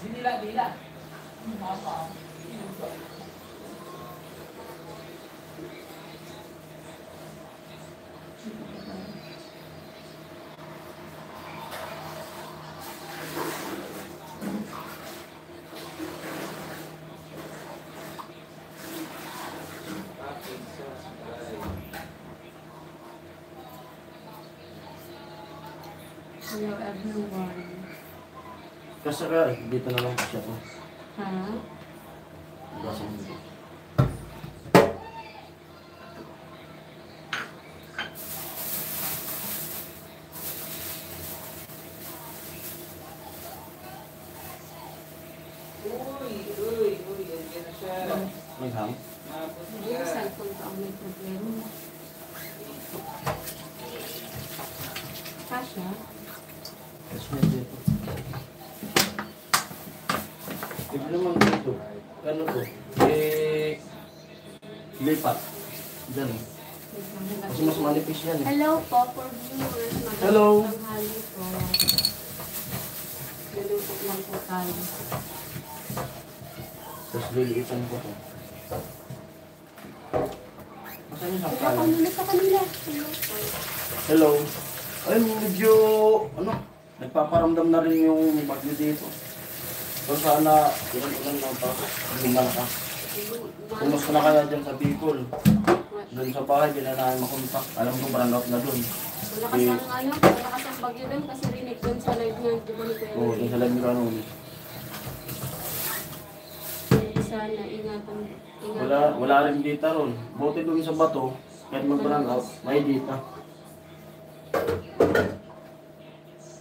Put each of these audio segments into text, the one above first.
Dila. Hello everyone. Kasi ka, dito na lang siya to. Ha? Basin dito. Yan na siya. May hang? Yung cellphone ko ang may problema. Kasha? Kasi may dito. Iba naman dito. Ano to? Lipat. Diyan. Kasi mas manipis yan eh. Hello po for viewers. Hello. Tanghali po. Luluto lang po tayo. Tapos liliitan ko to. Masan yung Hello, sangkalan? sa kanila. Hello po. Hello. Ay, medyo, nagpaparamdam na rin yung bagyo dito. Pero sana, ilan-ilan lang pa. Hindi malakas. Kumusta na kaya dyan sa Bicol? Doon sa bahay, binanahan makontak. Alam ko, brand out na doon. Malakas ang bagyo doon kasi rinig doon sa live nga. Di ba ni Kuya? Oo, yung sa live ni Kanon. Sana, ingatan. Wala rin dita ron. Buti doon sa bato, kahit mag-brand out, may dita.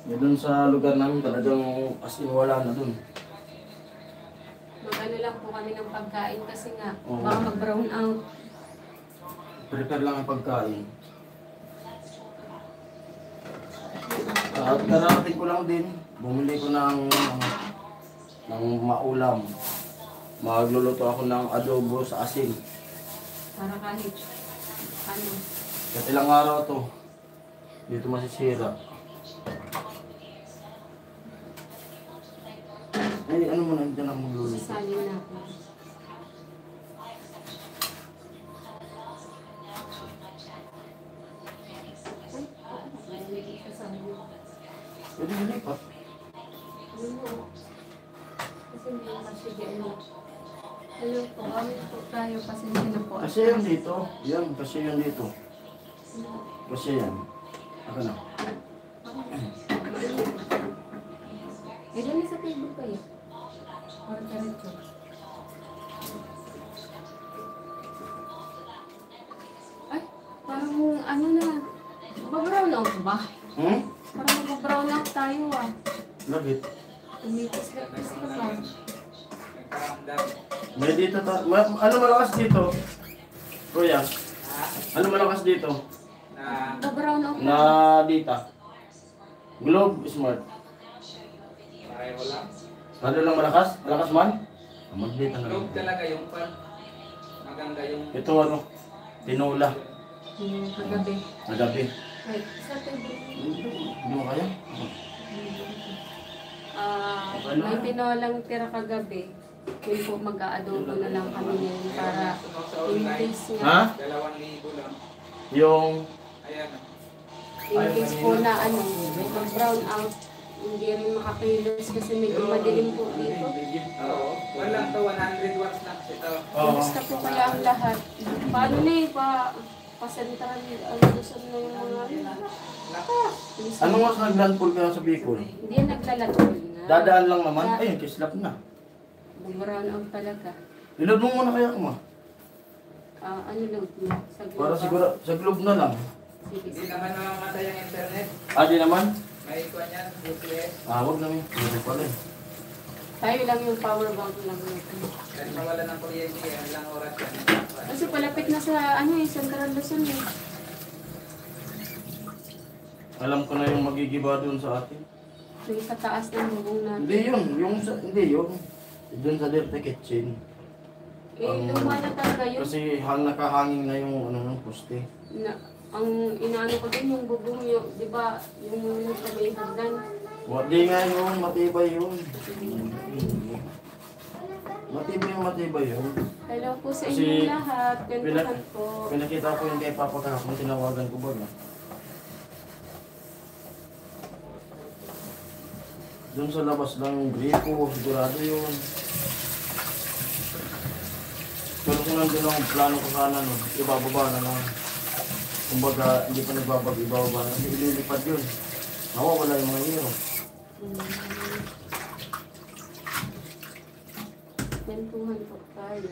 Doon sa lugar namin talagang as in wala na doon. Mag-ano lang po kami ng pagkain kasi nga, Oo. baka mag-brown out. Prepare lang ang pagkain. At kararating ko lang din, bumili ko ng maulam. Magluluto ako ng adobo sa asin. Para kahit, ano, At ilang araw to, dito masisira. Ay, ano mo na dyan ang magluluto? sasalin na po. Pwede nilipat. Kasi hindi kasi ano. Hello po, kami po tayo kasi hindi na po. Kasi yan dito. Yan, kasi yan dito. Kasi yan. Ako na. Eh, dali sa table kayo. Para diretso. Ay, parang ano na. Mag-brown out ba? Parang mag-brown out tayo ah. Lagit. Umipis-lapis ka ba? May dito ta. Ano malakas dito? Kuya, ano malakas dito? Mag-brown out Na dita. Globe Smart. Pareho lang. Ano lang malakas? Malakas man? Mag-dita na lang. Globe talaga yung pan. Maganda yung... Ito ano? Tinola. yung kagabi. Nagabi. Wait, sa table. Hindi mo kaya? May tinolang tira kagabi. Yun po mag-aadobo na lang kami ngayon para in case Ha? nga, 2,000 lang. Yung... Ayan. in case po na ano, mag-brown out, hindi rin makakilos kasi medyo madilim po dito. Oo. Walang to 100 watts lang ito. Kumusta po kaya ang lahat? Paano na eh, pasentral, gusto na yung mga Lakas. Anong mas naglandfall ka sa Bicol? Hindi yan naglalatol na. Dadaan lang naman? Ayun, kislap na. Mag-brown out talaga. Iload mo muna kaya kuma. Ano load mo? Sa Para siguro sa globe na lang. Sige, Hindi sige. naman namamatay ang internet. Di naman? May ikuan yan, UPS. Huwag namin. Hindi pala eh. Tayo lang yung power bank lang natin. Dahil mawala ng kuryente, ilang oras yan. Kasi palapit na sa ano eh, Central Luzon eh. Alam ko na yung magigiba doon sa atin. Yung sa taas ng bubong natin. Hindi yun. Hindi yun. Doon sa Dirty Kitchen. Luma na talaga yun. Kasi nakahangin na yung ng poste. Ang inaano ko din yung bubong yung, di ba, yung sa may hagdan. Di nga yun, matibay yun. Matibay yun. Hello po sa Kasi inyo lahat. Gantuhan po. Pinakita ko yung kay Papa kahapon, tinawagan ko ba na? Doon sa labas lang yung gripo, sigurado yun. Pero kung nandun ang plano ko sana nun, ibababa na lang. Kumbaga, hindi pa nagbabag, ibababa na. Hindi ililipad yun. Nawawala yung mga hero. Gantuhan po tayo.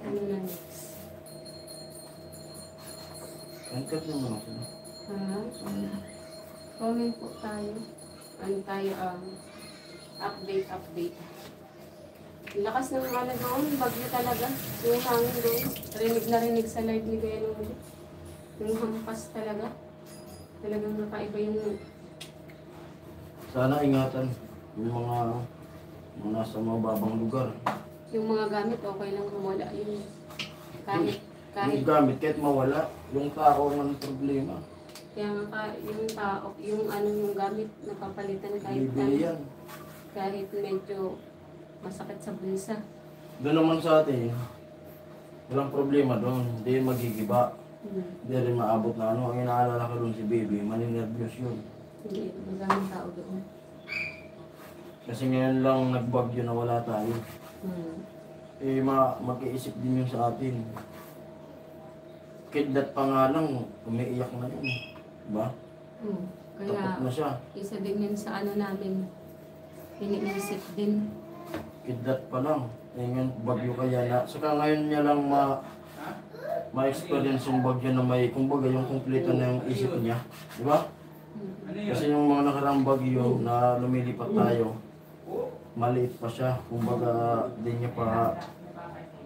Ano na next? Angkat naman ako. Ha? Comment po tayo. Ano tayo, update. Lakas ng ano doon, bagyo talaga. Yung hangin doon. Rinig sa live ni Kuya Noli. Yung hampas talaga. Talagang nakaiba yung... Sana ingatan yung mga nasa mababang lugar. Yung mga gamit, okay lang wala. Yung kahit Yung gamit, kahit mawala, yung tao ang problema. kaya nga yung tao, yung gamit napapalitan Bibili yan. kahit medyo masakit sa bulsa. Doon naman sa atin, walang problema doon. Hindi yun magigiba. Hindi rin maabot na ano. Ang inaalala ko doon si Baby, maninervyos yun. Hindi, magamang tao doon. Kasi ngayon lang nagbagyo na wala tayo. Mag-iisip din yun sa atin. Kidlat pa nga lang, umiiyak na yun. Diba? Kaya Tapos na siya. isa din yun sa namin, iniisip din. Kidlat pa lang. Ngayon, bagyo kaya na. Saka ngayon niya lang ma-experience yung bagyo na may, kumbaga yung kumpleto na yung isip niya. Diba? Kasi yung mga nakarang bagyo na lumilipat tayo, maliit pa siya. Kumbaga, di niya pa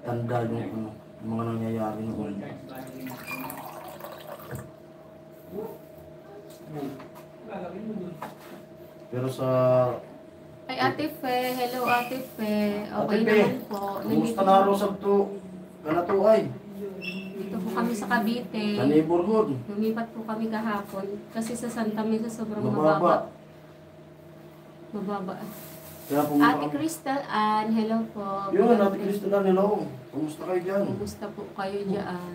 tanda yung mga nangyayari noon. Pero sa... Ay, Ate Fe, hello Ate Fe. Okay Ate Fe, naman po. kumusta na araw Sabto? Kanatuay? Dito po kami sa Cavite. Sa neighborhood? Lumipat po kami kahapon. Kasi sa Santa Mesa sobrang Mababa. mababa. Kaya pumunta Ate kami. Crystal Ann, hello po. Yun, Ate Crystal, hello. Kumusta kayo dyan? Kumusta po kayo dyan?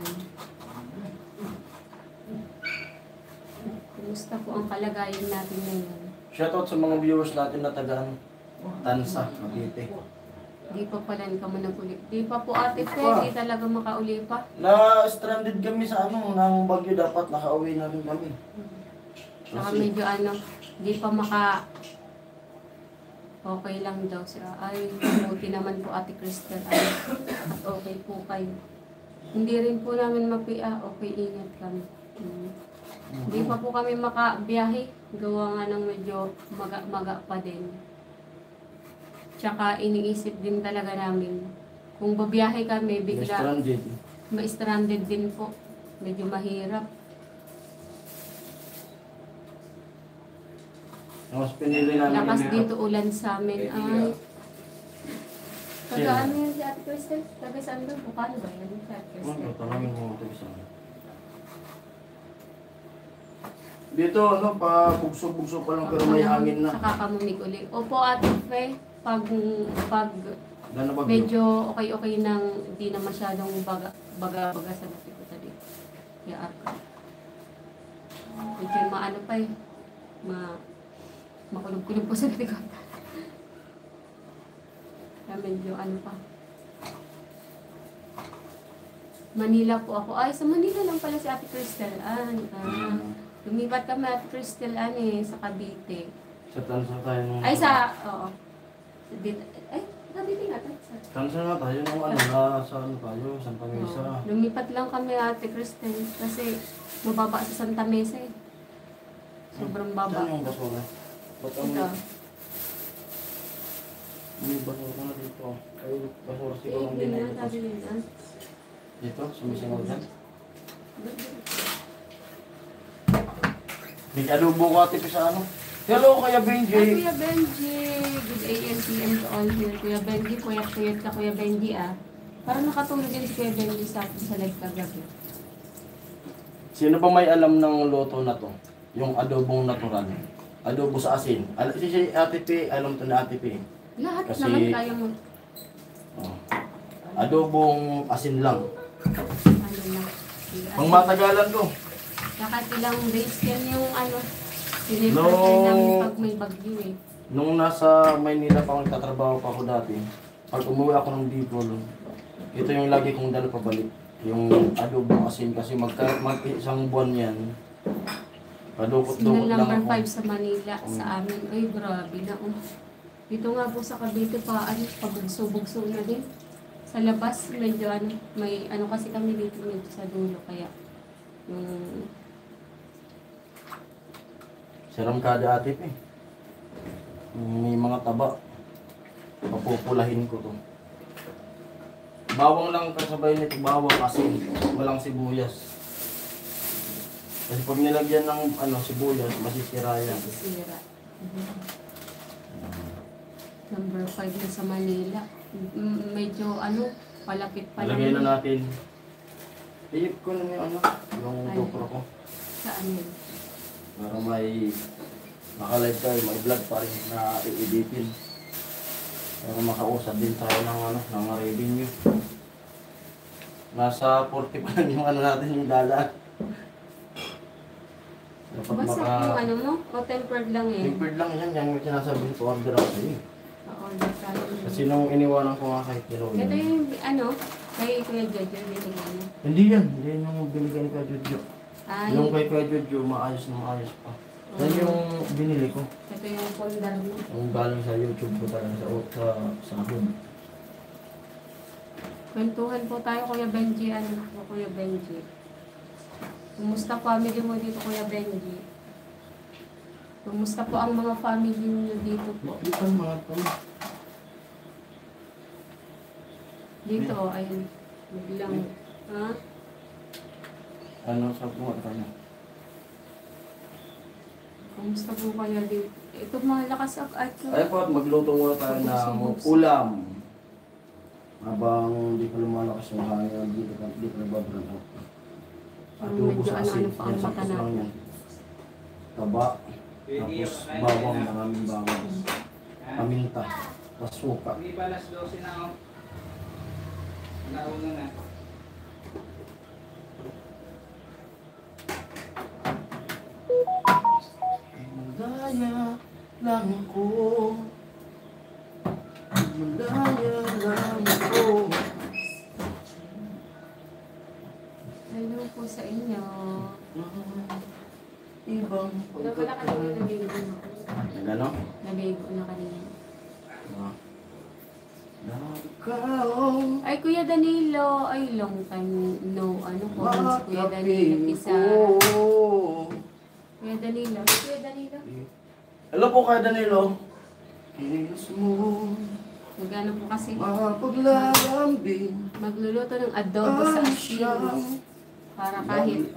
Kumusta po ang kalagayan natin ngayon? Shoutout sa mga viewers natin na tagaan Tansa, Cavite. Di pa pala ka mo nag-uli. Di pa po Ate Fe, di talaga makauli pa. Na-stranded kami sa ng bagyo, dapat nakauwi na rin kami. Saka Kasi- medyo di pa okay lang daw siya. Ay, buti naman po Ate Crystal. Ay, at okay po kayo. Hindi rin po namin okay, ingat kami. Hindi pa po kami makabiyahe. Gawa nga ng medyo maga pa din. Tsaka iniisip din talaga namin, kung babiyahe kami, bigla Na-stranded. ma-stranded din po. Medyo mahirap. Mas pinili namin Lakas yung- dito ulan sa amin. Ay, taga ano yan si Ate Crystal? Taga saan doon? Bukano ba yan si Ate Crystal? Tanongin mo ito isa. Dito, bugso-bugso pa lang pero may hangin na. Saka kamumig uli. Opo, Ate Fe, pag Gano'n bagyo? medyo okay nang hindi na masyadong baga sa natin ko tadi. Yaar ka. Medyo maano pa eh. Makulog-kulog po sa likod. Kaya medyo ano pa. Manila po ako. Ay, sa Manila lang pala si Ate Crystal. Lumipat kami Ate Crystal sa Cavite. Sa Tansa tayo nung... Ay, oo. Cavite nga. Tansa nga tayo nung saan tayo, Santa Mesa. Lumipat lang kami Ate Crystal kasi mababa sa Santa Mesa eh. Sobrang baba. Saan yung basura? Ba't ang... Ito. May basura na dito. Ay, basura Eh, siguro yun din na, sabi nila. dito, sumisingaw dyan. May adobo ko ate sa ano. Hello, Kuya Hi, Benji. Kuya Benji. Good AM, PM to all here. Kuya Benji, puyat ka Kuya Benji ah. Parang nakatulog din si Kuya Benji sa live kagabi. Sino ba may alam ng luto na to? Yung adobong natural. Adobo sa asin. Si Ate P, alam to na Ate P. Lahat Kasi- naman kaya mo. Oh. Adobong asin lang. Ano na. Ang matagalan ko. Kahit ilang days yan yung ano. Siniprepare No. namin pag may bagyo eh. Nung nasa Maynila pa ako, nagtatrabaho pa ako dati. Pag umuwi ako ng Bicol, ito yung lagi kong dala pabalik. Yung adobong asin kasi isang buwan yan. Padukot-dukot Single lang number ako. 5 sa Manila sa amin. Ay, grabe na. Dito nga po sa Cavite pa, ano, pabugso-bugso na din. Sa labas, medyo ano, may ano kasi kami dito medyo sa dulo. Kaya, yung Siram kada Ate P. May mga taba. Papupulahin ko to. Bawang lang kasabay nito, bawang asin. Walang sibuyas. Kasi pag nilagyan ng sibuyas, masisira yan. nasisira. Number 5 na sa Manila. Medyo ano, palapit pa Ilagay na lang. natin. Iyip ko na yung yung Ay. GoPro ko. Saan yun? Para may makalive tayo, may vlog pa rin na i-editin. Para makausap din tayo ng revenue. Nasa 40 pa lang yung natin yung dala. Dapat Basta yung ano mo, o tempered lang eh. Tempered lang yan, yung sinasabi ko order ako sa'yo. Pa-order ka lang. Kasi nung iniwanan ko nga kay Kiro. Ito yung ano, kay Kuya Jojo, binigyan niya. Hindi yan yung binigyan kay Jojo. Ah, Yung yung, kay Jojo, maayos na maayos pa. Yan yung binili ko. ito yung pondar mo. Yung galing sa YouTube ko talaga sa home. Kwentuhan po tayo, Kuya Benji. Ano po, Kuya Benji? Kumusta family mo dito, Kuya Benji? Kumusta po ang mga family niyo dito po? Dito mga to. Dito, ayun. Biglang, ha? Ano sa buwan tayo? Kumusta po kaya dito? Ito mga lakas at Ay po, at magluto muna tayo ng ulam. Habang di pa lumalakas yung hangin, di pa nagbabrand out. medyo ano-ano pa ang mata natin. yan. Taba, tapos bawang, maraming bawang. Paminta, tapos suka. Hindi ba alas 12 na ako? Nauna na. Malaya lang ako. Malaya lang ako. Hello po sa inyo. Ibang Wala ka na nabigo na. Nagano? Nabigo na kanina. Nakaw. Ay, Kuya Danilo. Ay, long time no. Ano po, si Kuya Danilo. Isa. Kuya Danilo. Kuya Danilo. Hello po kay Danilo. Kinis mo. Nagano po kasi. Mapaglalambing. Magluluto ng adobo sa asin. Para kahit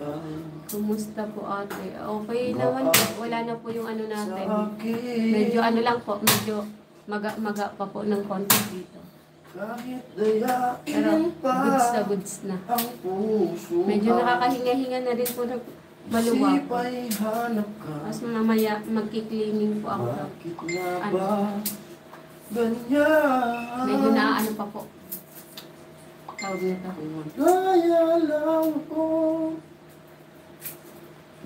kumusta po ate. Okay naman po. Wala na po yung ano natin. Medyo ano lang po. Medyo maga pa po ng konti dito. Kahit Pero dayain pa goods na. ang puso. Medyo nakakahinga-hinga na rin po ng maluwag. Sipa'y hanap ka. Tapos mamaya magki-cleaning po ako. Bakit nga Ano? ba ganyan? Medyo naaano pa po. Tawag na to. Malaya lang po.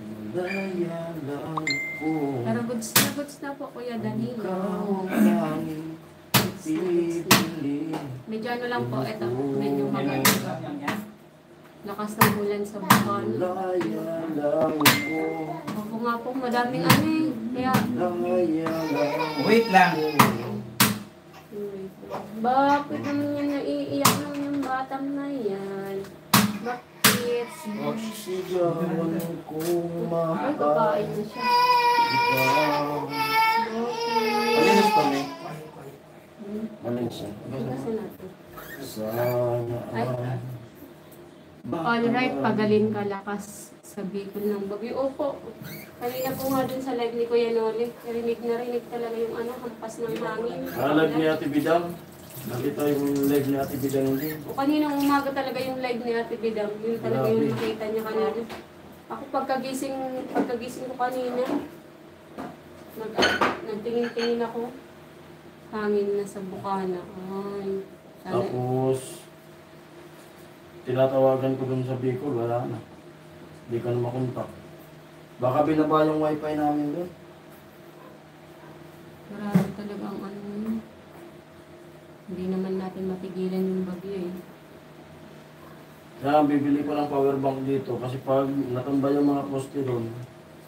Malaya lang po. Pero goods na po Kuya Danilo. Ikaw ang pipili. Medyo ano lang po. Ito. Medyo Yan ang maganda. yan yan. Lakas ng ulan sa Bukal. Malaya lang po. Ako nga po, madaming ano eh. Kaya, Malaya lang. Wait lang. bakit naman yan naiiyak naman yung batang na yan? Bakit? Sigawan ko Ay, kakain na siya. ikaw. Okay. Malinis pa, May. Hmm, Malinis siya. Tigasan natin. Sana Ay. Alright, pagaling ka lakas sa Bicol ng bagyo. Opo, kanina po nga dun sa live ni Kuya Noli, rinig na rinig talaga yung ano, hampas ng hangin. live ni Ate Bidang. Nakita yung live ni Ate Bidang ulit. O kaninang umaga talaga yung live ni Ate Bidang, yun talaga yung nakita niya kanina. pagkagising ko kanina, nagtingin-tingin ako. Hangin na sa bukana. Ay, sana. Tapos, tinatawagan ko dun sa Bicol, wala na. Hindi ka na makontak. Baka binaba yung wifi namin dun. Marami talaga ang ano yun. Hindi naman natin mapigilan yung bagyo eh. Kaya bibili ko ng power bank dito kasi pag natambay yung mga poste doon,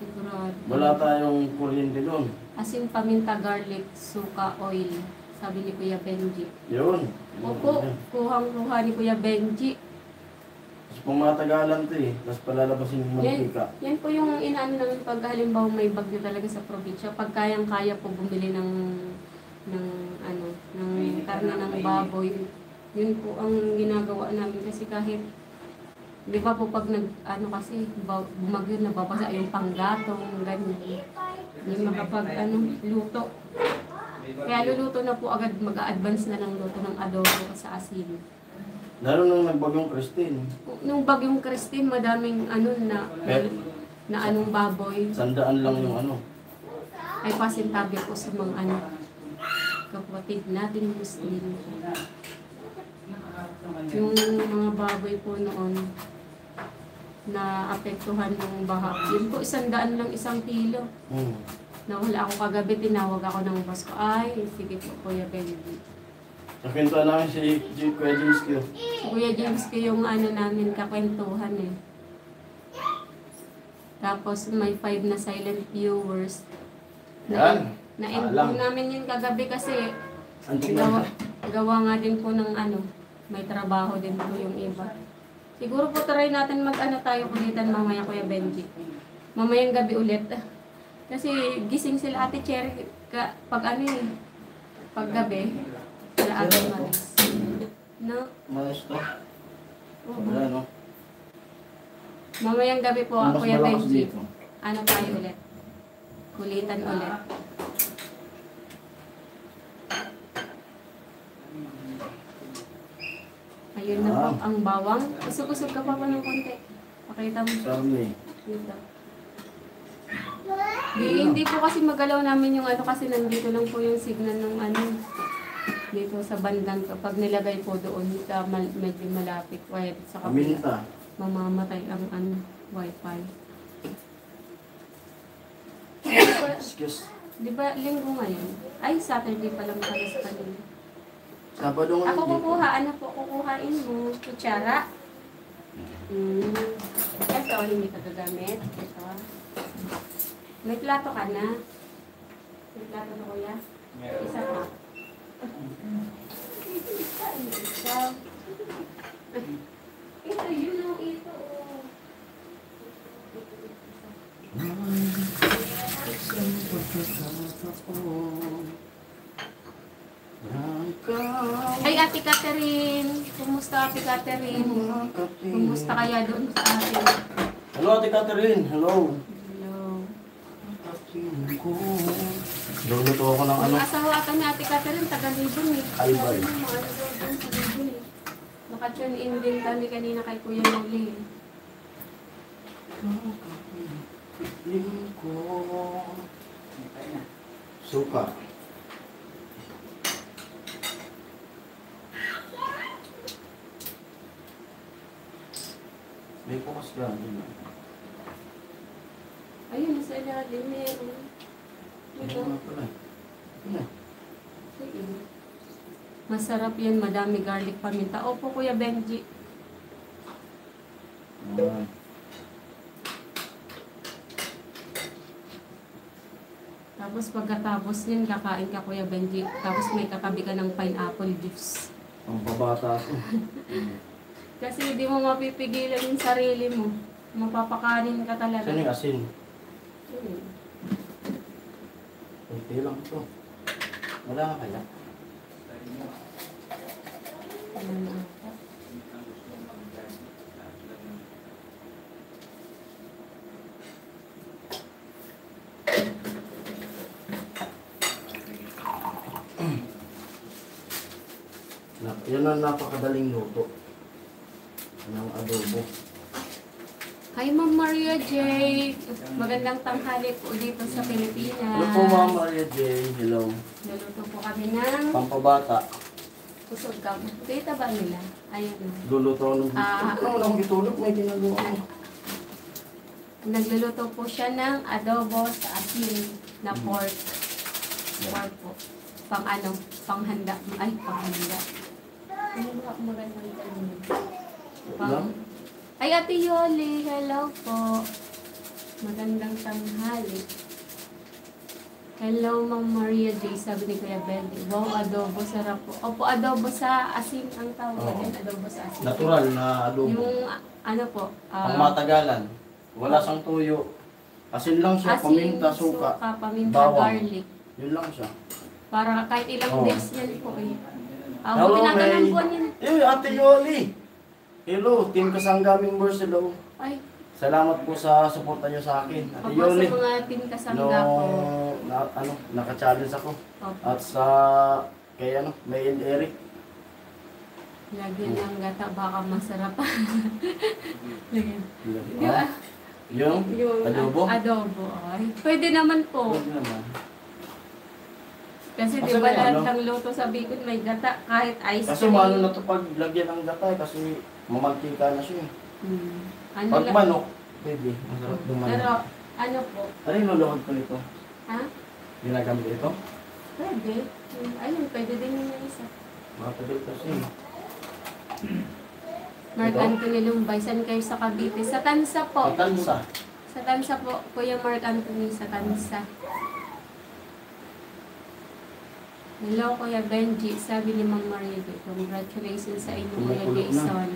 Sigurado. wala tayong kuryente doon. Asin, paminta, garlic, suka, oil. Sabi ni Kuya Benji. Yun. Opo, kuhang-kuha ni Kuya Benji. Kasi pumatagalan to eh, tapos palalabasin yung mantika. Yan po yung inaano namin pag halimbawa may bagyo talaga sa probinsya. Pag kayang-kaya po bumili ng karne ng baboy. Yun po ang ginagawa namin kasi kahit di ba po pag bumagyo na babasa yung panggatong, ganyan. Hindi makapag luto. Kaya luluto na po agad, mag-a-advance na ng luto ng adobo sa asin. Lalo nung nagbagyong Christine, Nung bagyong Christine, madaming na anong baboy. 100 lang yung ano. Ay pasintabi po sa mga kapatid natin Muslim. Yung mga baboy po noon na apektuhan ng baha. Yun po, 100 lang 1 kilo. Nawala ako kagabi, tinawag ako ng boss ko. Ay, sige po, Kuya Benji. Nakwentuhan namin si Kuya James Q. Si Kuya James ko yung namin kakwentuhan eh. Tapos may 5 na silent viewers. Yan. Na-end Alam. po namin yun kagabi kasi Antik gawa nga din po ng may trabaho din po yung iba. Siguro po try natin tayo kulitan mamaya, Kuya Benji. Mamayang gabi ulit. Kasi gising sila Ate Cherry pag pag gabi. Sila Ate Maris. No? Malas to. Oo. Wala no. Mamayang gabi po, Mas Kuya malakas Benji. dito. Tayo ulit? Kulitan ulit. Ayun na po, ang bawang. Usog-usog ka pa ng konti. Pakita mo. Sarni. Dito. Hindi po kasi magalaw namin yung kasi nandito lang po yung signal ng dito sa bandang kapag nilagay po doon medyo malapit wire sa kapila. Aminta. Mamamatay ang wifi. Excuse. Di ba linggo ngayon? Ay, Saturday pa lang pala sa kanila. Sabado nga Ako dito. kukuha, kukuhain mo? Kutsara? Ito, hindi ka gagamit. Ito. May plato ka na? May plato na, Kuya? Meron. Isa pa. Isa. Ito, yun o, ito. Ay, Ate Catherine. Kumusta, Ate Catherine? Kumusta kaya doon sa atin? Hello, Ate Catherine. Hello. Hello. Luluto ako ng Ang asawa ata ni Ate Catherine, taga-Libon eh. Albay. Sabi mo, doon sa Libon eh. Naka-tune in din kami kanina kay Kuya Noli eh. Suka. May pukas ka. Ayun, nasa ilalim meron. Ito nga pala. Ano? Sige. Masarap yan, madami garlic paminta. Opo, Kuya Benji. Ayan. Tapos pagkatapos yun, kakain ka, Kuya Benji. Tapos may katabi ka ng pineapple juice. Ang babata ko. Kasi hindi mo mapipigilan yung sarili mo. Mapapakanin ka talaga. Saan yung asin? Hmm. Kunti lang ito. Wala ka kaya? Ayan na. Yan ang napakadaling luto ng adobo. Hi, Ma'am Maria J. Magandang tanghali po dito sa Pilipinas. Hello po, Ma'am Maria J. Hello. Naluto po kami ng Pampabata. kusog ka. Kita ba nila? Ayan. Luluto ng walang gitulog, may ginagawa ko. Nagluluto po siya ng adobo sa asin na pork. Pork po. Pang ano? Panghanda. Ay, panghanda. Ano ba magandang tanong? Ma'am? Ay, Ate Yoli, hello po. Magandang tanghali. Hello, Ma'am Maria J. Sabi ni Kuya Bendy. Wow, adobo, sarap po. Opo, adobo sa asin ang tawag Oo. din. Adobo sa asin. Natural na adobo. Yung, ano po, Ang matagalan. Wala sang tuyo. Asin lang siya, paminta, suka. paminta, bawang. garlic. Yun lang siya. Para kahit ilang Oo. days yan po eh. Hello, Buti na May. ganang buwan yan. Ate Yoli. Hello, Team Kasangga members, hello. Ay, Salamat po sa suporta niyo sa akin. Ate opo, Yoli. sa mga team kasangga po. Naka-challenge ako. Opo. At sa kay May and Eric. Lagyan ng gata, baka masarap. Lagyan. Ah, yung adobo. Adobo, ay. Pwede naman po. Pwede naman. Kasi Kasi di ba may lahat ano? ng luto sa Bicol may gata, kahit ice Kasi cream. malo na to pag lagyan ng gata kasi mamantika na siya. Ano Pag lang. manok, pwede. Masarap yung Pero, manok. ano po? Ano yung luluhod ko nito? Ha? Ginagamit ito? Pwede. Ayun, pwede din yung isa. Matagal kasi. Mark Ito? Anthony Lumbay, saan kayo sa Cavite? Sa Tansa po. Matansa. Sa Tansa po, Kuya Mark Anthony, sa Tansa. Hello, Kuya Benji. Sabi ni Ma'am Maria J. Congratulations sa inyo, Kuya Kumukulog na. Jason.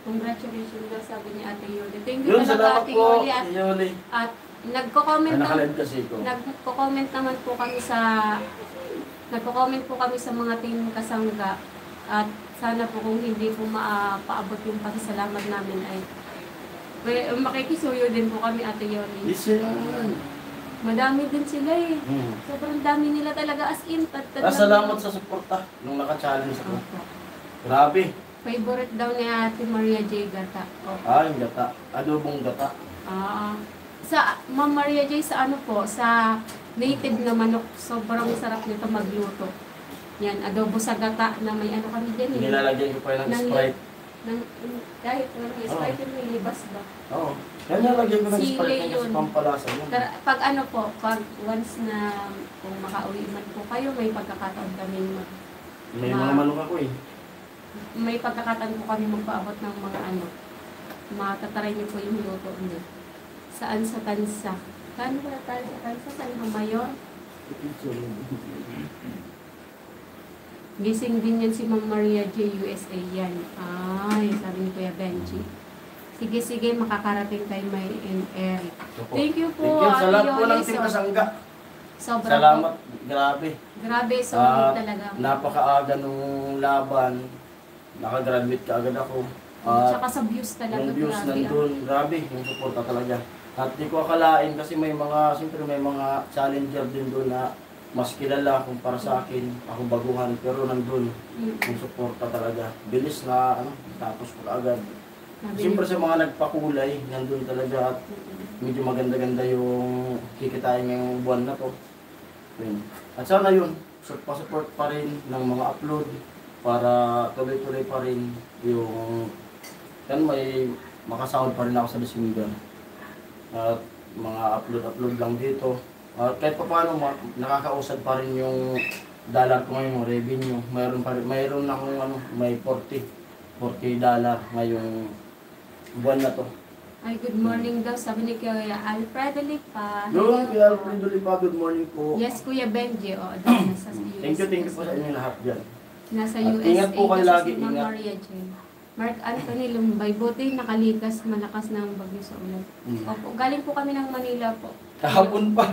Congratulations daw, sabi ni Ate Yoli. Thank you Yun, talaga, salamat Ate po. Yoli. At, Yoli. at nagko-comment Ay, naman, nakalive kasi ko. nagko-comment naman po kami sa nagko-comment po kami sa mga team kasangga. At sana po kung hindi po paabot yung pasasalamat namin ay makikisuyo din po kami, Ate Yoli. Listen. Madami din sila eh. Hmm. Sobrang dami nila talaga as in. Salamat sa suporta nung naka-challenge ako. Opo. Grabe. Favorite daw ni Ate Maria J. Gata. Opo. Yung gata. Adobong gata. Sa Ma'am Maria J. sa ano po, sa native na manok, sobrang sarap nito magluto. Yan, adobo sa gata na may ano kami din eh. Nilalagyan ko pa ng Sprite. Kahit may Sprite yun, may libas ba? Oo. Kaya nilalagyan ko ng Sili Sprite kasi yun. pampalasa yun. Pag ano po, pag once na kung makauwi man po kayo, may pagkakataon kami May mga manok ako eh. may pagkakataon po kami magpaabot ng mga ano. Matataray niyo po yung luto niyo. Saan sa Tansa? Saan ba tayo sa Tansa? Saan ba mayor? Gising din yan si Ma'am Maria J. USA yan. Ay, sabi ni Kuya Benji. Sige, makakarating kay May and Eric. Thank you po, Thank you. Ate Salamat po Yoli. ng Team Kasangga. Sobra Salamat. po. Grabe. Grabe, solid At talaga. napakaaga nung laban. Nakagraduate ka agad ako. At Tsaka sa views talaga. yung views grabe, nandun, grabe, yung suporta talaga. At di ko akalain kasi may mga, siyempre may mga challenger din doon na mas kilala kumpara sa akin. Ako baguhan, pero nandun yung suporta talaga. Bilis na, tapos ko agad. Siyempre sa mga nagpakulay, nandun talaga at medyo maganda-ganda yung kikitain ngayong buwan na to. Yun. At sana yun, pa-support pa rin ng mga upload para tuloy-tuloy pa rin yung may makasound pa rin ako sa December. At mga upload lang dito. At kahit pa paano, nakakausad pa rin yung dollar ko ngayon, revenue. Mayroon akong may $40 ngayong buwan na to. Ay, good morning daw. Sabi ni Kuya Alfredo Lipa. Yung Kuya Alfredo Lipa, good morning po. Yes, Kuya Benji. O, doon nasa US. Thank you po sa inyo lahat dyan. Nasa At USA. ingat po kayo kasi lagi, si Ma'am ingat. Maria J. Mark Anthony Lumbay. Buti nakalikas, malakas ng bagyo sa ulan. Opo, galing po kami ng Manila po. Kahapon pa,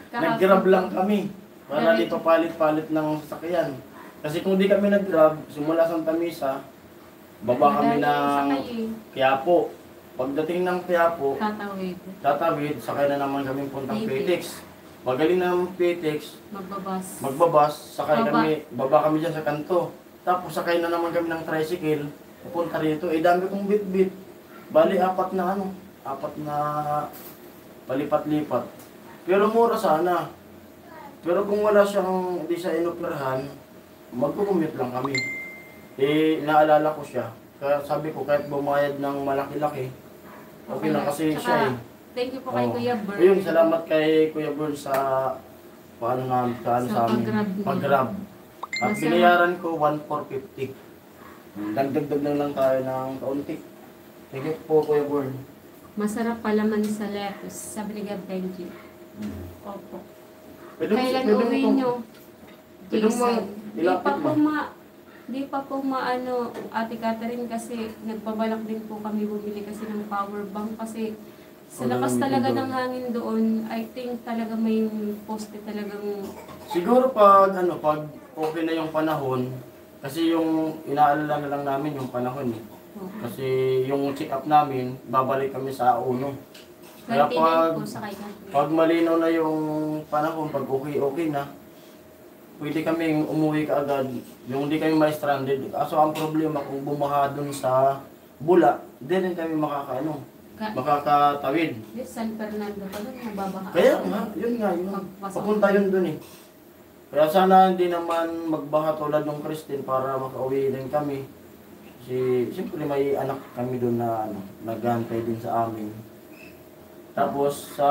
Kahapon. nag-grab lang kami. Para Dahil- dito palit-palit ng sasakyan. Kasi kung di kami nag-grab, simula Santa Misa, baba kami Madali ng sakay eh. Quiapo. Pagdating ng Quiapo, Tatawid. tatawid, sakay na naman kami puntang Pitex. Pitex. Magaling ng Pitex, Magbabas. magbabas, sakay Baba. baba kami dyan sa kanto. Tapos sakay na naman kami ng tricycle, pupunta rito. Dami kong bit-bit. Bali, apat na palipat-lipat. Pero mura sana. Pero kung wala siyang, hindi siya inoperahan, magkukumit lang kami. Eh, naalala ko siya. Kaya sabi ko, kahit bumayad ng malaki-laki, okay lang kasi Tsaka, siya eh. thank you po kay Oo. Kuya Bert. Ayun, salamat kay Kuya Bern sa paano na Sa sa amin. pag-grab niya. Pag-grab. At Masarap. binayaran ko 1,450. Dagdag na lang tayo ng kaunti. Thank you po Kuya Bern. Masarap palaman sa lettuce. Sabi ni Gab Benji. Opo. Pwede Kailan pwede uwi mo nyo? Pwede mo Jason. Di ilapit pa po mo. di pa po maano, Ate Catherine, kasi nagbabalak din po kami bumili kasi ng power bank kasi sa Wala lakas naman talaga doon. ng hangin doon, I think talaga may poste talagang Siguro pag pag okay na yung panahon, kasi yung inaalala na lang namin yung panahon eh. Kasi yung check up namin, babalik kami sa uno. Kaya 29 po sa kay Catherine. pag malinaw na yung panahon, pag okay na, pwede kaming umuwi kaagad. Yung hindi kami ma-stranded. Kaso ang problema kung bumaha dun sa Bula, hindi rin kami makakatawid. Yes, San Fernando pa doon, nababaha. Kaya nga, yun nga, yun. Papunta yun dun eh. Kaya sana hindi naman magbaha tulad ng Christine para makauwi din kami. Kasi siyempre may anak kami doon na nagantay din sa amin. Tapos sa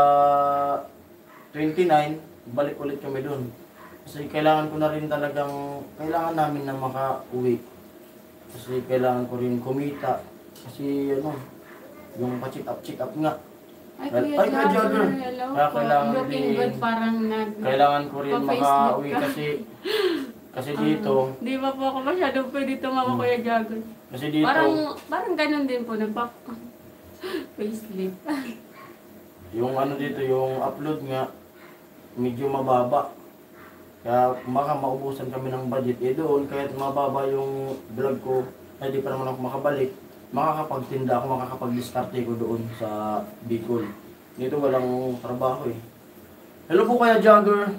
29, balik ulit kami doon. Kasi kailangan ko na rin kailangan namin na makauwi. Kasi kailangan ko rin kumita. Kasi yung pa-check up nga. Ay, Ay, Kuya Kuya Jagger, Jagger. hello Kaya po. kailangan Looking din- good, parang Kailangan ko rin Pa-facelift makauwi ka. kasi dito, Di ba po ako masyadong pwede tumawa, Kuya Jagger? kasi dito, Parang ganun din po, facelift. yung dito, yung upload nga, medyo mababa. Kaya baka maubusan kami ng budget. Eh doon, kahit mababa yung vlog ko, ay di pa naman ako makabalik, makakapagtinda ako, makakapag-diskarte ko doon sa Bicol. Dito walang trabaho eh. Hello po Kuya Jagger.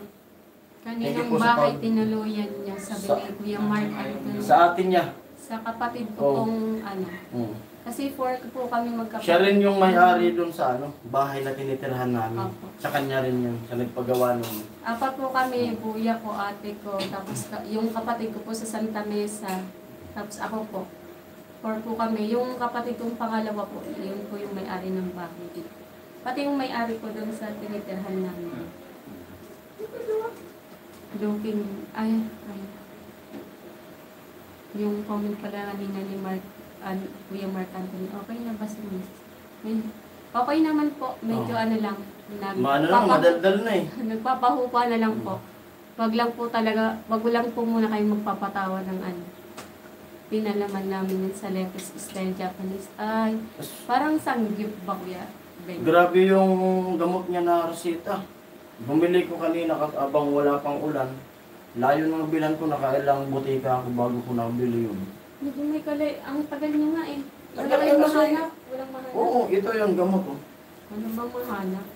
Thank you Kaninang po sa bahay pag- tinuluyan niya, sabi Sa- ni Kuya Mark Anthony. Sa atin niya. Sa kapatid ko Oh. pong Hmm. kasi 4 po kami magkapatid. Siya rin yung may-ari doon sa bahay na tinitirhan namin. Opo. Sa kanya rin yun, sa nagpagawa nun. Apat po kami, kuya ko, ate ko, tapos yung kapatid ko po sa Santa Mesa, tapos ako po. 4 po kami. Yung kapatid kong pangalawa po, yun po yung may-ari ng bahay dito. Pati yung may-ari ko doon sa tinitirhan namin. Looking, ay. Yung comment pala kanina ni Kuya Mark Anthony, okay na ba si Miss? Okay naman po, medyo Oh. lang. Maano lang, madaldal na eh. Nagpapahupa na lang po. Wag lang po muna kayo magpapatawa ng pinalaman namin yun sa Lepes Style Japanese. Ay, parang sangyup ba kuya? Ben? Grabe yung gamot niya na resita. Bumili ko kanina abang wala pang ulan. Layo ng bilan ko, nakailang butika ako bago ko nabili yun. Medyo may kalay, ang tagal niya nga eh. Wala Tagal kayong kasi. mahanap. Walang mahanap. Oo, ito yung gamot. Oh. Ano bang mahanap?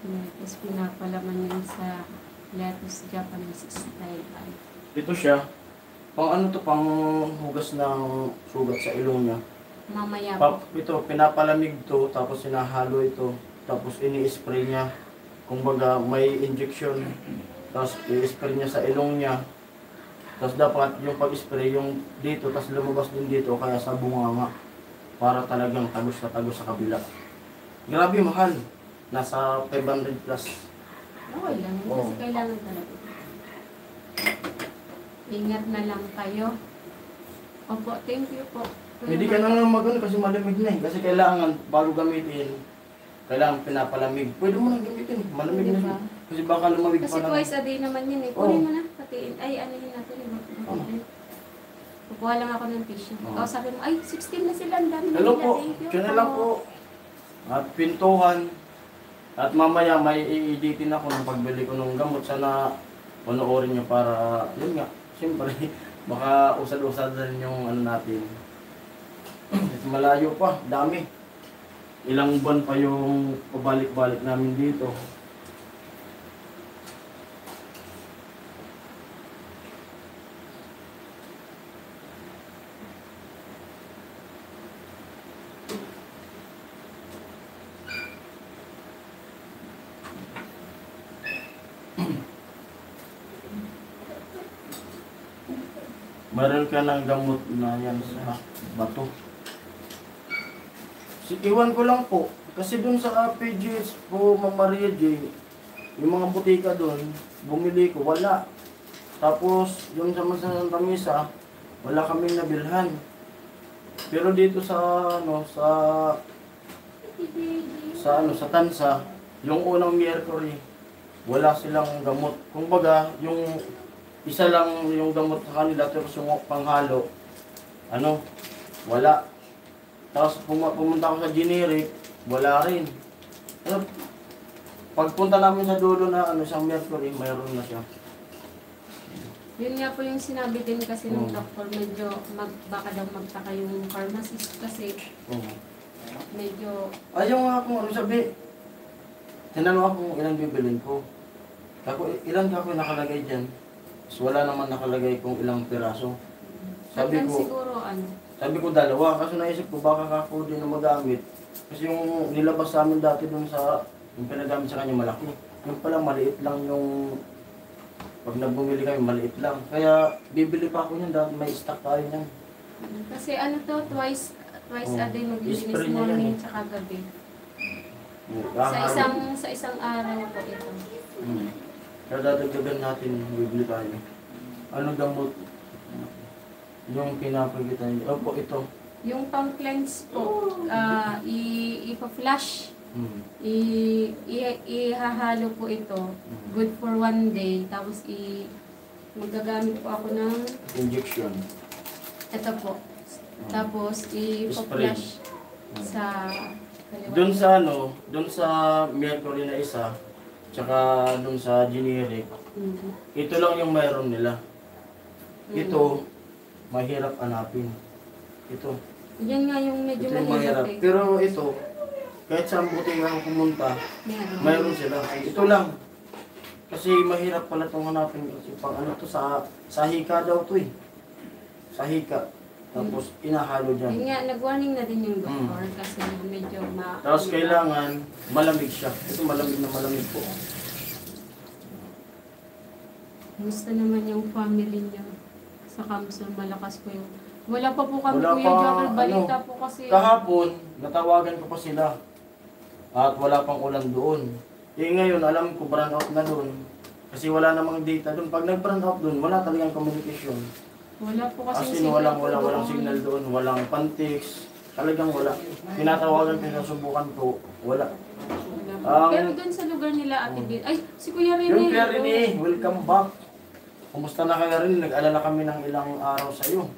Tapos pinapalaman yun sa Lepes Japanese Style. Ay, Ito siya. Pang hugas ng sugat sa ilong niya. mamaya po. Ito, pinapalamig to, tapos sinahalo ito, tapos ini-spray niya. Kumbaga, may injection, tapos i-spray niya sa ilong niya. Tapos dapat yung pag-spray yung dito, tapos lumabas din dito, kaya sa bunganga. Para talagang tagos sa kabila. Grabe, mahal. Nasa 500 plus. Okay lang. Kasi Oo. kailangan talaga. Ingat na lang kayo. Opo, thank you po. Hindi ka na lang kasi malamig na eh. Kasi kailangan, bago gamitin, kailangan pinapalamig. Pwede mo nang gamitin, malamig na Diba? siya. Kasi baka lumamig Kasi pa lang. twice a day naman yun eh. Kunin mo na. Patiin. Ay, ano yun natin. Kukuha lang ako ng tissue. Oo. O sabi mo, ay, 16 na sila. Ang dami na Hello nila. po, Thank you siya na lang po. At pintuhan. At mamaya may i-editin ako ng pagbili ko ng gamot. Sana panoorin nyo para, yun nga, siyempre, baka usad-usad rin yung natin. At malayo pa, dami. Ilang buwan pa yung pabalik-balik namin dito. Meron ka ng gamot na yan sa bato. Iwan ko lang po. Kasi dun sa PGH po, Ma'am Maria J, yung mga butika dun, bumili ko, wala. Tapos, yung sa Santa Misa, wala kaming nabilhan. Pero dito sa, sa Tansa, yung unang Mercury, wala silang gamot. Kumbaga, yung isa lang yung gamot sa kanila, tapos yung panghalo, wala. Tapos pumunta ako sa generic, wala rin. Pagpunta namin sa dulo na sa Mercury, mayroon na siya. Yun nga po yung sinabi din kasi ng doktor, medyo baka daw magtaka yung pharmacist kasi medyo... Ayaw nga akong sabi. Tinanong ako kung ilang bibilin ko. Ilan ka ako nakalagay dyan? So, wala naman nakalagay kung ilang piraso. Sabi ko, siguro sabi ko dalawa, kasi naisip ko baka ako din na magamit. Kasi yung nilabas sa amin dati dun sa, yung pinagamit sa kanya malaki. Yung pala maliit lang yung, pag nagbumili kami maliit lang. Kaya bibili pa ako yun dahil may stock tayo niyan. kasi twice a day maglilinis Spray niya morning yan, tsaka gabi. Sa Sa isang araw po ito. Kaya dadagdagan natin, bibili tayo. Ano gamot? Yung pinapagitan niyo. Opo, ito. Yung pang-cleanse po, ipa-flash. Ihahalo po ito. Good for 1 day. Tapos magagamit po ako ng Injection. ito po. Tapos ipa-flash sa kaliwa. Doon sa Mercury na isa, tsaka doon sa generic, ito lang yung mayroon nila. Ito, mahirap hanapin. Ito. Yan nga yung medyo Ito yung mahirap mahirap. eh. Pero ito, kahit saan buti nga ako pumunta, mayroon sila. Ito lang. Kasi mahirap pala itong hanapin. Kasi pang sa hika daw to eh. Sa hika. Tapos inahalo dyan. Yun nga, nag-warning na din yung doktor kasi medyo Tapos kailangan malamig siya. Ito malamig na malamig po. Gusto naman yung family niya sa Kamsur, malakas po yung... Wala pa po kami, Wala Kuya pa, Joker, balita po kasi... Kahapon, natawagan ko pa sila. At wala pang ulan doon. Ngayon, alam ko brand out na doon. Kasi wala namang data doon. Pag nag-brand out doon, wala talagang communication. Wala po kasi As in, walang signal doon. Walang pantics. Talagang wala. Tinatawagan ko, susubukan ko. Wala. Pero doon sa lugar nila, Ate Bill... Ay, si Kuya Rene! Yung Kuya Rene, welcome back. Kumusta na Kuya Rene? Nag-alala kami ng ilang araw sa iyo.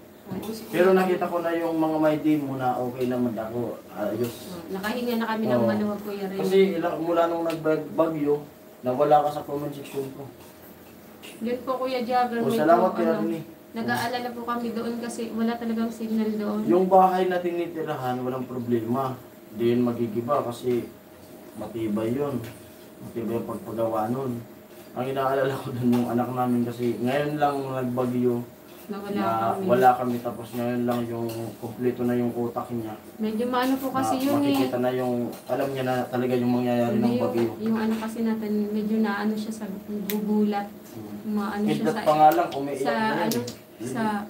Pero nakita ko na yung mga may demo na okay naman ako. Ayos. Nakahinga na kami ng maluwag, Kuya Rene. Kasi mula nung nagbagyo, nawala ka sa comment section ko. Yun po, Kuya Jagger. Salamat Kuya Rene. Nag-aalala po kami doon kasi wala talagang signal doon. Yung bahay na tinitirahan, walang problema. Hindi yun magigiba kasi matibay yun. Matibay yung pagpagawa nun. Ang inaalala ko dun yung anak namin kasi ngayon lang nagbagyo na wala kami tapos ngayon lang yung kumpleto na yung utak niya. Medyo maano po kasi yun makikita na yung, alam niya na talaga yung mangyayari ng bagyo. Yung ano kasi natin, medyo naano siya sa gugulat. Maano siya Hidlat pa nga lang, umiiyak sa na yun. sa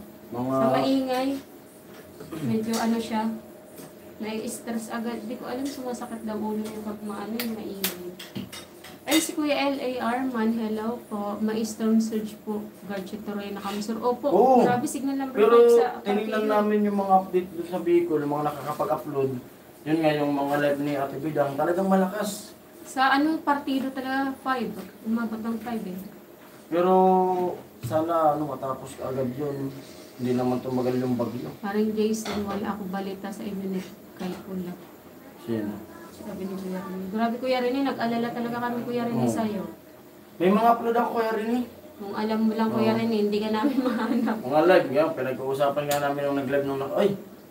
maingay. Medyo ano siya, nai-stress agad. Di ko alam, sumasakit daw ulo niya pag maano yung maingay. Ay, si Kuya L.A.R. man, hello po. Ma-storm surge po. Garchit Torre na Kamsur. Opo, grabe signal number 5 pero sa tinignan namin yung mga update doon sa Bicol, yung mga nakakapag-upload. Yun nga, yung mga live ni Ate Bidang, talagang malakas. Sa partido talaga 5. Umabot ng 5 eh. Pero sana matapos agad yun. Hindi naman tumagal yung bagyo. Parang Jason, wala ako balita sa Ebenet kay Pula. Sino? Sabi ni Kuya Rene. Grabe Kuya Rene, nag-alala talaga kami Kuya Rene sa'yo. May mga upload ako Kuya Rene. Kung alam mo lang Kuya Rene, hindi ka namin mahanap. Mga live nga, pinag-uusapan nga namin nung nag-live nung ay!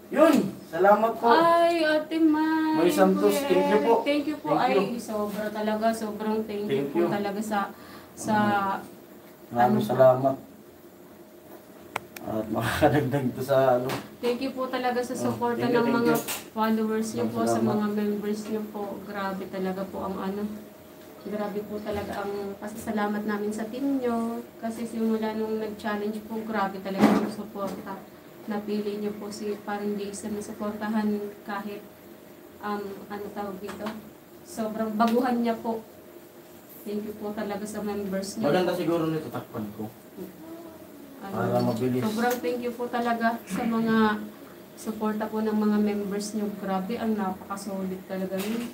Yun! Salamat po! Ay, Ate May! May Santos, thank you po. Thank you po. Thank you. Ay, sobra talaga. Sobrang thank you po talaga sa Maraming salamat. At makakadagdag to sa Thank you po talaga sa suporta thank ng mga you. followers niyo po, sa Salamat. mga members niyo po. Grabe talaga po ang Grabe po talaga ang pasasalamat namin sa team nyo. Kasi simula nung nag-challenge po, grabe talaga yung suporta. Napili nyo po si parang Jason na suportahan kahit, ano tawag dito, sobrang baguhan niya po. Thank you po talaga sa members nyo. Maganda siguro nito takpan ko. Para mabilis. Sobrang thank you po talaga sa mga suporta po ng mga members nyo. Grabe, ang napaka-solid talaga yun.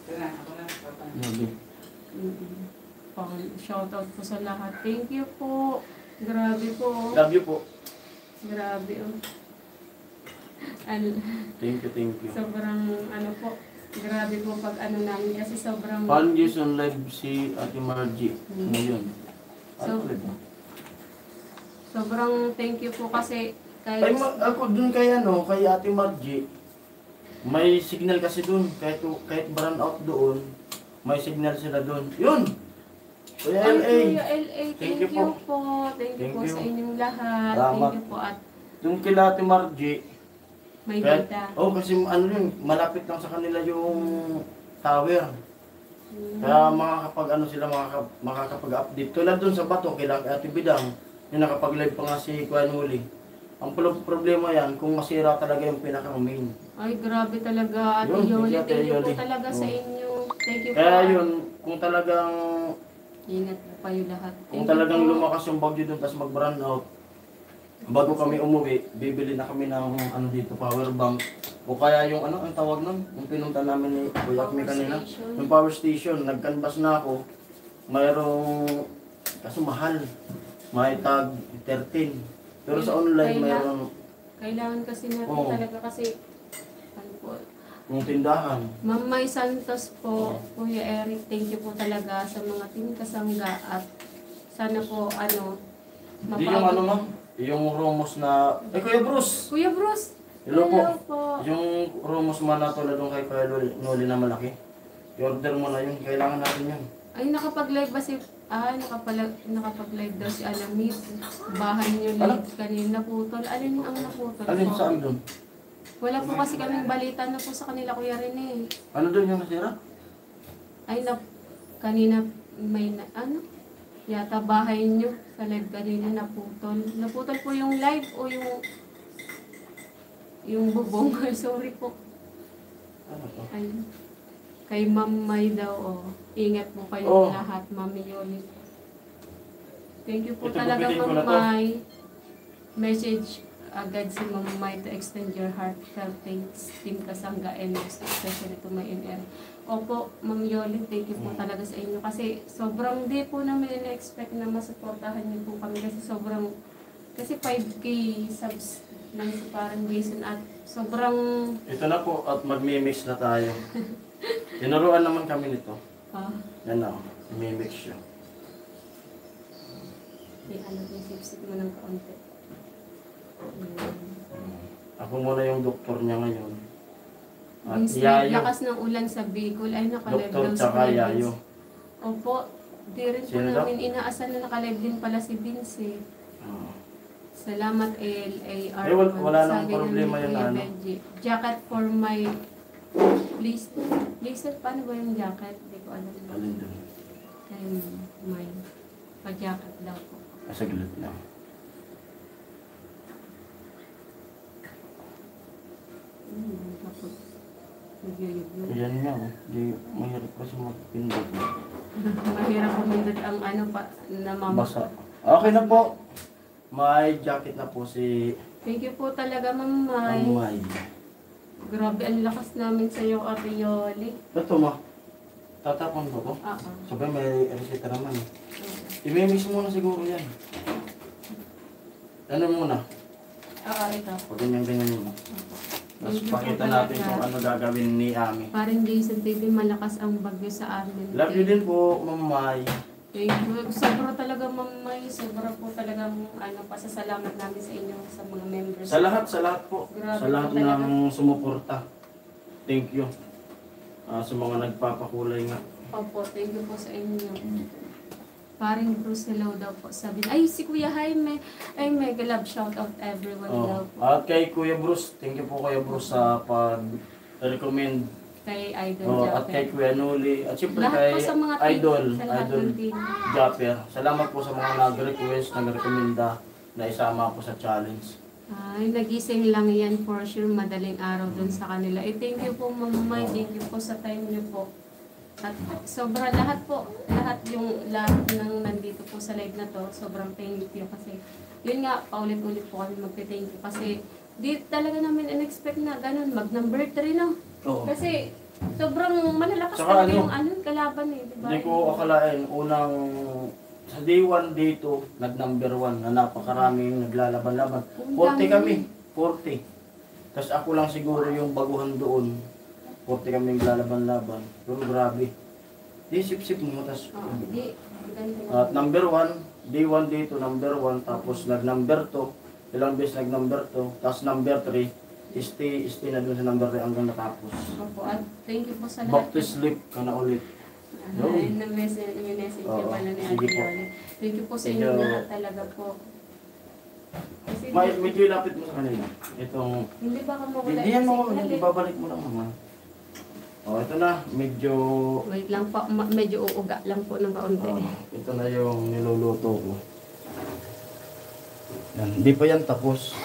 Ito na, ako na. Papa. Grabe. Pang shoutout po sa lahat. Thank you po. Grabe po. Love you po. Grabe oh. Thank you. Sobrang ano po. Grabe po pag ano namin kasi sobrang Paano on live si Ate Margie ngayon? So- sobrang thank you po kasi Ay, ako dun kay kay Ate Margie, may signal kasi dun, kahit burn out doon, may signal sila dun. Yun! Kuya Ay, LA! Kuya LA, thank you po. Thank you Thank po you. sa inyong lahat. Salamat. Thank you po at Dun kay Ate Margie, may kahit, data. kasi yun, malapit lang sa kanila yung tower. Kaya sila makakapag-update. Tulad dun sa bato, kay Ate Bidang, yung nakapag-live pa nga si Kuya Nuli. Ang problema yan, kung masira talaga yung pinaka-main. Ay, grabe talaga. Ate Yun, Yoli, Ate thank you po Yoli. talaga sa Oo. inyo. Thank you po. Kaya yun, kung talagang Ingat po kayo lahat. Kung Thank you talagang po. lumakas yung bagyo doon tapos mag-run out, bago kami umuwi, bibili na kami ng dito, power bank. O kaya yung ang tawag nun, yung pinunta namin ni Kuya Akmi kanina, station. yung power station, nag-canvas na ako, mayroong, kaso mahal, may tag 13. Pero sa online mayroong Kailangan kasi natin Oo. talaga kasi ano po. yung tindahan. Ma'am May Santos po, Kuya Eric, thank you po talaga sa mga team kasangga at sana po Hindi yung ma'am, yung Romos na, Kuya Bruce! Kuya Bruce! Hello po. Yung Romos man na tulad nung kay Kuya Noli na malaki. I-order mo na yun, kailangan natin yun. Ay, nakapag-live ba si... nakapag-live daw si Alamis. Bahay niyo Ano? live kanina naputol. Alin ang naputol Alin po? saan doon? Wala po kasi kaming balita na po sa kanila, Kuya Rene. Ano doon yung nasira? Ay, kanina may yata bahay niyo sa live kanina naputol. Naputol po yung live o yung bubong. Sorry po. Ano to? Ay, kay Ma'am May daw, Ingat po Oh. kayo lahat, Ma'am Yoli. Thank you po Ito, talaga, gupitin ko Ma'am na to. May. Message agad si Ma'am May to extend your heartfelt thanks, Team Kasangga and especially to my NR. Opo, Ma'am Yoli, thank you po talaga sa inyo. Kasi sobrang di po namin in-expect na masuportahan niyo po kami. Kasi 5K subs lang si parang Jason at sobrang Ito na po at magmi-mix na tayo. Tinuruan naman kami nito. Yan na, i-mix siya. Sip-sip mo ng kaunti. Ako muna yung doktor niya ngayon. At Vince, Yayo. lakas ng ulan sa Bicol ay nakalive Doktor daw si tsaka Vince. Yayo. Opo, di rin po Sino daw? namin inaasahan na nakalive din pala si Vince eh. Salamat LAR. Wala namang Sabi nga problema ni yun, Kuya ano? Benji. Jacket for my... Please, paano ba yung jacket? Hindi ko alam. Alin doon? Kay may pa-jacket daw po. Saglit na. Tapos, nagyuyog-yug. Yan nga, di mahirap kasi magpindot. Mahirap pumindot ang Basa. Okay na po. May jacket na po si Thank you po talaga, Ma'am May. Amay. Grabe, ang lakas namin sa iyo, Ate Yoli. Ito ma. Tatapon ko to. Sabay may reseta naman. I-mix muna siguro yan. Ano muna? Ito. Pag ganyan muna. Tapos Thank you po pakita talaga. natin kung ano gagawin ni Ami. Parang Jason TV, malakas ang bagyo sa amin. Love you din po, Mamay. Thank you. Sobra talaga, Ma'am May. Sobra po talagang pasasalamat namin sa inyo, sa mga members. Sa lahat po. Grabe Sa lahat po talaga. ng sumuporta. Thank you. Sa mga nagpapakulay nga. Opo, thank you po sa inyo. Paring Bruce, hello daw po. Sabi, ay, si Kuya Jaime. Ay, mega love, shout out everyone daw po. At kay Kuya Bruce, thank you po Kuya Bruce sa pag-recommend kay Idol Oh, at Japper. kay Kuya Noli. At siyempre Lahat kay po sa mga Idol. sa lahat Idol ng team. Japper. Salamat po sa mga nag-request, nag-recommenda na isama ko sa challenge. Ay, nagising lang yan for sure, madaling araw dun sa kanila. Thank you po, Mama May. Thank you po sa time niyo po. At sobra lahat po, lahat ng nandito po sa live na to, sobrang thank you kasi yun nga, paulit-ulit po kami magte-thank you kasi di talaga namin in-expect na ganun, mag-number 3 no. Oo. Kasi sobrang malalakas Saka talaga ano, yung kalaban eh, di ba? Hindi ko akalain, unang sa day 1, day 2, nag-number 1 na napakaraming naglalaban-laban. 40 kami, 40. Tapos ako lang siguro yung baguhan doon. 40 kami naglalaban-laban. Pero grabe. Di sip-sip mo. Tapos, Di, ganun. at number 1, day 1, day 2, number 1. Tapos nag-number 2. Ilang beses nag-number 2. Tapos number 3. Stay na dun sa number 3 hanggang natapos. Opo, at thank you po sa Back lahat. to sleep ka na ulit. Ay, na-message Oo, pala ni sige Ate po. Yoli. Thank you po sa Thank inyo you. lahat talaga po. Kasi Medyo ilapit mo sa kanila. Itong hindi ba ka mawala hindi yan mo, isip? babalik mo lang naman. Oh, ito na, medyo Wait lang po, medyo uuga lang po ng kaunti. ito na yung niluluto ko. Yan, hindi pa yan tapos.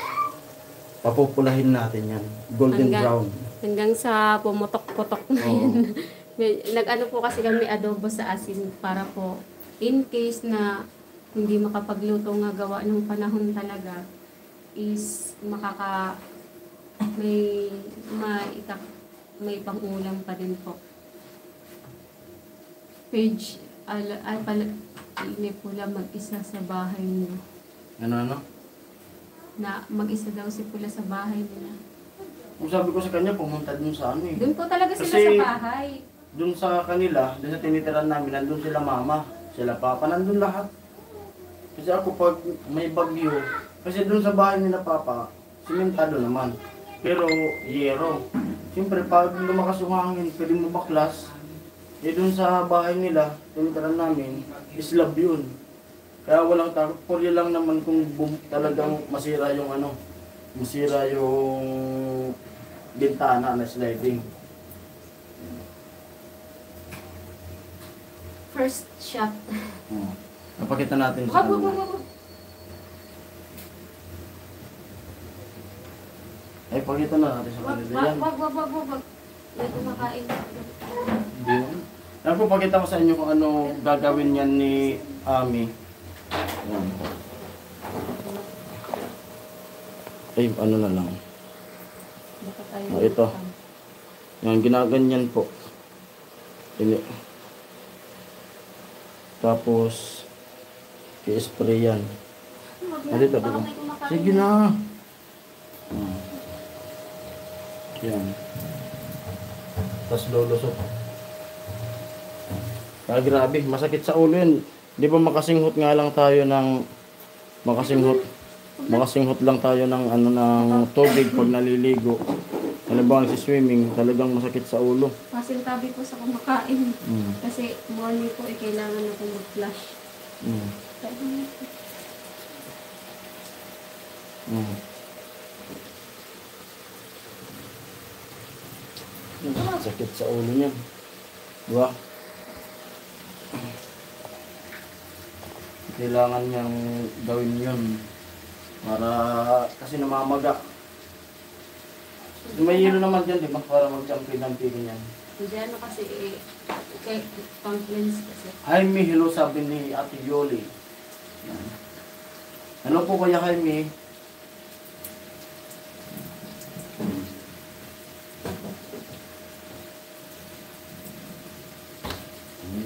Papupulahin natin yan. Golden brown. Hanggang sa pumutok-putok na Oo. yan. Nag-ano po kasi kami adobo sa asin para po in case na hindi makapagluto nga gawa ng panahon talaga is may pang-ulam pa din po. Page, ini pula mag-isa sa bahay niyo. Ano? Na mag-isa daw si pula sa bahay nila. Kung sabi ko sa kanya, pumunta dun sa ano eh. Doon po talaga sila Kasi- sa bahay. Dun sa kanila, dun sa tinitiran namin, nandun sila mama, sila papa, nandun lahat. Kasi ako pag may bagyo, kasi dun sa bahay nila papa, simentado naman. Pero yero. Siyempre pag lumakas yung hangin, pwede mo baklas. Eh dun sa bahay nila, tinitiran namin, slab yun. Kaya walang takot. Purya lang naman kung talagang masira yung masira yung bintana na sliding. First shot. Napakita natin sa kanila. Ay, pakita na natin sa kanila yan. Wag. May kumakain. Hindi naman. Yan po, pakita ko sa inyo kung ano gagawin yan ni Ami. Yan. Ay, ano na lang. Baka tayo Oh, ito. Yan, ginaganyan po. Ini. Tapos, i-spray yan. Dito. Sige na. Yan. Tapos lulusot. Ah, grabe, masakit sa ulo yun. Di ba makasinghot nga lang tayo ng makasinghot lang tayo ng ng tubig pag naliligo. Ano ba swimming, talagang masakit sa ulo. Pasintabi po sa kumakain. Kasi morning po kailangan natin mag-flush. Sakit sa ulo niya. Diba? Kailangan niyang gawin yun. Para, kasi namamaga. May hilo naman dyan, di ba? Para mag-champion-champion yan. Hindi ano kasi kay conference kasi. Jaime, hello sabi ni Ate Yoli. Yan. Ano po kaya Jaime?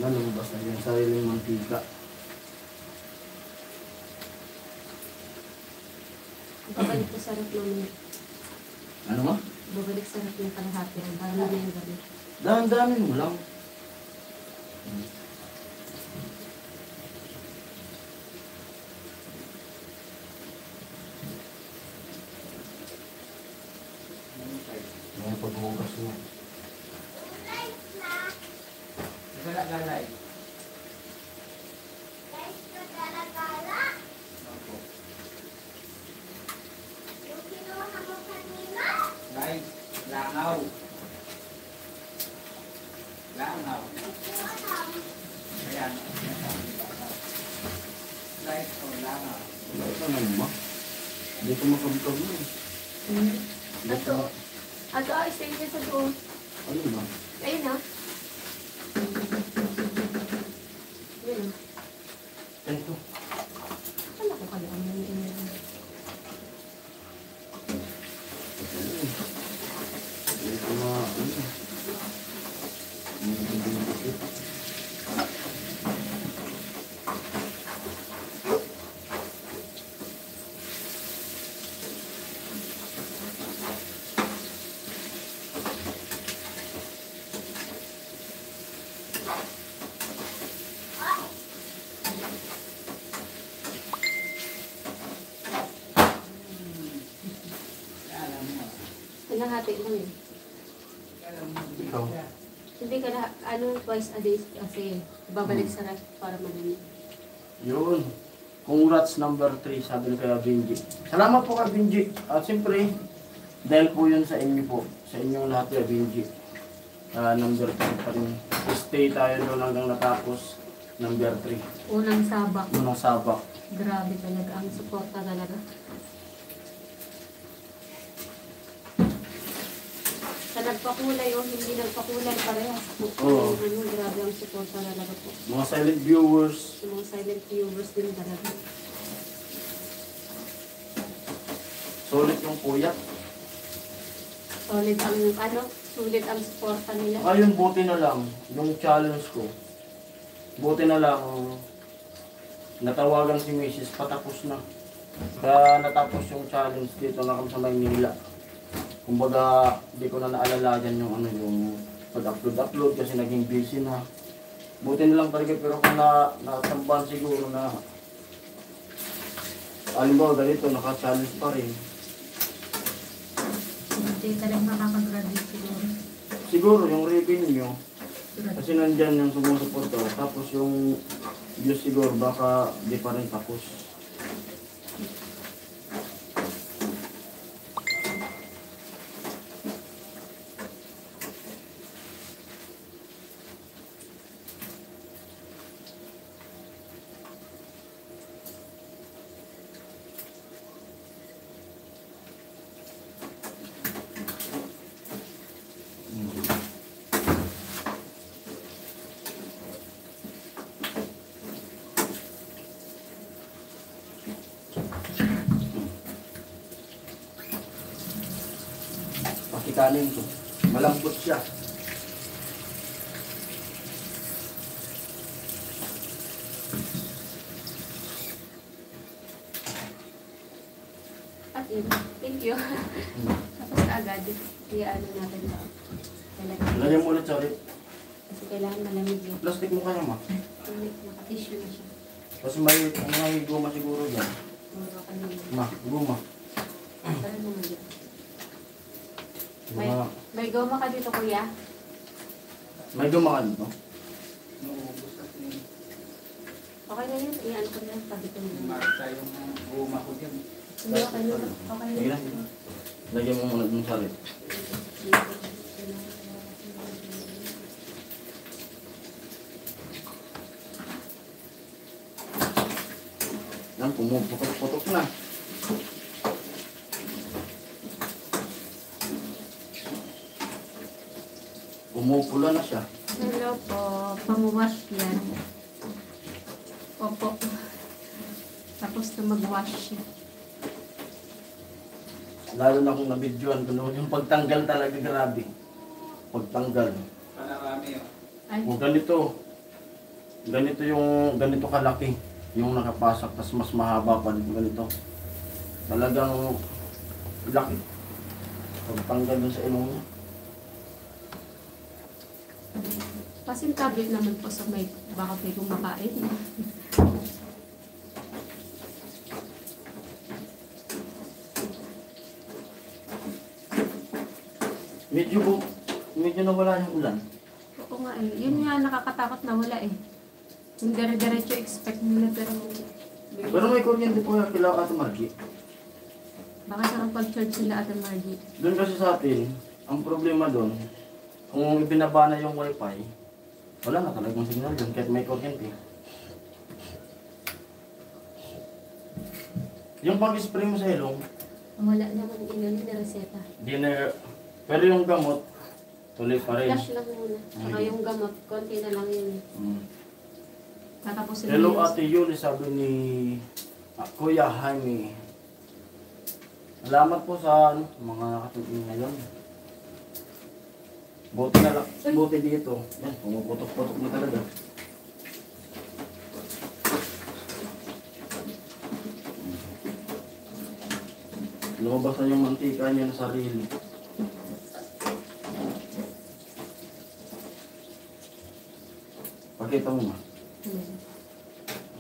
Lumabas na yung sariling mantika. Babalik ko sarap naman. Ano ba? Babalik sarap yung kalahati. Para na yung gabi. Dahan-dahanin mo lang. May paghugas mo. Galay. Guys, langaw. Ano ma? Hindi ko makabukab mo. Ato. Ato, stay ka sa doon. Ano ba? Ayun na. Yun na. Ito. Ano ko kaya ang nangyayari? Hindi ko na, ano. Kalahati lang eh. Ikaw. Hindi ka na, twice a day kasi babalik sa ref para malamig. Yun. Congrats number 3, sabi ni kaya Benji. Salamat po kay Benji. At siyempre, dahil po yun sa inyo po. Sa inyong lahat kaya Benji. Number 3 pa rin. Stay tayo doon hanggang natapos. Number 3. Unang sabak. Unang sabak. Grabe talaga. Ang suporta talaga. Sa nagpakulay o hindi nagpakulay parehas po. Oo. Grabe ang suporta talaga po. Mga silent viewers. Yung mga silent viewers din talaga. Solid yung puyat. Solid ang sulit ang suporta nila. Ayun, buti na lang. Yung challenge ko. Buti na lang. Natawagan si Mrs. Patapos na. Kaya natapos yung challenge dito na kami sa Maynila. Kumbaga, di ko na naalala yung yung pag-upload kasi naging busy na. Buti na lang talaga pero kung nasambahan siguro na alimbawa ganito, naka-challenge pa rin. Hindi ka lang makakagraduate siguro. Siguro yung revenue, kasi nandyan yung sumusuporta. Tapos yung views siguro baka di pa rin tapos. Pakikanin ko. Malambot siya. At yun. Thank you. Tapos agad. Ano natin ba? Lagyan mo ulit sa rin. Kasi kailangan malamig yun. Plastic mo kaya ma. Naka-tissue na siya. Kasi may guma siguro yan. Puro kanina. Ma, guma. Parang naman yun. Guma. May goma ka dito, kuya? May guma ka dito. Naubos at Okay na yun. Iyan ko na. Tabi ko na. Marta yung guma ko dyan. Hindi, okay na. Okay Sige na. na. Lagyan mo muna dun sa rin. Yan, pumuputok-putok na. Pumupula na siya. Hello po. Pang-wash yan. Opo. Tapos na mag-wash siya. Lalo na kung nabidyoan ko noon, yung pagtanggal talaga grabe. Pagtanggal. Panarami yun. Ay, O ganito. Ganito kalaki. Yung nakapasok, tas mas mahaba pa dito ganito. Talagang laki. Pagtanggal dun sa ilong niya. pasintabit naman po sa may baka may kumakain. Medyo nawala yung ulan. Oo nga eh. Yun nga nakakatakot na wala eh. Yung dire-diretso expect mo na Pero may kuryente po yung kila Ate Margie. baka sa pag-charge sila Ate Margie. Doon kasi sa atin, ang problema doon, kung ibinaba na yung wifi, wala na talagang signal doon kahit may kuryente. Yung pang-spray mo sa ilong, Wala naman ilan na reseta. di na, pero yung gamot, tuloy pa rin. Flash lang muna. Saka yung gamot, konti na lang yun. Tatapusin Hello na yun. Ate Yuli, sabi ni Kuya Jaime. Salamat po sa mga nakatugin ngayon. Buti na lang, buti dito. Yan, pumuputok-putok na talaga. Lumabas na yung mantika niya na sarili. Pakita mo ma.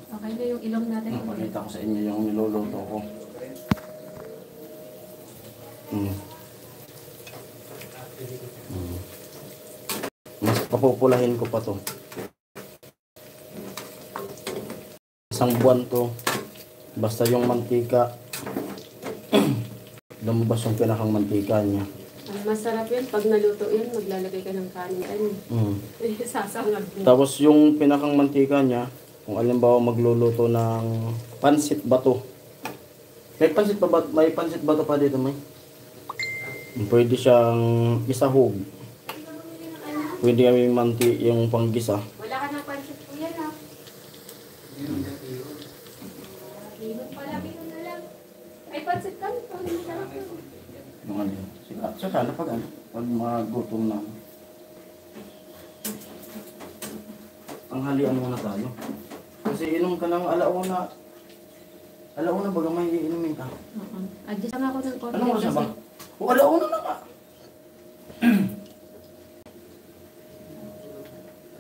Okay na yung ilong natin. Pakita ko sa inyo yung niluluto ko. Mas papupulahin ko pa to. Isang buwan to. Basta yung mantika lumabas yung pinakang mantika niya. Ang masarap yun, pag naluto yun, maglalagay ka ng kanin. Sasangag mo. Tapos yung pinakang mantika niya, kung alimbawa magluluto ng pansit bato. May pansit bato pa dito, may. Pwede siyang isahog. Pwede kami yung panggisa. Wala ka ng pansit po yan, ha? Bihon pala, bihon na lang. Ay, pansit ka, pag masarap yun. Yung ano yun. Saka na pag magutom na. Tanghalian muna tayo. Kasi inom ka ng alauna. Alauna baga may iinumin ka. Adjust lang ako ng konti. Anong oras na ba? O alauna na nga.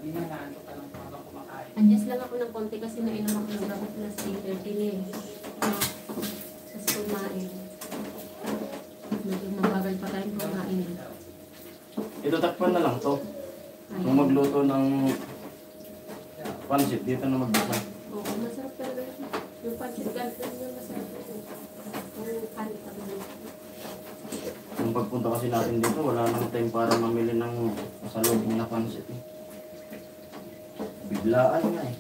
Hindi na naanto ka lang habang kumakain. Adjust lang ako ng konti kasi nainom ako ng gamot na sa 8:30 na eh. Tapos kumain. Medyo mabagal pa tayong kumain. Ito takpan na lang to. Kung magluto ng pansit, dito na magbasa. Oo, masarap talaga yun. Yung pancit canton yung masarap yun. Yung kanin pa naman. Yung pagpunta kasi natin dito, wala nang time para mamili ng masalubong na pansit eh. Biglaan nga eh.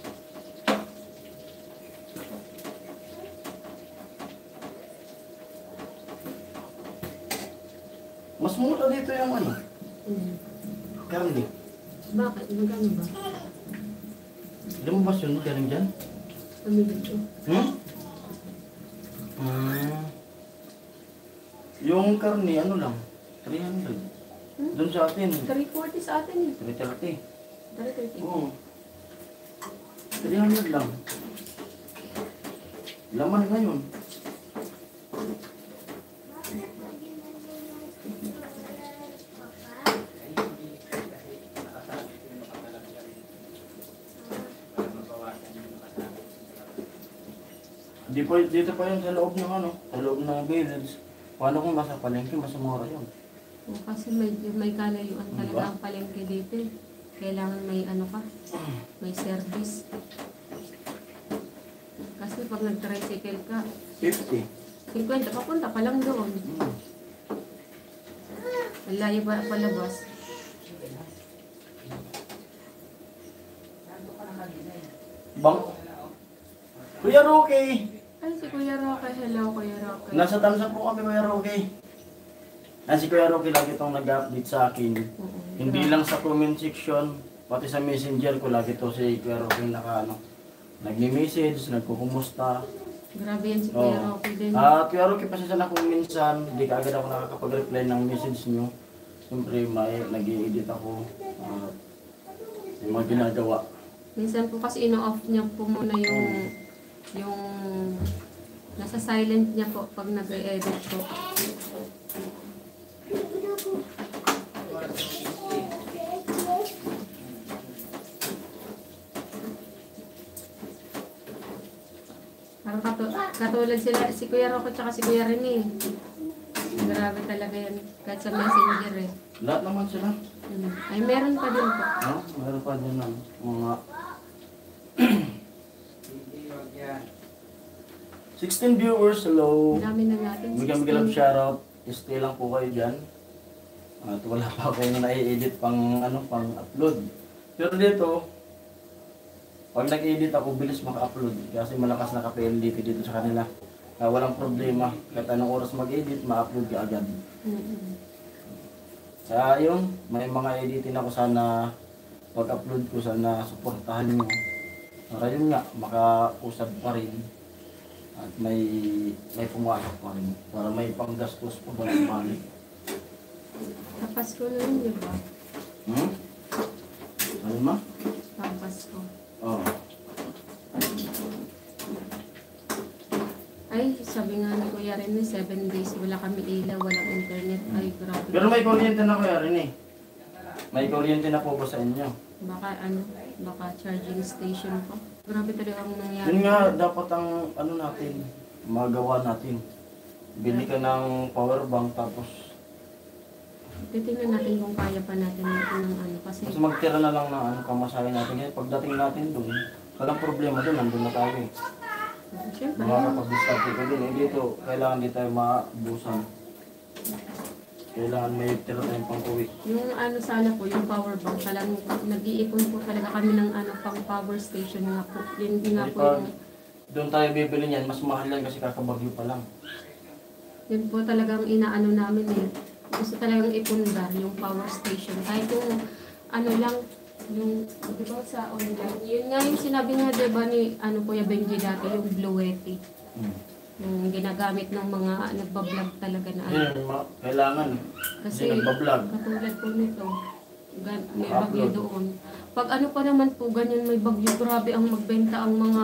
Mas mura dito yung ano, karne. Bakit? Magkano ba? Lumabas yun, galing dyan. Pamilip ko. Yung karne, ano lang, 300. Doon sa atin, 340 sa atin eh. 330. 330. Oo. 300 lang. Laman ngayon. Dito pa yun sa loob ng ano, sa loob ng village. Paano kung nasa palengke, mas mura yun. O, kasi may kalayuan talaga ang palengke dito eh. Kailangan may ano ka, may service. Kasi pag nag-tricycle ka, 50. 50 papunta pa lang doon. Ang layo pa palabas. Bang? Kuya Rocky! Ay, si Kuya Roque. Hello, Kuya Roque. Nasa tansa po kami, Kuya Rocky. Si Kuya Rocky lagi itong nag-update sa akin. Oo. Hindi lang sa comment section, pati sa messenger ko lagi to si Kuya Rocky nagmi-message, nagkukumusta. Grabe yan si Kuya Oo. Roque din. Kuya Rocky, pasensya na kung minsan, hindi ka agad ako nakakapag-reply ng message nyo. Siyempre, nag-i-edit ako. Yung mga ginagawa. Minsan po kasi ino-off niya po muna yung nasa silent niya po pag nag-edit po. Parang katulad sila, si Kuya Rocco at si Kuya Rene. Grabe talaga yan. Kahit sa messenger eh. Lahat naman sila. Ay, meron pa din po. No? Meron pa din ng mga Hindi, wag yan. 16 viewers, hello. Dami na natin. Bigyan love shoutout. Stay lang po kayo dyan. At wala pa akong nai-edit pang upload. Pero dito, pag nag-edit ako, bilis maka-upload. Kasi malakas na ka-PLDT dito sa kanila. walang problema. Kahit anong oras mag-edit, ma-upload ka agad. Kaya yun, may mga editin ako sana pag-upload ko, sana suportahan nyo. Para yun nga, makausad pa rin. At may pumasok pa rin. Para may panggastos pa ba ng balik. Papasko na yun, di ba? Ano ma? Papasko. Oo. Ay, sabi nga ni Kuya Ren, 7 days, wala kami ilaw, walang internet. Ay, grabe. Pero may kuryente na kuya rin eh. May kuryente na po ba sa inyo? Baka charging station po. Grabe talaga ang nangyari. Yun nga, dapat ang ano natin, magawa natin. Bili ka ng power bank tapos Titingnan natin kung kaya pa natin ng ano. Kasi mas magtira na lang ng pamasahe natin. Kaya pagdating natin doon, walang problema doon, nandun na tayo eh. siyempre, Makakapag-discard ko din. Eh dito, kailangan di tayo maabusan. Kailangan may tira tayong pang-uwi. yung ano sana po, yung power bank, talagang nag-iipon po talaga kami ng ano, pang power station nga po. Yun nga po Pag yung, doon tayo bibili niyan, mas mahal yan kasi kakabagyo pa lang. yun po talagang inaano namin eh. Gusto talagang ipundar yung power station. Kahit yung ano lang, yung, di ba sa online, yun nga yung sinabi nga diba ni ano Kuya Benji dati, yung Bluetti. Yung ginagamit ng mga nagbablog talaga na ano. Yun, kailangan. Kasi Hindi nagbablog. katulad po nito, may bagyo doon. Pag ano pa naman po, ganyan may bagyo, grabe ang magbenta ang mga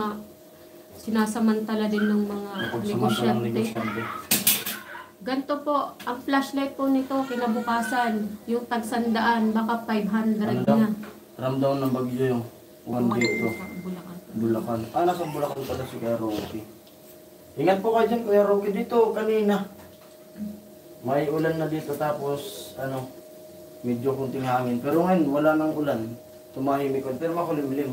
sinasamantala din ng mga Pagsamantalang negosyante. negosyante. Ganto po, ang flashlight po nito, kinabukasan, yung tag-100, baka 500 Ano daw? na. Ramdaw ng bagyo yung one dito. Bulacan. Bulacan. Nasa Bulacan pala si Kuya Rocky. Ingat po kayo dyan, Kuya Rocky. Dito, kanina. May ulan na dito, tapos, medyo kunting hangin. Pero ngayon, wala nang ulan. Tumahimik ko. Pero makulimlim.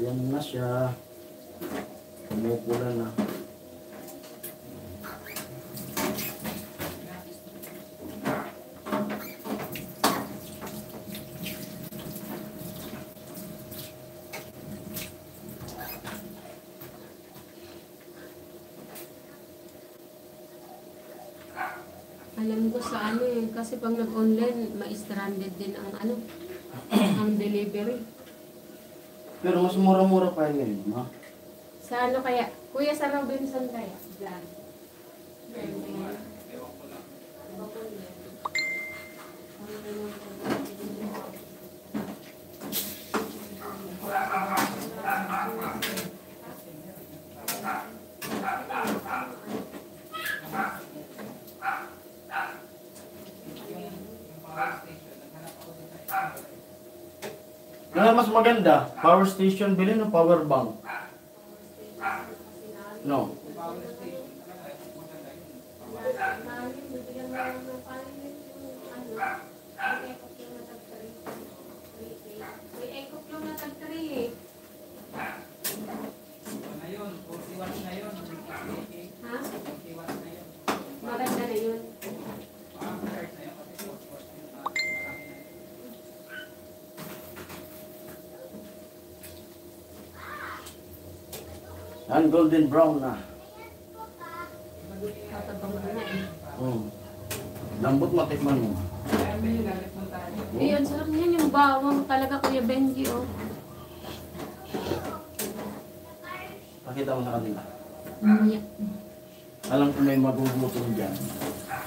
Ayan na siya. Kumupula na. Alam ko sa ano eh, kasi pag nag-online, ma-stranded din ang ano, ang delivery. Pero mas mura-mura pa yun ngayon, ma. Sa ano kaya? Kuya, sa Robinson kaya? Diyan. Kaya mas maganda, power station bilhin o power bank? No. Na yun, 40 watts na yun. Ha? 40 watts na yun. Maganda na yun. Charge na yun kasi 40 watts na yun. Marami na yun. Yan, golden brown na. Tatabang na eh. Lambot matikman mo. Kaya may galit mo tayo. Ayun, sarap niyan yung bawang talaga Kuya Benji oh. Pakita mo sa kanila. Mamaya. Alam ko may magugutom dyan.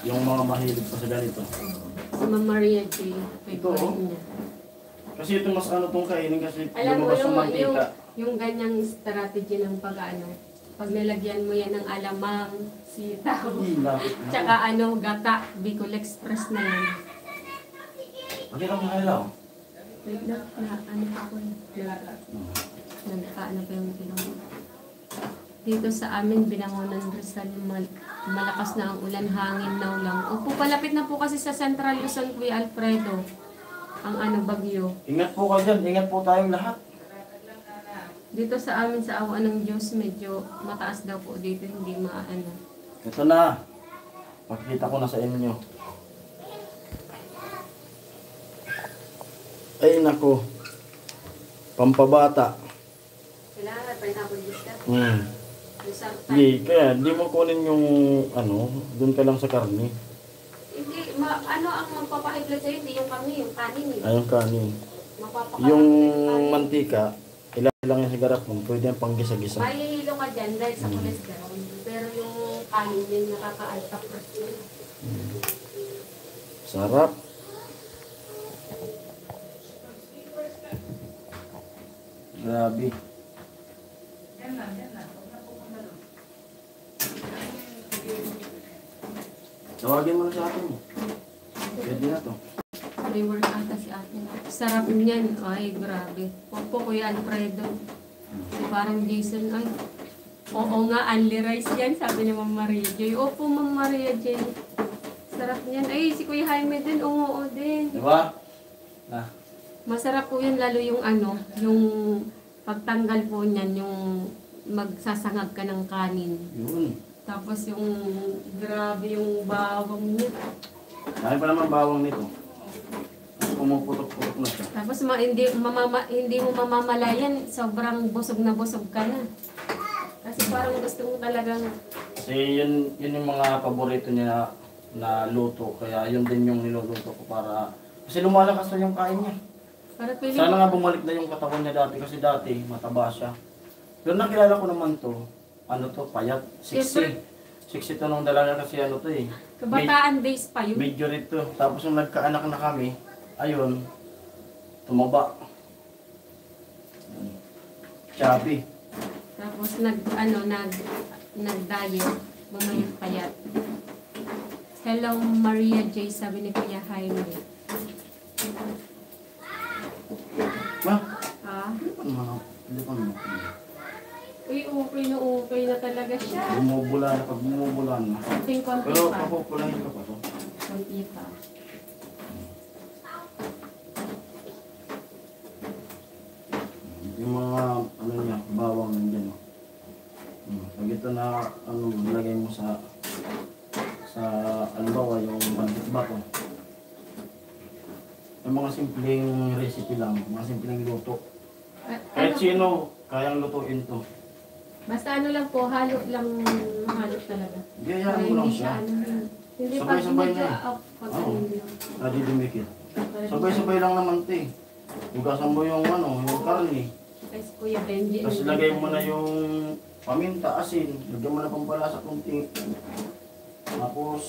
Yung mga mahilig pa sa ganito. Si Ma'am Maria J. Ito, oh. Favorite niya. Kasi ito mas itong kainin kasi Alam mo lumabas yung yung mantika. ganyang strategy ng pag-ano, pag nilagyan mo yan ng alamang, sitaw, Hindi, lapit na. tsaka gata, Bicol Express na yan. Pakita mo sa kanila, oh. Wait lang, ano pa ako nagkaano pa yung ginawa. Dito sa amin, Binangonan Rizal, malakas na ang ulan, hangin na lang. Opo, palapit na po kasi sa Central Luzon, Kuya Alfredo, ang bagyo. Ingat po kayo dyan. Ingat po tayong lahat. Dito sa amin, sa awa ng Diyos, medyo mataas daw po dito, hindi maano. Ito na. Pakita ko na sa inyo. Ay, nako. Pampabata. Kailangan pineapple juice ka. Hmm. Yung sartan. Hindi, kaya di mo kunin yung ano, doon ka lang sa karne. Hindi, ano ang magpapahigla sa'yo? Hindi yung kami, yung kanin eh. Ayong kanin. Mapapakain Yung kanin. mantika, ilang yung sa garapon, pwede yung panggisa-gisa. Mahihilo ka dyan dahil sa cholesterol. Pero yung kanin yung nakaka-alta protein. Sarap. Grabe. Yan lang, yan lang. Huwag na po kumalo. Tawagin mo na sa akin mo. Pwede na to. May work ata si ate. Sarap niyan. Ay, grabe. Opo, Kuya Alfredo. Si parang Jason. Ay, oo nga, only rice yan. Sabi ni Ma'am Maria Joy. Opo, Ma'am Maria Joy. Sarap niyan. Ay, si Kuya Jaime din. Oo din. Diba? Ah. Masarap po yun, lalo yung ano, yung pagtanggal po niyan, yung magsasangag ka ng kanin. Yun. Tapos yung, grabe yung bawang niya. Dahil pa naman bawang nito. Pumuputok-putok na siya. Tapos hindi mo mamamalayan, sobrang busog na busog ka na. Kasi parang gusto mo talagang, Kasi yun yung mga paborito niya na luto. Kaya yun din yung niluluto ko para... Kasi lumalakas na yung kain niya. para pili Sana nga bumalik na yung katawan niya dati. Kasi dati, mataba siya. Pero nakilala ko naman to. Ano to? Payat. Siyempre. 60 to nung dalaga kasi ano to eh. kabataan days pa yun. Medyo rito. Tapos nung nagkaanak na kami, ayun, tumaba. Chubby. Tapos nag-diet, bumayot payat. Hello Maria J, sabi ni Kuya Jaime. Ma, Ah, hindi pa naman. uy, okay na talaga siya. Bumubula na, pag bumubula na. Konting-konti Pero pa. papupulahin ka pa to. Konti pa. Yung mga, ano niya, bawang nandiyan. Pag ito na, ano, nilagay mo sa albawa, yung bandit bato. Yung mga simpleng recipe lang, mga simpleng luto. Kahit sino, kayang lutuin to. Basta ano lang po, halo lang, halo talaga. Gayaan mo lang siya. Hindi pa Sabay-sabay na eh. up pag Oo. ano lang. Adi dumikit. Sabay-sabay lang naman to eh. Hugasan mo yung ano, yung karne. Kasi Kuya Benji. Tapos lagay mo na yung paminta, asin. Lagyan mo na pampalasa kunti. Tapos,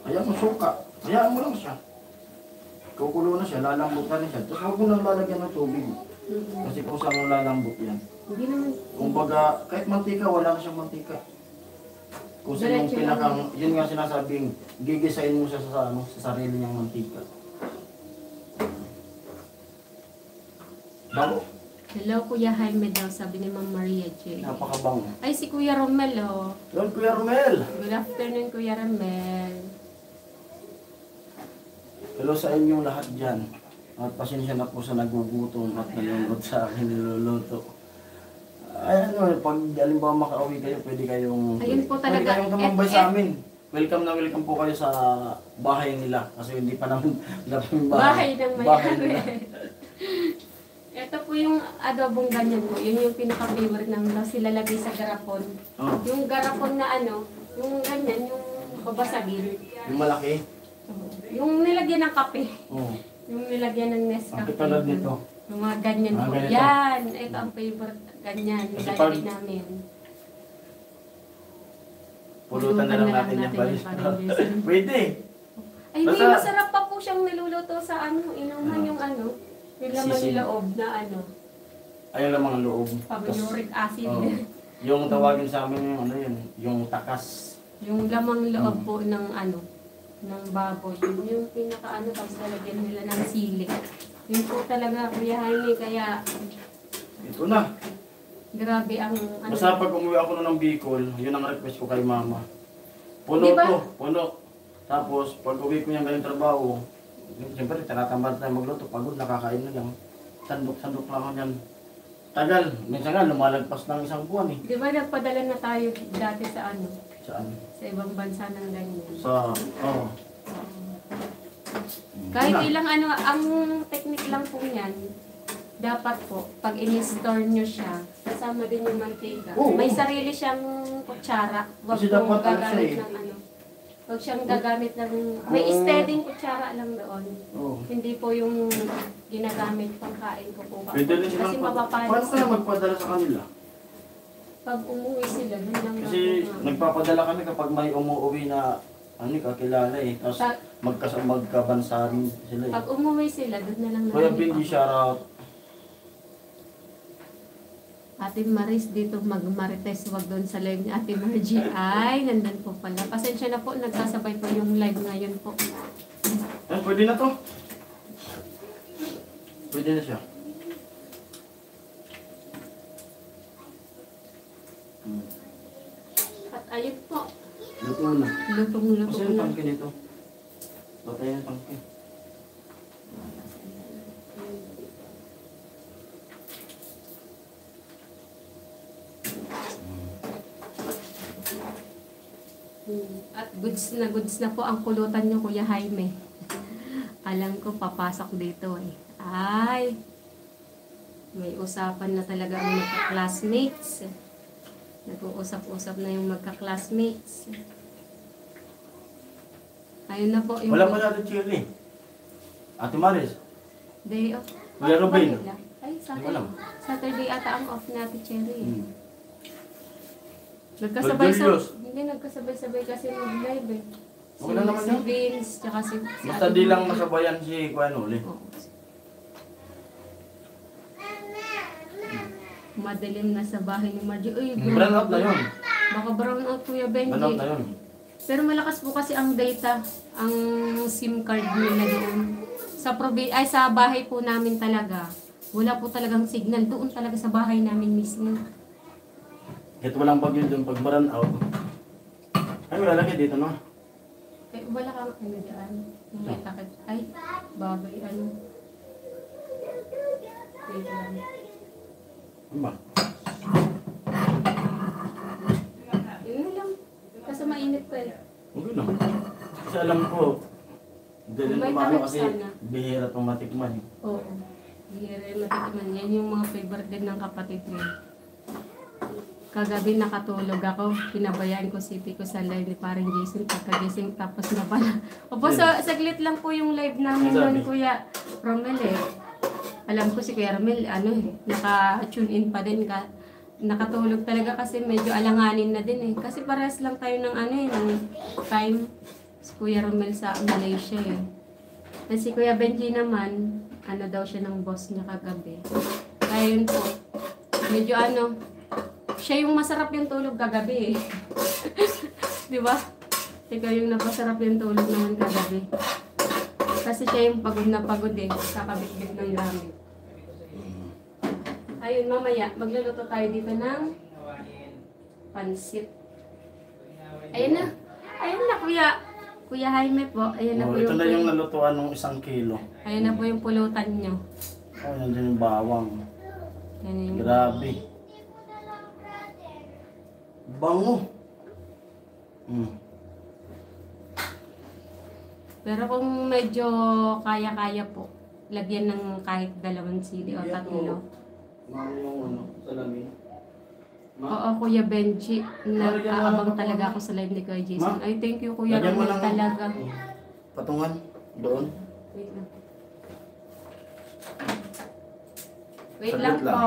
hayaan mo suka. Hayaan mo lang siya. Kukulo na siya, lalambot na rin siya. Tapos huwag mo nang lalagyan ng tubig. Kasi kung saan mo lalambot yan. Hindi naman. Kumbaga, kahit mantika, wala na siyang mantika. Kung saan yung Diretso pinakang, lang. yun nga sinasabing, gigisain mo siya sa sarili niyang mantika. Bago, Hello Kuya Jaime daw, sabi ni Ma'am Maria J. napakabango. Ay, si Kuya Romel, oh. Yun, Kuya Romel! Good afternoon, Kuya Romel. Hello sa inyong lahat dyan. At pasensya na po sa nagugutom at nanonood sa akin niluluto. Ay ano, pag halimbawa makauwi kayo, pwede kayong... Ayun po talaga. Pwede kayong tumambay sa amin. Welcome na welcome po kayo sa bahay nila. Kasi hindi pa namin yung Bahay ng bahay may-ari. nila. Ito po yung adobong ganyan po. Yun yung pinaka-favorite namin. Tapos ilalagay sa garapon. Oh, Yung garapon na ano, yung ganyan, yung babasagin. yung malaki. Yung nilagyan ng kape. Oh. Yung nilagyan ng Ang Nescafe. katulad nito. Yung mga ganyan po. ganito. Yan. Ito ang favorite. Ganyan. Kasi Nilalagay pag- namin. Pulutan na lang natin yung balis. Jason. Pwede. Ay, hindi. Basta- Masarap pa po siyang niluluto sa ano. Inuman yung ano. Yung laman Sisig. loob na ano. Ayun lang mga loob. Uric acid. Oh, yung tawagin sa amin yung ano yun, yung takas. Yung lamang loob po ng ano, ng baboy. Yun yung pinaka ano, tapos lalagyan nila ng sili. Yun po talaga, Kuya Jaime, kaya Ito na. grabe ang ano. Basta pag umuwi ako na ng Bicol, yun ang request ko kay mama. Puno Di ba? to, puno. Tapos, pag uwi ko yung ganyung trabaho, siyempre, tinatamad tayo magluto. Pagod, nakakain na lang. Sandok-sandok lang ako yan. Tagal. Minsan nga, lumalagpas ng isang buwan eh. Di ba nagpadala na tayo dati sa ano, Saan? sa ibang bansa ng ganyan. Kahit Kahit ilang ano, ang technique lang po niyan, dapat po, pag in-store nyo siya, kasama din yung mantika. Oo. May sarili siyang kutsara. Huwag Kasi mong dapat ano siya gagamit eh. ng ano. Huwag siyang gagamit ng... May steading kutsara lang doon. Oo. Hindi po yung ginagamit pang kain ko po. Pwede rin Kasi silang paano mapapanis. kaya magpadala sa kanila? Pag umuwi sila, doon lang Kasi natin, nagpapadala kami kapag may umuwi na ano kakilala eh. Tapos magkabansahan sila eh. Pag umuwi sila, doon na lang Kuya natin Benji, ipapa- shoutout. Ate Maris dito magmarites, wag doon sa live ni Ate Margie. Ay, nandun po pala. Pasensya na po, nagsasabay po yung live ngayon po. Eh, pwede na to. Pwede na siya. At ayun po, Luto na. Kasi lutong-lutong yung na. tangke nito. Batay yung tangke. At goods na po ang kulutan niyo, Kuya Jaime. Alam ko, papasok dito eh. Ay, may usapan na talaga ang magka-classmates. Nag-uusap-usap na yung magka-classmates. Ayun na po yung... Wala pa natin chili. Ate Maris. Day off. Kuya Ruben. Manila. Ay, Hindi ko alam. Saturday ata ang off natin, Cherry. Hmm. Nagkasabay-sabay. Hindi, nagkasabay-sabay kasi mag-live eh. Okay lang naman si yun. Vince, tsaka si Basta di lang masabayan si Kuya Noli. Oo. Madilim na sa bahay ni Margie. Uy, Brown out na yun. Baka brown out, Kuya Brown out na Benji. yun. Pero malakas po kasi ang data, ang SIM card nila doon. Sa bahay po namin talaga. Wala po talagang signal doon talaga sa bahay namin mismo. Kahit walang bagyo doon pag brown out. Ay, wala lagi dito no? Eh, wala kang ano dyan. May takot. Ay, bagay ano. Wait lang. Ano ba? Yun na lang. Kasi mainit pa eh. Okay lang. Kasi alam ko, hindi rin May umano takot kasi sana. bihira itong matikman. Oo. Hihira matikman. Yan yung mga favorite din ng kapatid ko. Kagabi nakatulog ako. Pinabayaan ko si Pico sa live ni parang Jason. Pagkagising tapos na pala. Opo, saglit lang po yung live namin Sabi? noon, Kuya Romel eh. Alam ko si Kuya Romel, naka-tune in pa din ka. Nakatulog talaga kasi medyo alanganin na din eh. Kasi parehas lang tayo ng ng time. Si Kuya Romel sa Malaysia eh. At si Kuya Benji naman, daw siya ng boss niya kagabi. Kaya yun po, medyo siya yung masarap yung tulog kagabi eh. Di ba? Ikaw yung napasarap yung tulog naman kagabi. Kasi siya yung pagod na pagod eh, kakabit-bit ng gamit. Ayun, mamaya, magluluto tayo dito ng pansit. Ayun na. Ayun na, Kuya Jaime po. Ayun na po Ito na yung nalutuan ng 1 kilo. Ayun na po yung pulutan nyo. Oh, nandiyan yung bawang. Yan yung... Grabe. Bango. Pero kung medyo kaya-kaya po, lagyan ng kahit 2 sili o 3. Mango salamin. Oo, Kuya Benji. Nag-aabang talaga ako sa live ni Kuya Jason. Ay, thank you, Kuya Lagyan mo Romel ng- talaga. Patungan. Doon. Wait lang. Wait Saglit lang lang. po.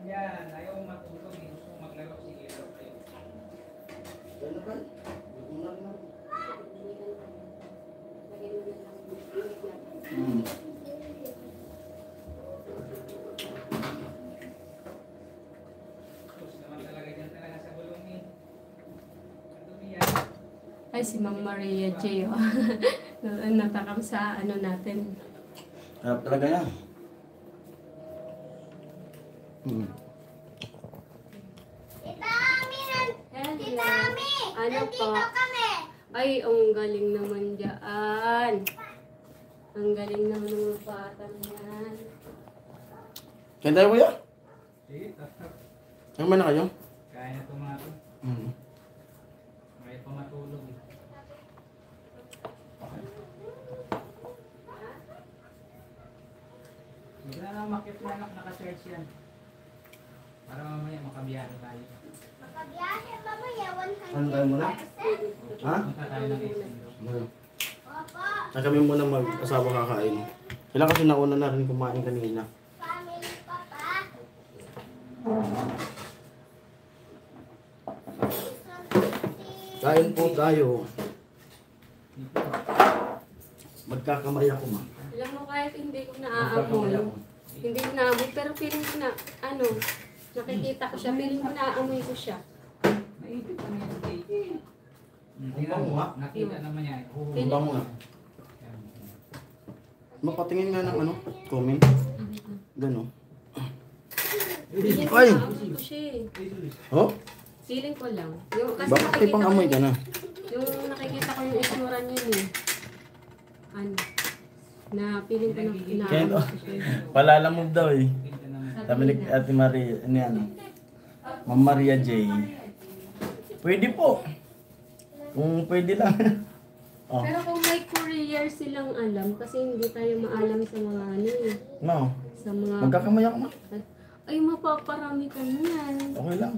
Yan, ayaw matulog eh. Gusto maglaro, sige lang kayo. Tapos naman talaga dyan talaga sa bulong eh. Ang dumi yan. Ay, si Ma'am Maria J. Oh. Natakam sa natin. Harap talaga yan. Hello. Ano po? Ay, ang galing naman dyan. Ang galing naman ng mga batang yan. Kaya tayo kuya? Sige, Ano ba na kayo? kaya na tumato. May pa matulog eh. Maglalaro umakyat na anak, naka-church yan. Para mamaya makabiyahe tayo. Makabiyahe mamaya, Ano tayo muna? 100%. Ha? Punta tayo ng Isidro. Opo, Sa kami muna mag-asawa kakain. Kailan kasi nauna na rin kumain kanina. family papa. Kain po tayo. Dito. Magkakamay ako, ma. Alam mo, kahit hindi ko Magkakamay naaamoy, ako. hindi ko naamoy, pero feeling ko na, ano, nakikita ko siya, feeling ko naaamoy ko siya. Naipit kami yung cake. Ang bango nga. Nakita naman niya. Ang bango nga. Mapatingin nga ng ano, comment. Gano'n. Feeling ko Ay! naamoy ko siya eh. Oh? Feeling ko lang. Yung, kasi Bakit may nakikita pang-amoy ko- ka na? Yung nakikita ko yung itsura niya eh. Ano? Na feeling ko na Kaya naamoy ko siya. palalamog daw eh. Sabi Sabi ni niya. Ate Maria, ano yan? Ma'am Maria J. Pwede po. Kung pwede lang. Oh, Pero kung may courier silang alam, kasi hindi tayo maalam sa mga ano eh. no. Sa mga... Magkakamay ako, ma. Ay, mapaparami ka niyan. Okay lang.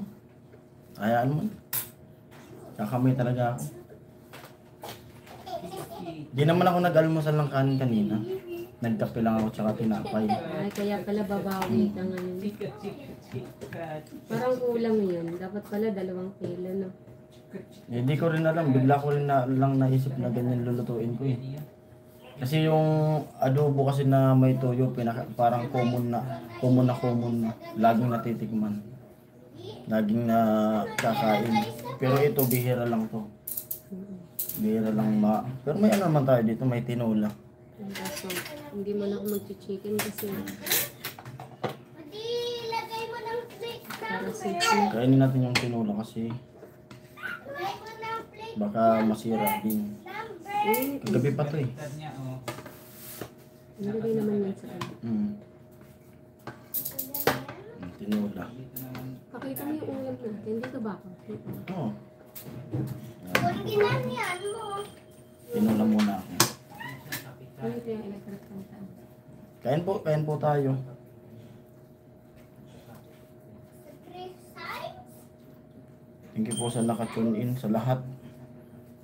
Hayaan mo. Kakamay talaga ako. Di naman ako nag-almusal ng kanin kanina. Nagkape lang ako tsaka tinapay. Ay, kaya pala babawi ka ngayon. Sikat, sikat, sikat. Parang kulang yun. Dapat pala 2 kilo, no? Eh, di ko rin alam. Bigla ko rin lang naisip na ganyan lulutuin ko eh. Kasi yung adobo kasi na may toyo, parang common na. Laging natitikman. Laging na kakain. Pero ito, bihira lang to. Bihira lang Pero may ano naman tayo dito, may tinola. Kaso, hindi mo na ako mag-chicken kasi Pwede ilagay mo ng plate para number. sweet. Kainin natin yung tinola kasi Ilagay mo ng plate baka masira din. number. Gabi pa to eh. Tad niya, oh. Nilagay naman yan sa ano. Tinola. Dito naman. Pakita mo yung ulam natin. Dito ba ako? Oo. Kung ginanyan mo. Tinola muna ako. Ano ito yung electric pan? Kain po tayo. Three sides. Thank you po sa naka-tune in sa lahat.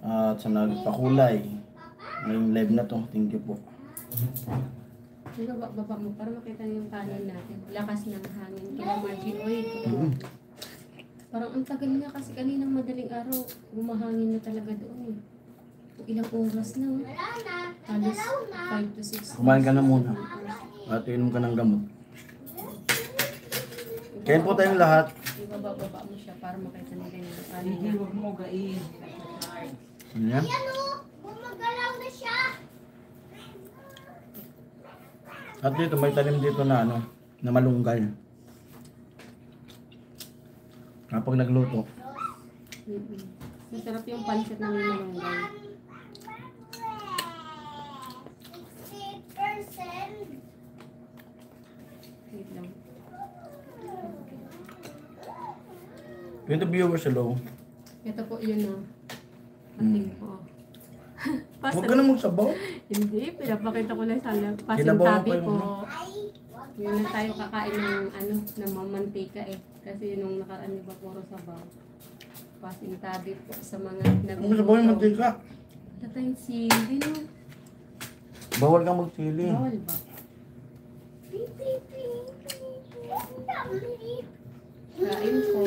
At sa nagpakulay. Ngayong live na to. Thank you po. Ang baba mo para makita niyo yung kanan natin. Lakas ng hangin. Kila Margie, oy. Parang ang tagal nga kasi kaninang madaling araw. Gumahangin na talaga doon eh. Kung ilang oras na. oh. Wala na. Halos Nagalaw na. 5 to 6. Kumain ka na muna. At inom ka ng gamot. Kain po tayong lahat. Ibaba mo siya para makita nila yung kanin Hindi, na. huwag mo gain. Exercise. Ano yan? Yan o. Gumagalaw na siya. At dito, may talim dito na ano, na malunggay. Kapag nagluto. Masarap yung pancit ng malunggay. 60%. Wait lang. 20 viewers hello. Ito po yun o. Pating po. Huwag ka na magsabaw. Hindi, pinapakita ko lang sana. Kinabawan Pasintabi pa yung po. ano. Yun na tayo kakain ng ano, ng mamantika eh. Kasi nung nakaraan di ba puro sabaw. Pasintabi po sa mga Huwag mo sabaw yung mantika. Wala tayong sili no. Bawal kang magsili. Bawal ba? Ping, ping, ping, ping, ping. Ang dami. Kain po.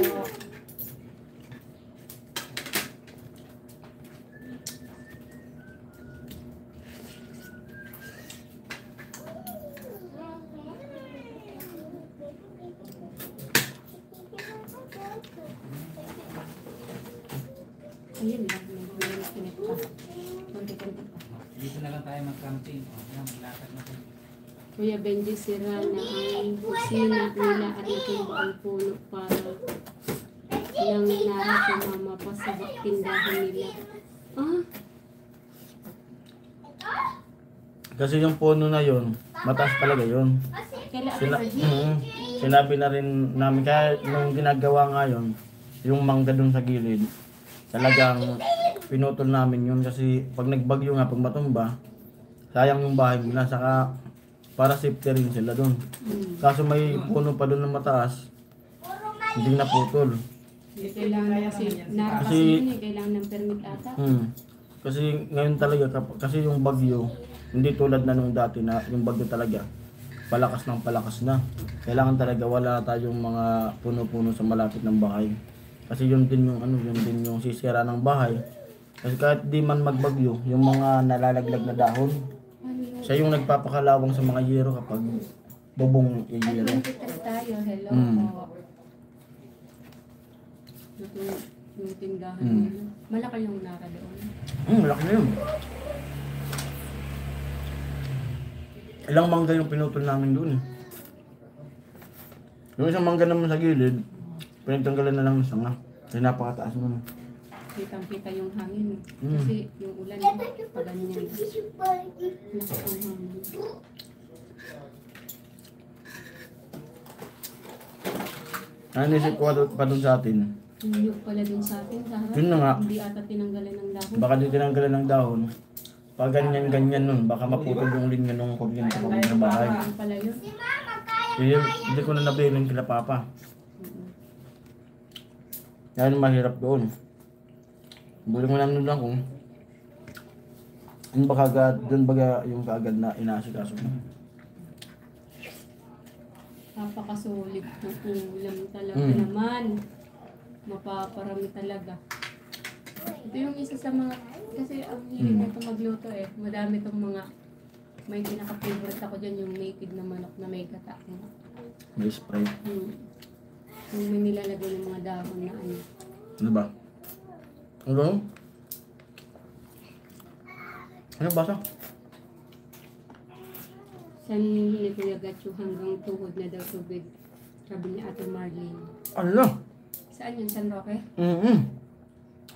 Ayun lang, may kinit pa. Konti-konti pa. Dito na lang tayo mag-camping. Oh, yan, maglakad na tayo. Kuya Benji, sira na ang kusina nila at ito ang puno para lang nara sumama pa sa tindahan nila. Ah, Kasi yung puno na yon, mataas talaga yon. kailan Sinabi na rin namin, kaya nung ginagawa nga yun, yung mangga dun sa gilid, talagang pinutol namin yun kasi pag nagbagyo nga, pag matumba, sayang yung bahay nila, saka para safety rin sila doon. Kaso may puno pa doon na mataas, hindi naputol. Hindi kailangan kasi, Kasi- yun eh, kailangan ng permit ata. Kasi ngayon talaga, kasi yung bagyo, hindi tulad na nung dati na yung bagyo talaga, palakas ng palakas na. Kailangan talaga wala tayong mga puno-puno sa malapit ng bahay. Kasi yun din yung yun din yung sisira ng bahay. Kasi kahit di man magbagyo, yung mga nalalaglag na dahon, siya yung nagpapakalawang sa mga yero kapag bubong yung Ay, yero. 23 tayo. Hello po. Yung tindahan nila. Malaki yung nara doon. Malaki na yun. Ilang mangga yung pinutol namin doon eh. Yung isang mangga naman sa gilid, pinagtanggalan na lang ng sanga. Kasi napakataas nun. Kitang-kita yung hangin. Kasi yung ulan, pag ganyan. Lakas ang hangin. Nanisip ko pa doon sa atin. Yung pala dun sa atin, sa harap. Yun na nga. Hindi ata tinanggalan ng dahon. Baka di tinanggalan ng dahon. Pag ganyan-ganyan nun, baka maputol yung linya ng kuryente pag sa bahay. Ano pala yun? Hindi ko na nabiling kila Papa. Yan mahirap doon. Buli mo namin lang kung ano ba kagad, doon baga yung kaagad na inaasikaso mo. Napakasulit ng ulam talaga naman. Mapaparami talaga. Ito yung isa sa mga, kasi ang hilig nito magluto eh. Madami itong mga, may pinaka-favorite ako dyan, yung native na manok na may gata. May spray. Yung may nilalagay ng mga dahon na ano. Ano ba? Ano? Ano basa? San ni Kuya Gatcho hanggang tuhod na daw tubig. Sabi ni Ate Marlene. Ano? Saan yun? San Roque? Malapit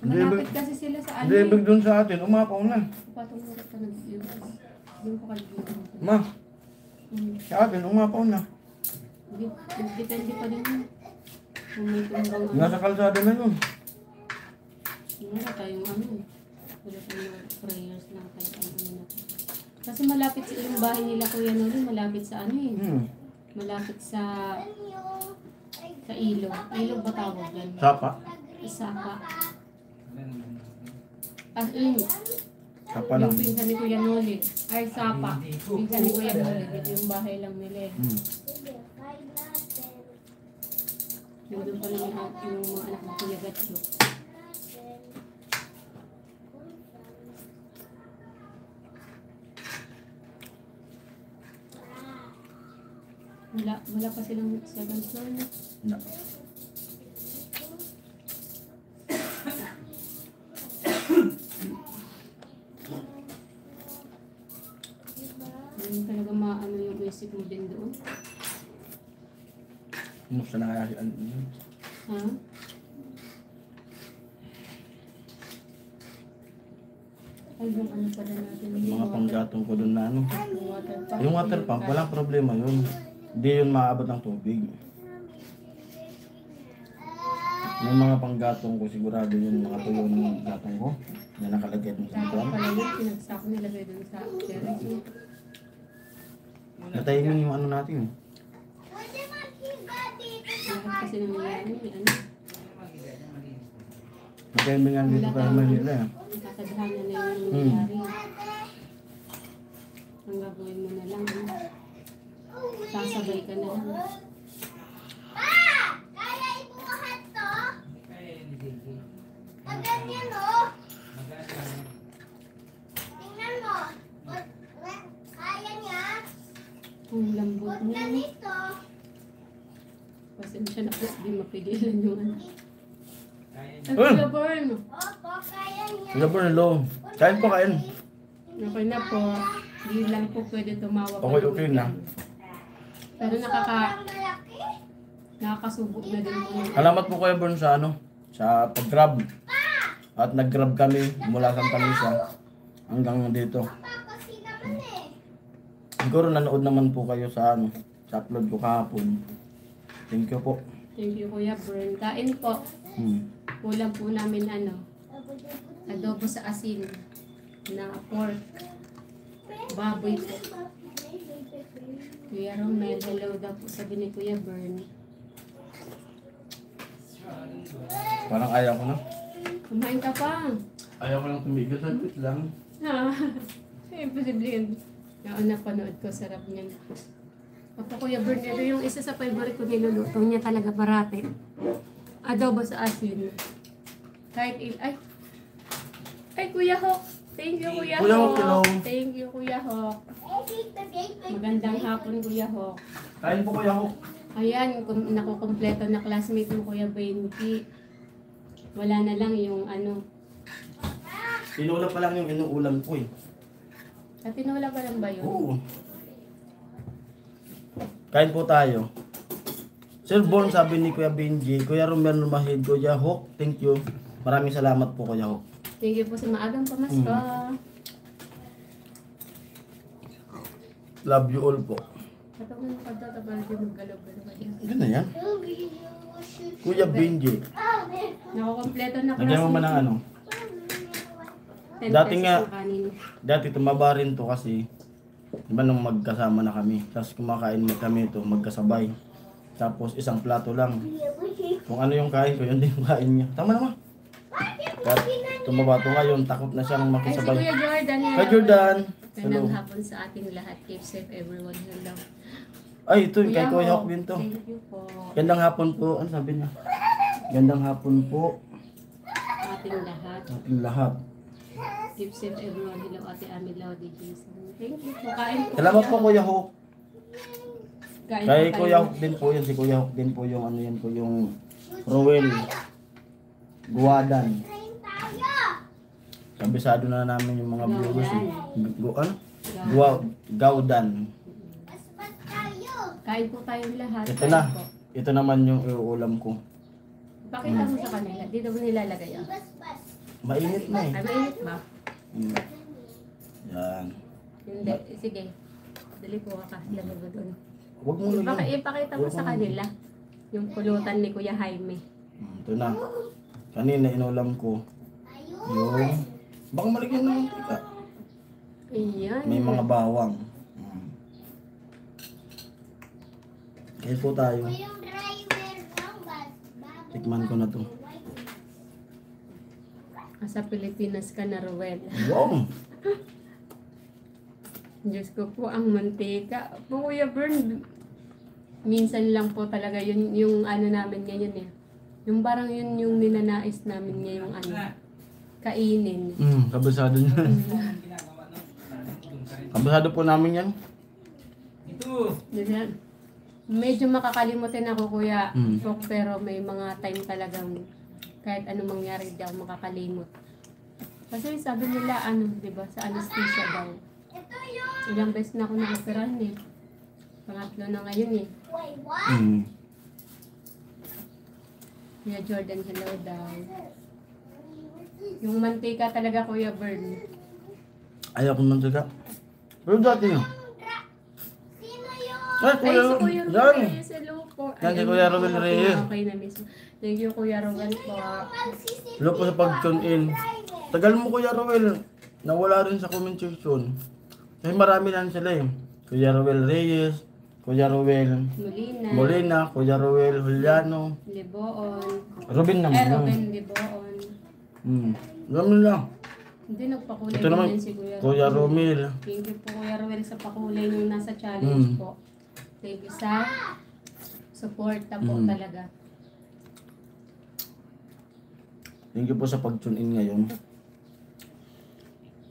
Malapit kasi sila sa ano Debig doon sa atin, umapaw na. Patong urat ka nag-iwas. Yung ko kalimutan. Ma, sa atin, umapaw na. Depende pa din yun. Kung may tumbang ano. Nasa kalsada na yun. Wala tayong ano eh. Wala tayong mga prayers lang kahit ano na. Kasi malapit sa yung bahay nila Kuya Noli, malapit sa ano eh. Malapit sa ilog. Ilog ba tawag yan? Sapa. Sapa. As in, Sapa lang. yung pinsan ni Kuya Noli. Ay, Sapa. Pinsan ni Kuya Noli. Dito yung bahay lang nila eh. Yung doon pa naman yung mga anak ng Kuya Gatcho. Wala pa silang 7th floor na. No. Yung talaga maano yung isip mo din doon. Kumusta na kaya si ano? Ha? Ay, yung ano pala natin. Mga panggatong ko doon na ano. Yung water pump. Yung water pump, walang problema yun. Hindi yun maabot ng tubig. Yung mga panggatong ko, sigurado yun mga tuyo ng gatong ko. Na nakalagay dun sa Dapat buwan. pala yun, pinagsak nilagay doon sa terrace. Natayin yung ano natin. Lahat kasi nangyayari, may ano. Natayin nga dito para Manila. Nakakadhanan na yung nangyayari. Ang gagawin mo na lang, ano. Sasabay ka na lang. Kaya ibuhat to? Ganyan o. Tingnan mo. Kaya niya. Ang lambot Huwag niya. ganito. Pasensya na po, di mapigilan yung ano. Ay, Uy! Kuya Born. Opo, kaya niya. Sige po, hello. Kain po, kain. Okay na po. Di lang po pwede tumawa pa. Okay na. Pero Ang malaki. nakakasubok na din po. Salamat po kayo Born sa ano, sa pag-grab. At nag-grab kami mula Santa Lucia hanggang dito. Papasi naman eh. Siguro nanood naman po kayo sa ano, sa upload ko kahapon. Thank you po. Thank you Kuya Born. Kain po. Kulang po namin ano, adobo sa asin na pork. Baboy po. Kuya Romel, hello daw po sabi ni Kuya Bern. Parang ayaw ko na. Kumain ka pa. Ayaw ko lang tumigil. Saglit lang. Ah, imposible yun. Yung napanood ko, sarap niyan. Opo, Kuya Bern, ito yung isa sa favorite ko niluluto niya talaga parati. Adobo sa asin. Kahit ay, Kuya Hawk. Thank you, Kuya Kuya Hawk, Hawk. hello. Thank you, Kuya Hawk. Magandang hapon, Kuya Hawk. Kain po Kuya Hawk. Ayan, nakukumpleto na classmate ng Kuya Benji. Wala na lang yung ano. Tinula pa lang yung inuulam ko eh. At tinula pa lang ba yun? Oo. Kain po tayo. Sir Bon, sabi ni Kuya Benji, Kuya Romel Mahid, Kuya Hawk, thank you. Maraming salamat po Kuya Hawk. Thank you po sa maagang pamasko. Love you all po. Katong mo ka daw, tabal din mag-galaw-galaw ka dyan. Ano yan? Kuya Benji. Nakukompleto na Lagyan mo ba ng ano? 10 Dati pesos nga, ang kanin. dati tumaba rin to kasi di ba nung magkasama na kami. Tapos kumakain na kami ito, magkasabay. Tapos isang plato lang. Kung ano yung kain ko, yun din yung kain niya. Tama naman. At tumaba to ngayon, takot na siyang Ay, si makisabay. Kuya Jordan. Hi Jordan! Hello. Magandang hapon sa ating lahat. Keep safe everyone. Hello. Ay, ito yung kay Kuya Hawk din to. Thank you po. Gandang hapon po. Ano sabi niya? Gandang hapon po. Ating lahat. Ating lahat. Keep safe everyone. Hello, Ate Amila, Ate Jason. Thank you po. Kain po. Salamat po Kuya Hawk. Kain Kay po Kuya kayo. Hawk din po yun. Si Kuya Hawk din po yung ano yan po yung Rowel Guadan. Kabisado na namin yung mga viewers. Ano? Gaudan. Kain po tayong lahat. Ito Kain na. po. Ito naman yung iuulam ko. Pakita mo sa kanila. Dito mo nilalagay. Ah. Mainit na eh. Ay, mainit ba? Yan. Hindi. Sige. Dali po ka. Lagay mo doon. Huwag mo lagyan. Ipakita mo sa kanila. Yung pulutan ni Kuya Jaime. Ito na. Kanina inulam ko. Yung... Baka maligyan ng mantika. Ayan. May mga bawang. Kaya po tayo. Tikman ko na to. Sa Pilipinas ka na, Ruel. Wow! Diyos ko po, ang mantika. Po, Kuya Bern, minsan lang po talaga yun, yung ano namin ngayon eh. Yung parang yun yung ninanais namin ngayong ano, kainin. Kabisado niya. Ginagawa, no? Kabisado po namin yan. Ito. Ganyan. Medyo makakalimutin ako, Kuya Mm. Tok, pero may mga time talagang kahit ano mangyari, di ako makakalimot. Kasi sabi nila, ano, di ba, sa anesthesia daw. Ilang beses na ako nakoperahan eh. Pangatlo na ngayon eh. Kuya Jordan, hello daw. Yung mantika talaga, Kuya Bern. Ayaw ko mantika. Pero dati yun. Ay, Ay, Kuya si Kuya Yan. Reyes, hello po. Yan, si Ayun, Kuya Romel okay, Reyes. Okay na mismo. Thank you, Kuya Romel po. Hello po sa pag-tune in. Tagal mo Kuya Rowel. Nawala rin sa comment section. Kasi marami lang sila eh. Kuya Rowel Reyes, Kuya Rowel Molina, Kuya Rowel Juliano, Liboon. Robin naman. Robin Liboon. Ganun lang. Hindi, nagpakulay Ito naman, din si Kuya Kuya Romel. Thank you po, Kuya Romel, sa pakulay nung nasa challenge po. Thank you sa support na po talaga. Thank you po sa pag-tune in ngayon.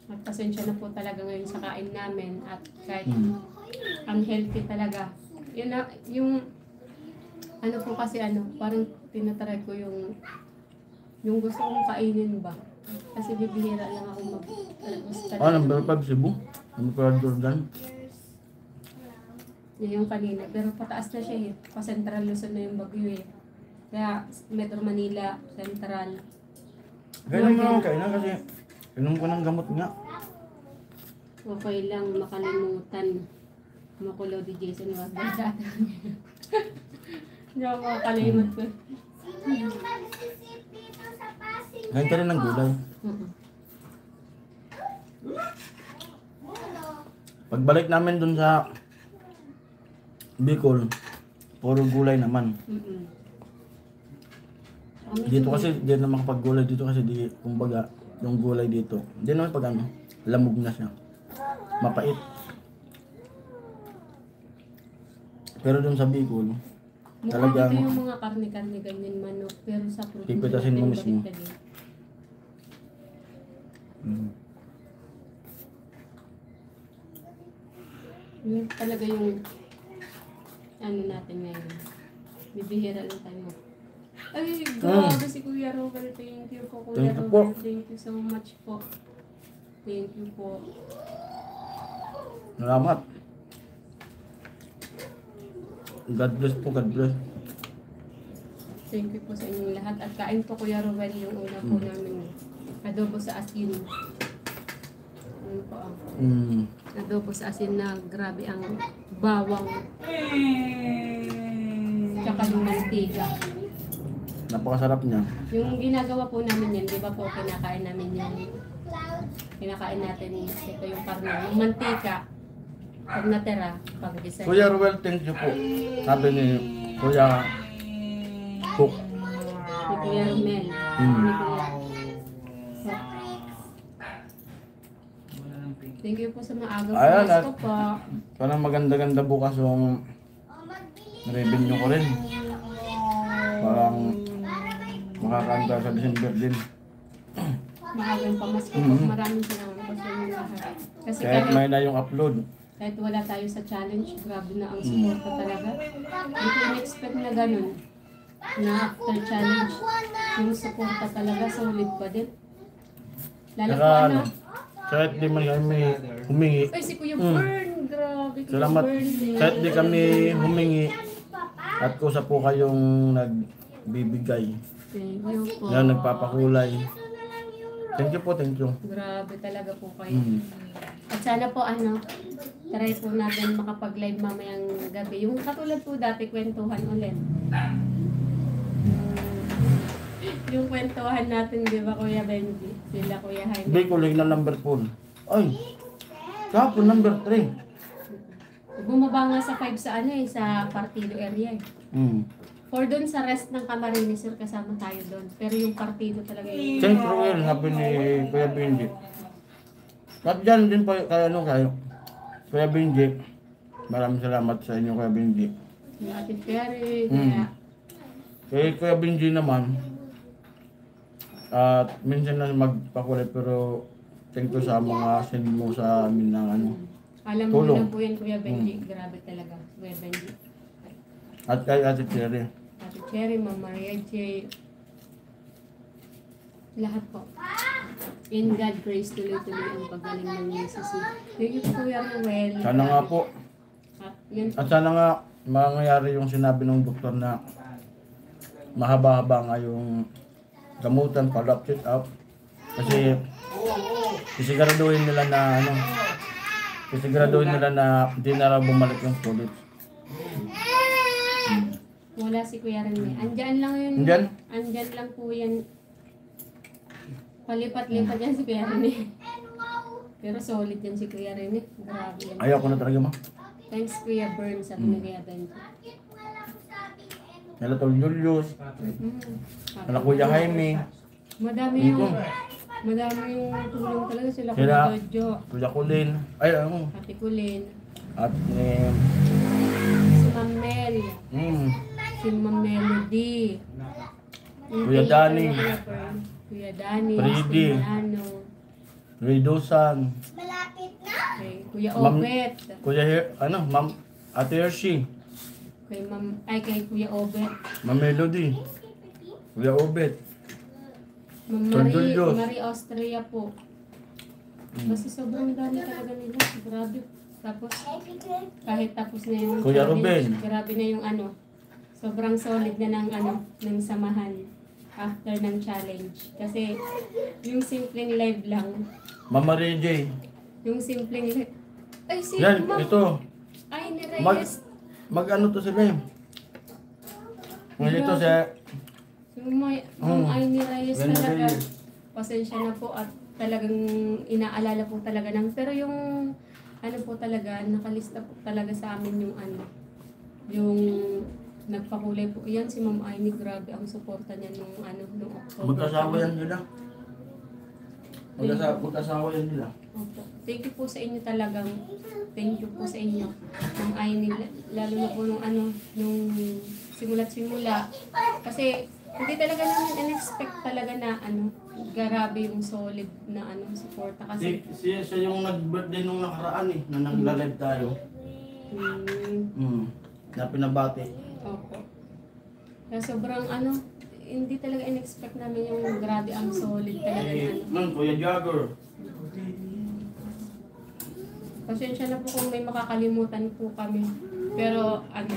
At pasensya na po talaga ngayon sa kain namin at kahit unhealthy talaga. Yun na, yung ano po kasi ano, parang tinatry ko yung gusto kong kainin ba. Kasi bibihira lang ako mag-alagos talaga. Number 5 Cebu. Number 5 Jordan. Yun yung kanina. Pero pataas na siya eh. Pa-Central Luzon na yung bagyo eh. Kaya Metro Manila, Central. Ganun mo lang kainan kasi inom ko ng gamot nga. Okay lang makalimutan. Makulo di Jason wag na dati. Hindi ako makakalimot ko. Sino yung magsisip dito sa Pasig? Ngayon ka rin ng gulay. Mm-mm. Ano? Pagbalik namin dun sa Bicol, puro gulay naman. Dito kasi di na makapaggulay dito kasi di, kumbaga, yung gulay dito. Hindi naman pag ano, lamog na siya. Mapait. Pero dun sa Bicol, Mukha talagang dito yung mga karne-karne ganyan manok. Pero sa probinsya pipitasin mo natin, mismo. balik-balik. Yun talaga yung ano natin ngayon. Bibihira lang tayo. Ay, grabe si Kuya Robert. Thank you po, Kuya Thank you po. Robert. Thank you so much po. Thank you po. Salamat. God bless po, God bless. Thank you po sa inyong lahat. At kain po, Kuya Robert, yung una po namin. Adobo sa asin. Ano po ang adobo sa asin na grabe ang bawang. Tsaka yung mantiga. Napakasarap niya. Yung ginagawa po namin yan, di ba po, kinakain namin yung kinakain natin ito yung karne. Yung mantika, pag natira, pag gisa. Kuya Ruel, thank you po. Sabi ni Kuya Cook. Ni Kuya Romel. Ni Kuya. So, Wala nang pink. thank you po sa maagang Ayan, pumas ko po. Sana maganda-ganda bukas yung revenue ko rin. Parang makakanta sa December din. Maagang pamas ko po. Maraming salamat po sa inyong lahat. Kasi Kahit kahit, may na yung upload. kahit wala tayo sa challenge, grabe na ang suporta talaga. Hindi ko in-expect na ganun. Na after challenge, yung suporta talaga solid pa din. Lalo po Saka ano, kahit di man kami humingi. ay si Kuya Bern, grabe Kuya Salamat. Bern. Kahit di kami humingi. At kusa po kayong nagbibigay. Thank you po. Yan, nagpapakulay. Thank you po, thank you. Grabe talaga po kayo. Mm. At sana po ano, try po natin makapag-live mamayang gabi. Yung katulad po dati, kwentuhan ulit. Yung kwentuhan natin, di ba Kuya Benji? Sila Kuya Jaime. Hindi ko lang na number 4. Ay, kahapon number 3. Bumaba nga sa 5 sa ano eh, sa partido area eh. For doon sa rest ng Camarines, sir, kasama tayo doon. Pero yung partido talaga yun. Thank you, Ruel, sabi ni Kuya Benji. At dyan din po, kaya ano kayo. Kuya Benji, maraming salamat sa inyo, Kuya Benji. Yung ating Perry, kaya Kay Kuya Benji naman, at minsan na magpakulay pero thank you sa mga send mo sa amin ng ano. alam mo Tulong. na po yan, Kuya Benji. Grabe talaga, Kuya Benji. At kay Ate Cherry. Ate Cherry, Mama Maria J. Lahat po. In God grace, tuloy-tuloy ang pagaling ng Jesus. Thank you, Kuya Ruel. Sana nga po. At yun po. At sana nga mangyayari yung sinabi ng doktor na mahaba-haba nga yung gamutan, follow-up, check-up. Kasi sisiguraduhin nila na ano, sisiguraduhin nila na hindi na raw bumalik yung sulit. Wala si Kuya Rene. Andyan lang yun. Andyan? Andyan lang po yan. Palipat-lipat yan si Kuya Rene. Pero solid yan si Kuya Rene. Grabe yan. Ayaw ko na talaga ma. Thanks Kuya Bern sa Kuya Benji. Nala Tol Julius, nala Kuya Jaime, Madami Iko, yung tulong talaga sila Sila. Kuya Jojo, Kuya Kulin, ay ano, Ate Kulin, at ni, si Ma'am Mel, si Ma'am Melody, yung Kuya kay- Danny. Kuya Danny, Freddy. si Milano, Ray Dosan, Malapit na. kay Kuya Ma'am- Obet, Kuya ano, Ma'am Ate Hershey, kay Kuya Obet, Ma'am Melody, Kuya Obet, Ma'am Don Marie, Julius. Marie Austria po. Basta sobrang dami talaga nila, grabe. Tapos, kahit tapos na yung Kuya challenge, Ruben. grabe na yung ano, sobrang solid na ng ano, ng samahan after ng challenge. Kasi, yung simpleng live lang, Mama Ray J. yung simpleng live, ay si Yan, Ma'am, ito, ay ni mag, Reyes, ano to sila eh. Ngayon ito sa, yung Ma'am Aini Reyes Yan, talaga, Reyes. pasensya na po at talagang inaalala po talaga ng, pero yung ano po talaga, nakalista po talaga sa amin yung ano, yung nagpakulay po. Yan si Ma'am Aimee, grabe ang suporta niya nung ano, nung October. Magkasawa yan nila. Magkasawa yan nila. Opo. Thank you po sa inyo talagang. Thank you po sa inyo. Ma'am Aimee, lalo na po nung ano, nung simula't simula. Kasi hindi talaga namin in-expect talaga na ano, grabe yung solid na ano, suporta. Kasi Siya yung nag-birthday nung nakaraan eh, na nagla-live tayo. Na pinabati. Opo. Kaya sobrang ano, hindi talaga in-expect namin yung grabe ang solid talaga na ano. Nun, Kuya Jagger. Pasensya na po kung may makakalimutan po kami. Pero ano,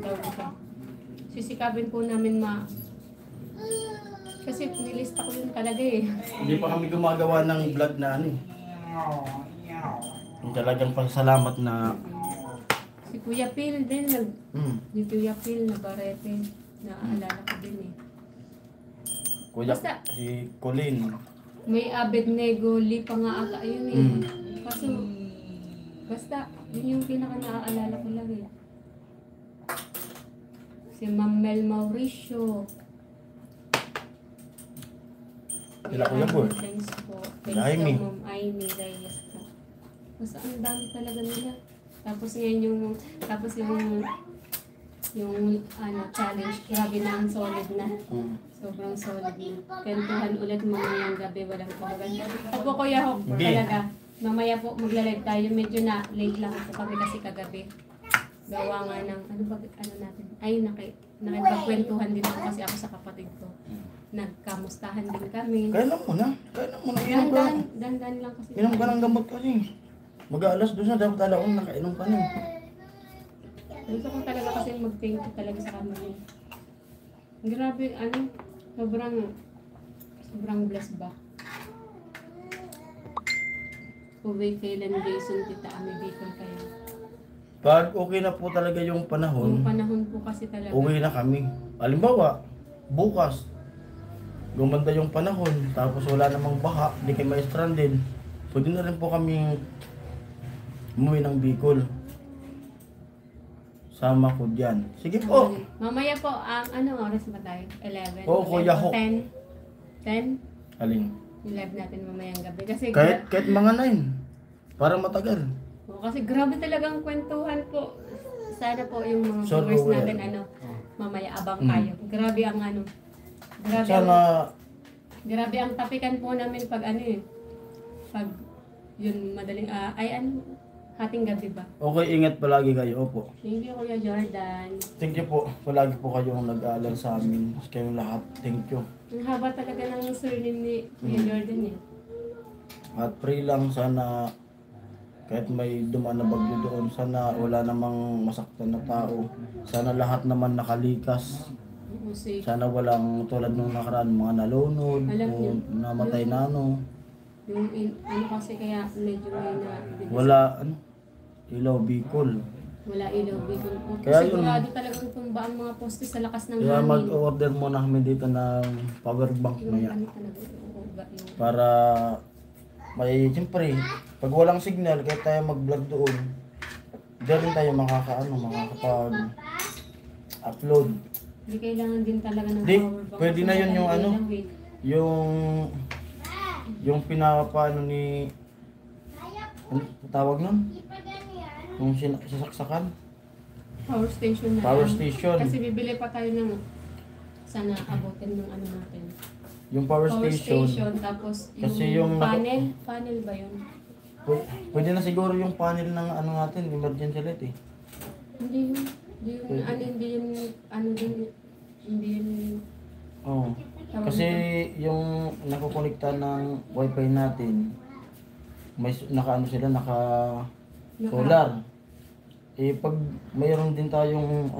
tawag ito. Sisikapin po namin kasi nilista ko yun talaga eh. Hindi pa kami gumagawa ng vlog na ano eh. Yung talagang pasalamat na Si Kuya Phil din, mm, yung Kuya Phil na barete, naaalala ko din eh. Kuya, Basta. si Colin. May Abednego, Lipa nga ata yun eh. Mm. Kaso, basta, yun yung pinaka naaalala ko lang eh. Si Ma'am Mel Mauricio. Sila Kuya Boy. Thanks po. Sila Thanks Aimee. po Ma'am Aimee Reyes po. Basta ang dami talaga nila. Tapos ngayon yung ano, challenge, grabe na ang solid na. Mm. Sobrang solid na. Kwentuhan ulit mamayang gabi, walang tawagan. Opo Kuya Hok, Hindi. talaga. Mamaya po magla-live tayo. Medyo na late lang po kami kasi kagabi. Gawa nga ng, ano natin? Ay, nakipagkwentuhan din ako kasi ako sa kapatid ko. Nagkamustahan din kami. Kaya na muna. Inom ka. Dandan lang kasi. Inom ka ng gamot kasi. Mag-aalas doon na dapat alaon, nakainom ka na. Gusto ko talaga kasi mag-thank you talaga sa kanila. Grabe, ano, sobrang blessed ba? Uwi kailan Jason, Tita Ami, Bicol kayo. Pag okay na po talaga yung panahon, Yung panahon po kasi talaga. uwi na kami. Halimbawa, bukas, gumanda yung panahon, tapos wala namang baha, di kayo ma-stranded. Pwede na rin po kami umuwi ng Bicol. Sama ko dyan. Sige po. Mamaya po, ano oras ba tayo? 11? Oo, Kuya Hok. 10? 10? Aling. Yung live natin mamayang gabi. Kasi, Kahit mga 9. Para matagal. kasi grabe talagang kwentuhan po. Sana po yung mga So, viewers well. natin, mamaya abang tayo. Grabe ang ano. Grabe Sana, Grabe ang tapikan po namin pag ano eh. Pag yun madaling, hating gabi ba? okay, ingat palagi kayo. Opo. Thank you Kuya Jordan. Thank you po. Palagi po kayong nag-aalala sa amin. Kayong lahat. Thank you. Ang haba talaga ng surname ni Kuya Jordan eh. At pray lang sana kahit may dumaan na bagyo doon, sana wala namang masaktan na tao. Sana lahat naman nakalikas. Kasi Sana walang tulad nung nakaraan, mga nalunod, Alam o niyo, namatay na ano. yung ano kasi kaya medyo may na Wala, ilaw, Bicol. wala ilaw bigol po. Kaya yun. Sigurado talagang tumba ang mga poste sa lakas ng Kaya hangin. mag-order muna kami dito ng power bank Yung maya. ano talaga, yung uga, yung Para siyempre, pag walang signal, kaya tayo mag-vlog doon, diyan rin tayo makakapag-upload. Hindi kailangan din talaga ng Di, power bank. pwede Kasi na yun yung madali ano. lang eh. Yung pinapano ni, ano tawag nun? Yung sasaksakan? Power station na Power lang. station. Kasi bibili pa tayo ng sana abutin ng ano natin. Yung power station, tapos Kasi yung yung panel ba yun? pwede na siguro yung panel ng ano natin, emergency light eh. Hindi yun. Hindi yun, Oo. Kasi yung nakukonekta ng wifi natin, may naka solar. Eh pag mayroon din tayong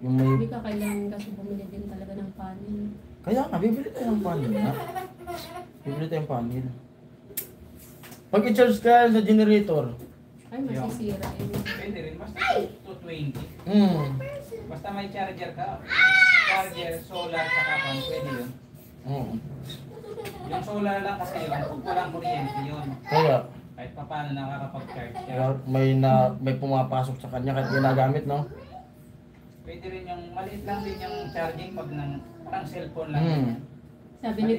yung may, hindi ka kailangan kasi bumili din talaga ng panel. kaya nga bibili tayo ng panel na. Bibili tayong panel. Pag i-charge ka sa generator, Ay, masisira yun. Pwede rin, basta 220. Basta may charger ka. Charger, solar, saka pan, pwede yun. Yung solar lang kasi yun, kung walang kuryente yun. Kaya, Kahit pa paano nakakapag-charge siya. May pumapasok sa kanya kahit ginagamit, no? Pwede rin yung maliit lang din yung charging pag parang cellphone lang. Hmm. Sabi ni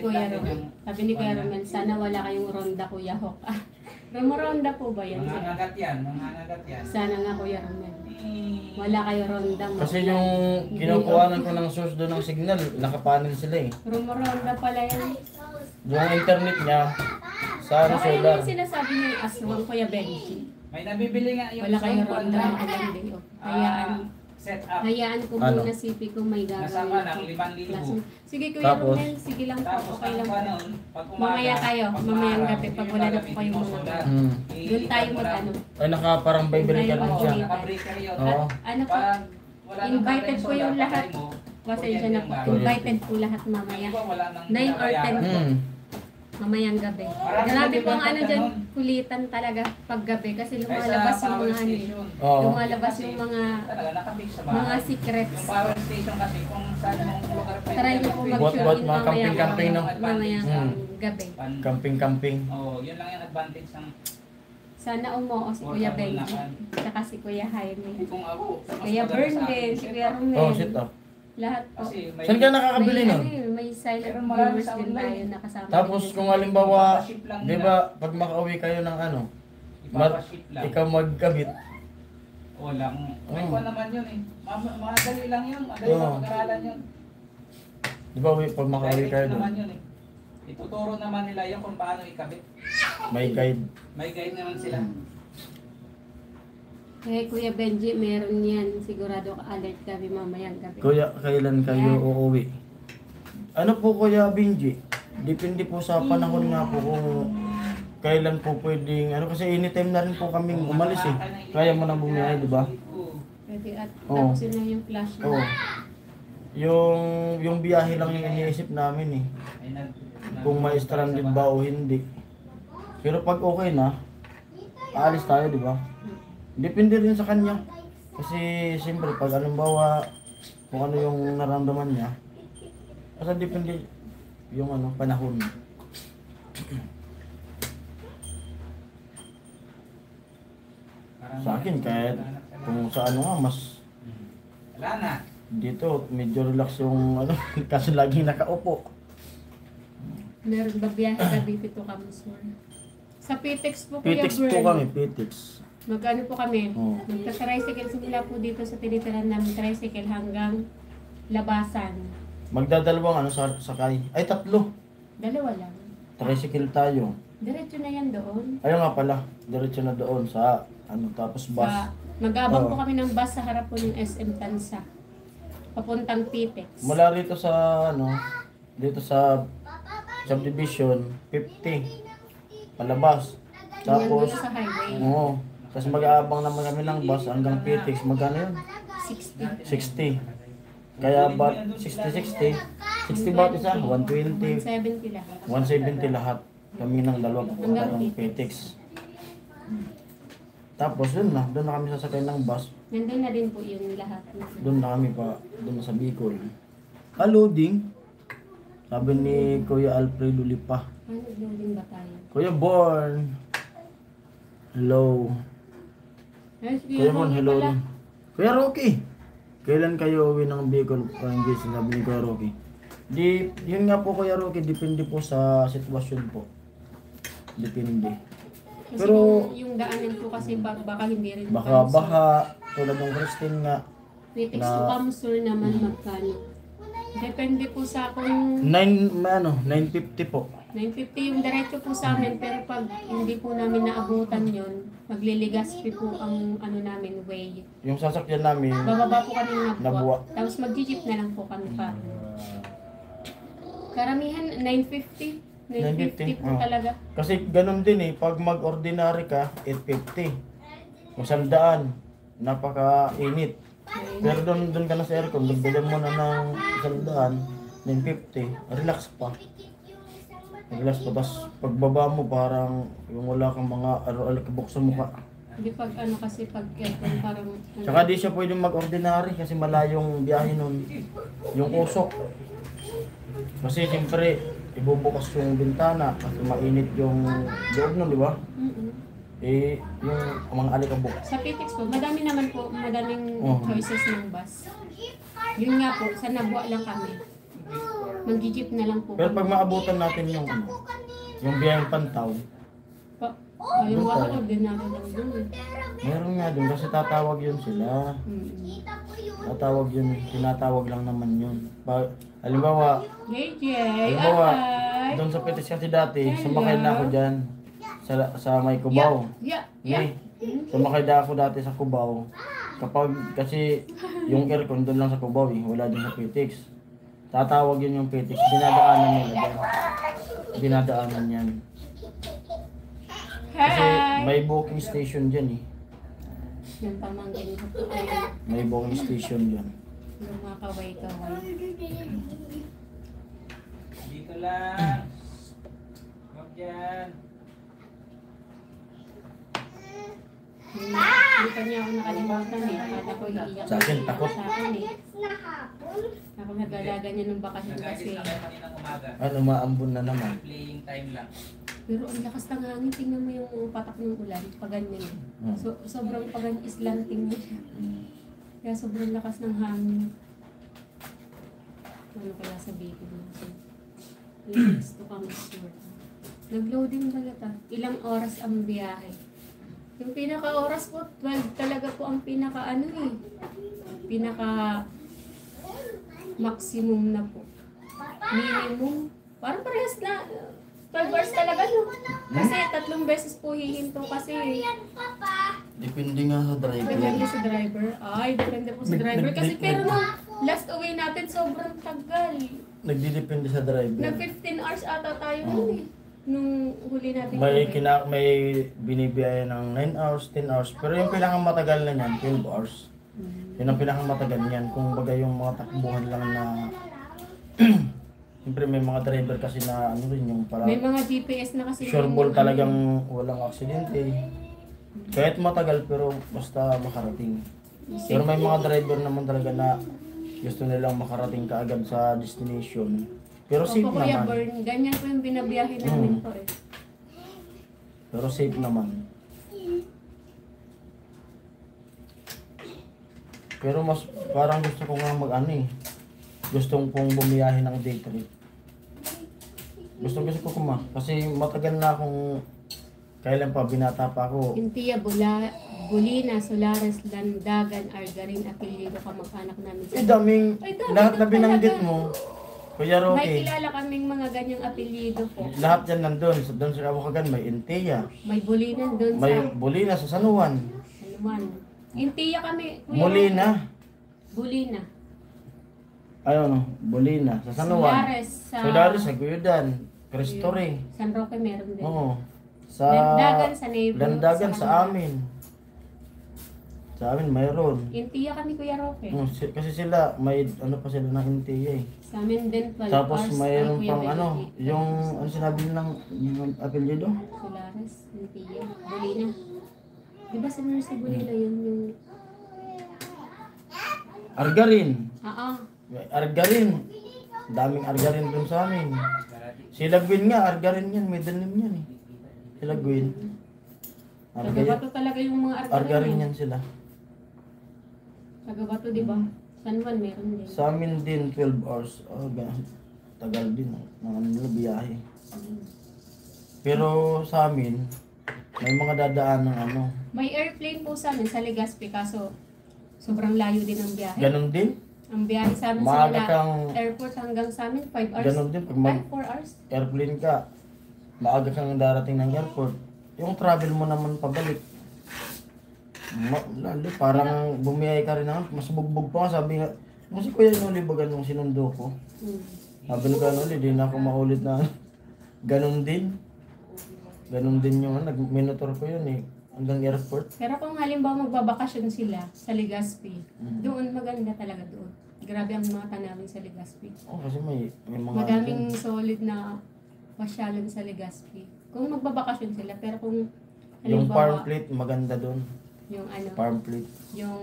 Kuya Romel, sana wala kayong ronda, Kuya Hok. Ronda po ba yan? Mangangagat yan. Sana nga, Kuya Romel. Wala kayo ronda. Kasi yung kinukuhanan ko ng source doon ng signal, nakapanel sila eh. Ronda pala yan. Yung internet niya, sa ano Baka yun solar. yung sinasabi niyo yung aswang, Kuya Benji. May nabibili nga yung Wala kayo cellphone ronda na na ulan din. set up. Hayaan ko Ano? muna sipi ko may Nasama gagawin. ng 5,000. Sige Kuya Tapos? Romel, sige lang po, Tapos okay lang po. pag Mamaya tayo, pag mamayang umaaraw, gabi, pag wala na po kayong mga solar. Doon tayo mag-ano. Ay, nakaparang vibrator Doon din tayo siya. mag- Naka-breaker yun. Oo. Ano po, Pag wala nang invited tayong po yung solar, lahat. patay mo, pasensya na po. kuryente yung Invited po lahat mamaya. Iba, wala nang 9 or 10 po. Hmm. Mamayang gabi. Marami Grabe na po ang ano bibenta dyan, nun. kulitan talaga pag gabi kasi Kaysa lumalabas yung power mga ano. station. Oo. Lumalabas yung mga Talaga nakafix sa bahay. mga secrets. Yung power station kasi kung saan mong lugar pwede Try niyo po mag-fix. mag-tune What, in mga camping-camping, no? mamayang Hmm. gabi. Camping-camping. Oo, yun lang yung advantage ng Sana umuo si Kuya Benji. Saka si Kuya Jaime. kung ako. mas Kuya maganda Bern sa akin, din, si set Kuya up. Romel. Oh, sit up. Lahat po. Kasi may Saan ka nakakabili May, nun? may silent Meron marami viewers sa din online. tayo nakasama. Tapos din. kung halimbawa, Ipapaship lang di nila. ba, pag makauwi kayo ng ano, Ipapaship lang. ikaw magkabit. Walang, may Oh. kuha naman yun eh. Madali lang yun, madali Oo. lang pag-aralan yun. Di ba, pag makauwi Direct kayo doon, naman yun eh. Ituturo naman nila yun kung paano ikabit. may guide. May guide naman sila. Eh, Kuya Benji, meron yan. Sigurado ka alert kami mamayang gabi. Kuya, kailan kayo Yan. uuwi? Ano po Kuya Benji? Depende po sa panahon nga po kung kailan po pwedeng, ano kasi anytime na rin po kaming umalis eh. Kaya mo na bumiyahe, di ba? Pwede at Oo. tapusin na yung flash mo. Oo. Yung biyahe lang yung iniisip namin eh. Kung may stranded ba o hindi. Pero pag okay na, aalis tayo, di ba? Depende rin sa kanya. Kasi siyempre pag halimbawa kung ano yung naramdaman niya, kasi depende yung ano panahon. Sa akin kahit kung sa ano nga mas Wala na. dito medyo relax yung ano kasi laging nakaupo. Meron ba biyahe gabi dito kami, sir? Sa Pitex po, Kuya Pitix po Bern. kami, Pitix. Magkano po kami? Oo. Magka-tricycle simula po dito sa tinitiran namin tricycle hanggang Labasan. Magdadalawang ano sakay. Ay tatlo. Dalawa lang. Tricycle tayo. Diretso na yan doon. Ayun nga pala, diretso na doon sa ano tapos bus. Mag-abang po Oo. kami ng bus sa harap po ng SM Tansa. Papuntang Pitex. Mula rito sa ano, dito sa subdivision 50 palabas. Tapos, Tapos sa highway. oo. Tapos mag-aabang naman kami ng bus hanggang Pitix. Magkano yun? 60. 60. Kaya ba 60 bawat isa? 120, 170 lang. 170 lahat. Kami ng dalawa papunta ng Pitix. Tapos doon na kami sasakay ng bus. Nandun na din po yung lahat. Doon na kami pa, doon na sa Bicol. Loading. Sabi ni Kuya Alfredo Lipa. Ano, loading ba tayo? Kuya Born. Hello. Ay, Kuya Born, hello. pala. Kuya Rocky. Kailan kayo uwi ng Bicol? Parang hindi sinabi ni Kuya Rocky. Yun nga po Kuya Rocky, depende po sa sitwasyon po. Depende. Kasi Pero- yung daanan po kasi baka hindi rin. Baka baha, tulad ng Christine nga. Pitex na- to Kamsur naman magkano. Depende po sa kung 950 po. 950 yung diretso po sa amin, pero pag hindi po namin naabutan yon, magliligaspi po ang ano namin way. Yung sasakyan namin, Bababa po kami ng Nabuwa. Nabuwa. Tapos mag-jeep na lang po kami pa. Karamihan 950. 950 po Oh. talaga. kasi ganun din eh, pag mag-ordinary ka, 850. Kung 100, napaka-init. Pero doon ka na sa aircon, dagdagan mo na ng 100, 950, relax pa. Relax pa, tapos pagbaba mo parang yung wala kang mga alikabok sa mukha. Hindi pag ano kasi pag aircon parang ano, Tsaka di siya pwedeng mag-ordinary kasi malayong biyahe nun, yung usok. Kasi siyempre, ibubukas yung bintana kasi mainit yung loob nun, di ba? mm-mm. Eh, yung mga alikabok. Sa PTX po, madami naman po, madaming Oo. choices ng bus. Yun nga po, sa Nabua lang kami. Mag-jeep na lang po Pero kami. pag maabutan natin yung yung biyayang Pantaw, Yung wako, ordinary lang yun. meron nga dun kasi tatawag yun sila. Mm. Tatawag yun, tinatawag lang naman yun. Halimbawa, JJ, halimbawa, ay! doon sa Pitis kasi dati, sumakay na ako dyan sa may Cubao. Yeah, Yeah. yeah. Sumakay na ako dati sa Cubao. Kasi yung aircon doon lang sa Cubao eh, wala din sa Pitix. Tatawag yun yung Pitix, dinadaanan nila dyan. Dinadaanan yan. Kasi Hi! may booking station dyan eh. Yung pamangkin ko po ay May booking station dyan. yung mga kaway-kaway. Dito lang. Huwag dyan. Hindi pa niya ako nakalimutan eh. Akala ko iiyak. Sa akin, takot. Sa akin eh. Ako nag-alaga niya ng bakasyon kasi. Nag-agis na kayo kaninang umaga. Ano, maambon na naman. Playing time lang. Pero ang lakas ng hangin. Tingnan mo yung patak ng ulan. Paganyan eh. So, sobrang paganyan islanting mo siya. Kaya sobrang lakas ng hangin. Ano kaya sabihin mo? Next to come sure. Nag-loading pala ta. Ilang oras ang biyahe? Yung pinaka-oras po, 12 talaga po ang pinaka-ano eh. Pinaka-maximum na po. Minimum. Parang parehas na. 12 hours talaga no. Kasi 3 beses po hihinto kasi. Depende nga sa driver. Depende sa driver. Ay, depende po sa driver. Kasi pero nung last away natin, sobrang tagal. Nagdidepende sa driver. Nag 15 hours ata tayo nun eh. Nung huli natin. May binibiyaya ng 9 hours, 10 hours. Pero yung pinakamatagal na niyan, 12 hours. Yun ang pinakamatagal niyan. Kung baga yung mga takbuhan lang na... Siyempre may mga driver kasi na ano rin yung para... May mga GPS na kasi. Sure yung- ball talagang walang aksidente. Kahit matagal pero basta makarating. Pero may mga driver naman talaga na gusto nilang makarating kaagad sa destination. Pero safe Opo, Kuya naman. Bern, ganyan po yung binabiyahe namin po eh. Pero safe naman. Pero mas parang gusto ko nga mag-ano eh. Gustong kong bumiyahe ng day trip. Gusto ko kuma. Kasi matagal na akong kailan pa, binata pa ako. Intia, Bulina, Solares, Landagan, Argarin, apelyido kamag-anak namin. Eh daming, Ay, dami lahat na na binanggit talaga. mo. Kuya May Roque, kilala kaming mga ganyang apelyido po. lahat yan nandun. Doon sa Abukagan may Intia. May Bulinan doon May sa Bulina sa San Juan. Saluan. Intia kami. Kuya. Molina. Bulina. Ano, Bulina sa San Juan. Solares sa Solares sa Guyudan. Cristo Rey. San Roque meron din. Oo. Sa Landagan sa Negros. Landagan sa amin. Sa amin mayroon. Intia kami, Kuya Roque. Kasi sila may ano pa sila ng Intia eh. Sa amin din 12 Tapos hours. mayroon Ay, Kuya pang ano, Benedict. yung ano sinabi nilang yung apelyido? Solares, Intia, Bulina. Di ba sa Mercy Bulina yun yung... Argarin. Oo. May Argarin. Daming Argarin dun sa amin. Sila Gwen nga, Argarin yan, middle name yan eh. Sila Gwen. Tagabato talaga yung mga Argarin Argarin. yan sila. Tagabato, di ba? San Juan meron din. Sa amin din 12 hours. Oh, ganun. Tagal din ng ano nila biyahe. Pero sa amin, may mga dadaan ng ano. May airplane po sa amin sa Legazpi, kaso sobrang layo din ang biyahe. Ganon din. Ang biyahe sa amin Maaga sa kang- airport hanggang sa amin, 5 hours. Ganon din. Pag Ay, 4 hours. airplane ka, maaga kang darating ng airport. Yung travel mo naman pabalik. Lalo, parang bumiyay ka rin naman. Mas bugbog pa nga. Sabi nga, kasi Kuya Noli ba ganun sinundo ko? Sabi ni Kuya Noli, di na ako maulit na ganon din. Ganon din yung nag-monitor ko yun eh. Hanggang airport. Pero kung halimbawa magbabakasyon sila sa Legazpi, doon maganda talaga doon. Grabe ang mga tanawin sa Legazpi. Oh, kasi may mga... Madaming solid na pasyalan sa Legazpi. Kung magbabakasyon sila, pero kung Yung farm halimbawa, plate, maganda doon. yung ano, Farm plate. yung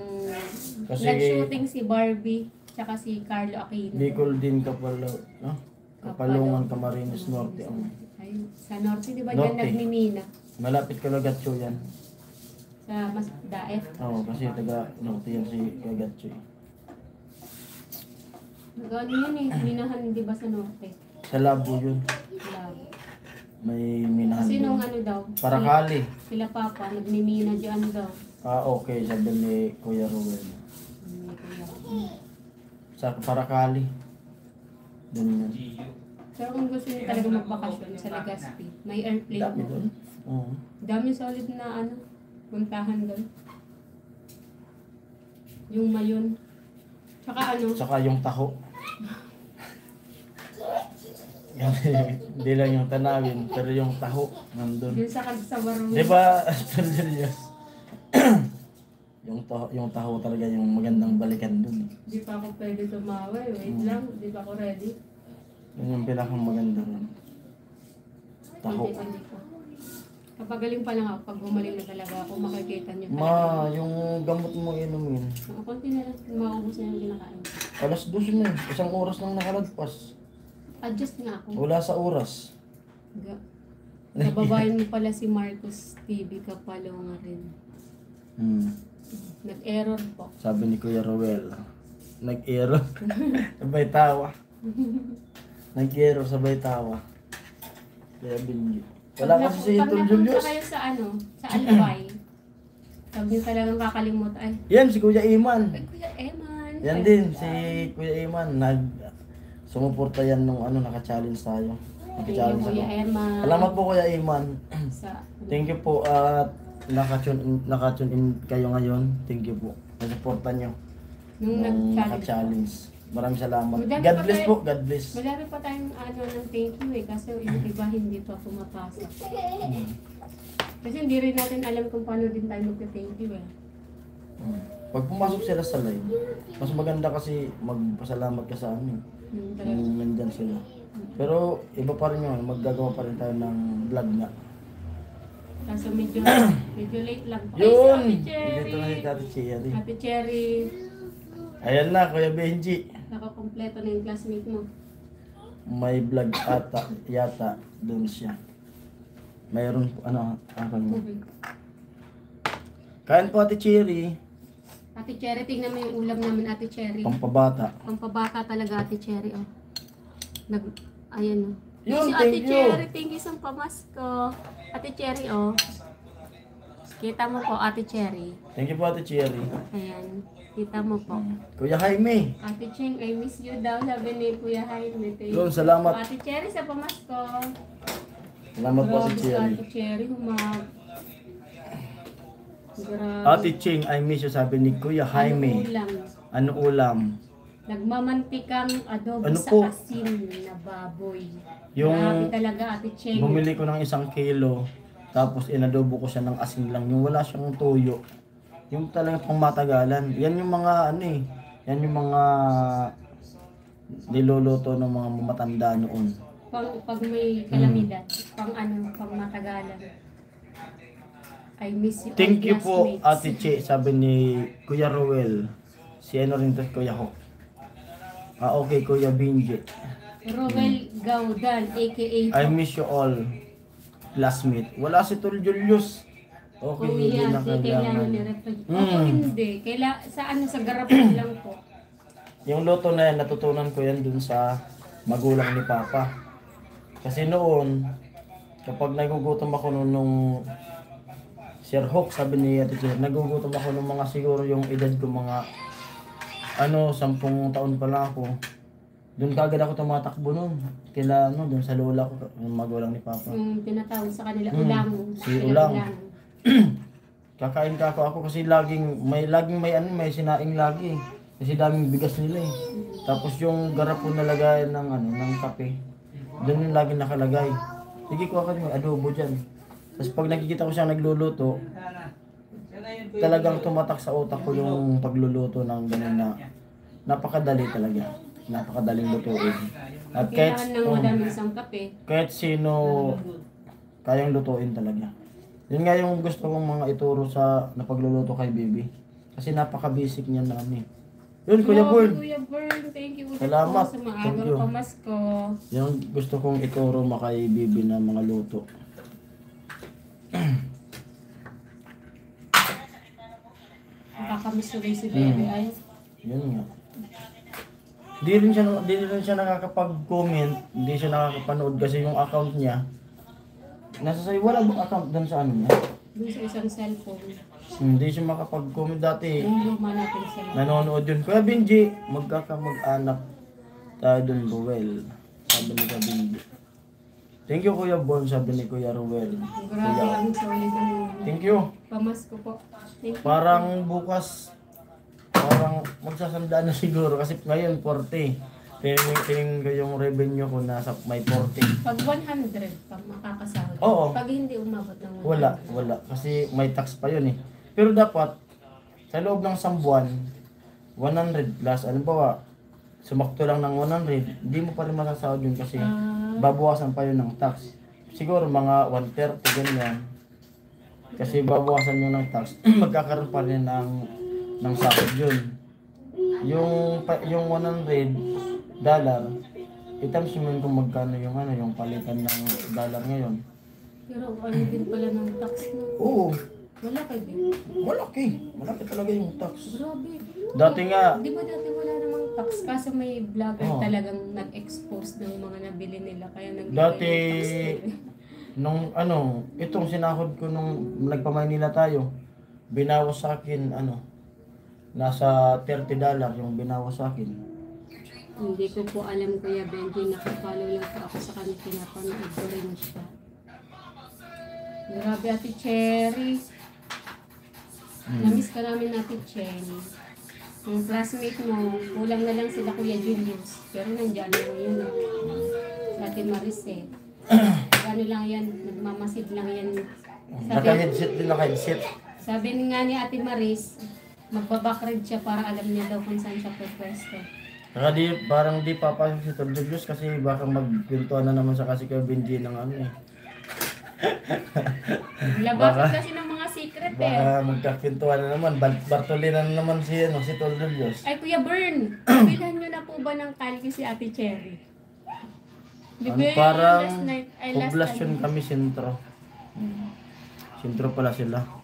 Kasi- nag-shooting si Barbie, tsaka si Carlo Aquino. Bicol din kapalo, no? Kapalungan, Camarines Norte. Ang Ay, sa Norte, di ba Norte. dyan nagmimina? Malapit Kalagatcho yan. Sa mas daet. Oo, kasi taga norte yan si Kalagatcho. Nag-ano yun eh, minahan di ba sa norte? Sa Labo yun. Labo. May minahan. Kasi nung doon. ano daw, Parakali. sila papa, nagmimina dyan daw. Ah, okay. Sabi ni Kuya Ruel. Kuya. Sa Parakali. Doon yun. Gio. Pero kung gusto niyo talaga magbakasyon sa Legazpi, may airplane Dami po. doon. Oo. Dami solid na ano, puntahan doon. Yung Mayon. Tsaka ano, Saka yung taho. Yan, hindi lang yung tanawin, pero yung taho nandun. yun sa Kagsawaro. Di ba, serious? yung taho talaga yung magandang balikan dun. Di pa ako pwede tumaway. Wait lang, di pa ako ready. Yun yung pinakang maganda rin. Taho. Hindi pa. Kapag galing pa lang ako, pag gumaling na talaga ako, makikita niyo Ma, yung gamot mo inumin. Ang konti na lang, maubos na yung kinakain. Alas 12 na eh. Isang oras nang nakalagpas. Adjust nga ako. Wala sa oras. Nababayan mo pala si Marcos TV Kapalonga rin. Nag-error po. Sabi ni Kuya Roel, nag-error. Sabay tawa. Nag-error, sabay tawa. Kaya bingi. Wala kasi si Tol Pag Julius. napunta kayo sa ano, sa Albay, sabi niyo talagang kakalimutan. Ay, Yan, si Kuya Iman. Kuya Eman. Yan din, si Kuya Iman. Sumuporta yan nung naka-challenge tayo. Thank you, Naka-challenge Kuya ako. Eman. Salamat po Kuya Iman. Sa, Thank you po at naka-tune in kayo ngayon. Thank you po. Nasuporta nyo nung nung nag-challenge. naka-challenge. Maraming salamat. Madami God pa bless tayo- po, God bless. Madami pa tayong ano ng thank you eh, kasi yung iba hindi pa pumapasok. Kasi hindi rin natin alam kung paano din tayo magte-thank you eh. Pag pumasok sila sa live, mas maganda kasi magpasalamat ka sa amin. Yung talaga. Kung nandyan sila. Pero iba pa rin yun, maggagawa pa rin tayo ng vlog na. Kaso medyo late lang po. Yun! Ay, si Ate Dito na si Cherry. Tati Cherry. Ate Cherry. Ayan na, Kuya Benji. Nakakompleto na yung classmate mo. May vlog ata, yata, doon siya. Mayroon po, ako mo. Kain po Ate Cherry. Ate Cherry, tingnan mo yung ulam namin, Ate Cherry. Pampabata. Pampabata talaga, Ate Cherry, oh. Ayan, oh. Yun, Si Ate thank you. Cherry, thank you sa pamasko. Ate Cherry, oh. Kita mo po, Ate Cherry. Thank you po Ate Cherry. Ayan, kita mo po. Kuya Jaime. Ate Cheng, I miss you daw, sabi ni Kuya Jaime. Thank Yun, you salamat. po, Ate Cherry, sa pamasko. Salamat po Ate Grabe Cherry. Ate Cherry, Grabe. Ate Ching, I miss you, sabi ni Kuya Jaime. Ano ulam? Ano ulam? Nagmamantikang adobo Ano sa po? asin na baboy. Yung Grabe talaga, Ate Cheng. bumili ko ng 1 kilo, tapos inadobo ko siya ng asin lang. Yung wala siyang tuyo. Yung talagang pang matagalan. Yan yung mga yan yung mga niluluto ng mga matanda noon. Pag may kalamidad, pang matagalan. I miss you. Thank all you po classmates. Ate Che, sabi ni Kuya Roel. Si rin to, Kuya Ho. Okay, Kuya Binji. Roel Gaudan, aka I miss you all, classmate. Wala si Tol Julius. Okay, hindi na Kailangan kailangan. ni-refresh. Mm. Ako hindi. Sa garapan lang po. Yung luto na yan, natutunan ko yan dun sa magulang ni Papa. Kasi noon, kapag nagugutom ako nung Sir Hawk, sabi ni Ate Che, nagugutom ako nung mga siguro yung edad ko mga 10 taon pa lang ako. Doon kagad ako tumatakbo noon. Kila dun sa lola ko, yung magulang ni Papa. Yung tinatawag sa kanila, Mm. ulang. Si ulang. Kakain ka ako kasi laging may sinaing lagi. Kasi daming bigas nila eh. Tapos yung garapon na lagayan ng kape, doon yung lagi nakalagay. Sige ko ako may adobo diyan. Tapos pag nakikita ko siya nagluluto, talagang tumatak sa utak ko yung pagluluto ng ganun na napakadali talaga. Napakadaling lutuin. At Kailangan ng madaming isang kape. kahit sino kayang lutuin talaga. Yun nga yung gusto kong mga ituro sa napagluluto kay Bibi. Kasi napaka-basic niya na Yun, Kuya Hello, Bird. Kuya Bird, thank you ulit Salamat. po sa Thank maagang you. pamasko. Yung gusto kong ituro kay Bibi na mga luto. Nakakamiss tuloy si Bebe ay. Yun nga. Di rin siya nakakapag-comment, hindi siya nakakapanood kasi yung account niya nasa sa'yo. Wala bang account doon sa ano niya? Doon sa isang cellphone. Hindi siya makapag-comment dati. Yung luma natin cellphone. Nanonood yun. Kuya Benji, magkakamag-anak tayo dun, Ruel. Sabi ni Kuya Benji. Thank you, Kuya Bon, sabi ni Kuya Ruel. Grabe ang solid ang Thank you. pamasko po. Thank you. Parang bukas, parang magsasandaan na siguro kasi ngayon 40. Tingin ko yung revenue ko nasa may 40. Pag 100 pag makakasahod. Oo. Pag hindi umabot ng 100. Wala. Kasi may tax pa yun eh. Pero dapat, sa loob ng isang buwan, 100 plus, ano ba, sumakto lang ng 100, hindi mo pa rin masasahod yun kasi babawasan pa yun ng tax. Siguro mga 130, ganyan. Kasi babawasan yun ng tax, magkakaroon pa rin ng sahod yun. Yung 100 dollar, i-times mo yun kung magkano yung palitan ng dollar ngayon. Pero ano din pala ng tax no? Oo, Wala kayo din. malaki talaga yung tax. Grabe. Dati nga, Di ba dati wala namang tax? Kaso may vlogger Oo. talagang nag-expose ng mga nabili nila. Kaya nag Dati, tax nila. nung itong sinahod ko nung nagpa-Maynila tayo, binawas sa akin, nasa $30 yung binawas sa akin. Hindi ko po alam, Kuya Benji. Nakapalo lang po ako sa kanya. Pinapanood ko rin siya. Grabe, Ate Cherry. Namiss ka namin, Ate Cherry. Yung classmate mo, kulang na lang sila Kuya Julius. Pero nandiyan na ngayon. Sa Ate Maris eh. Ano lang yan, nagmamasid lang yan. Naka-headset din, naka-headset. Sabi nga ni Ate Maris, magbabackread siya para alam niya daw kung saan siya pwepwesto. Saka parang di papasok si Tol Julius kasi baka magpintuan na naman sa kasi kay Benji ng Labasan kasi ng mga secret eh. Baka magkapintuan na naman. Bartolina na naman si Tol Julius. Ay, Kuya Bern, bilhan nyo na po ba ng kalki si Ate Cherry? Parang last night, poblasyon kami sentro. Sentro pala sila.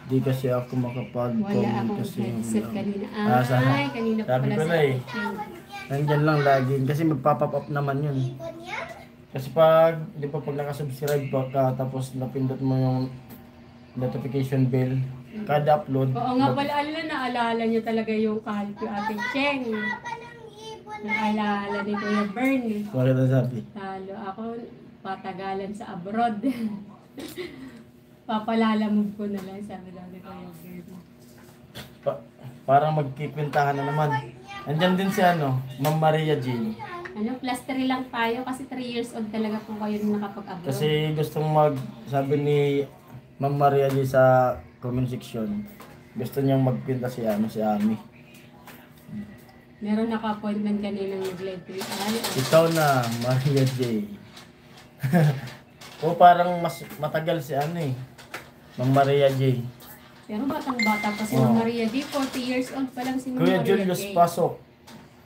Di kasi ako Wala makapag-comment akong kasi headset kanina. sana. Ay, kanina pa Sabi pala ko sa na eh. kitchen. Nandyan lang lagi. Kasi magpapop up naman yun. Kasi pag nakasubscribe ka tapos napindot mo yung notification bell, kada upload. Oo nga pala, naalala niyo talaga yung kalki Ate Cheng. Naalala ni Kuya Bern. Bakit na sabi? Talo ako, patagalan sa abroad. Papalalamog ko na lang, sabi daw ni Kuya Bern. Parang magkikwentahan na naman. Andyan din si Ma'am Maria Jean. Plus 3 lang tayo kasi 3 years old talaga po kayo nung nakapag-abroad. Kasi gustong sabi ni Ma'am Maria Jean sa comment section, gusto niyang magkwenta si Ami. Meron naka-appointment kaninang nag-live ko. Ikaw na, Maria J. O parang mas matagal si Ma'am Maria J. Pero batang-bata pa si Oo. Maria J. 40 years old pa lang si Kuya Maria Julius, J. pasok.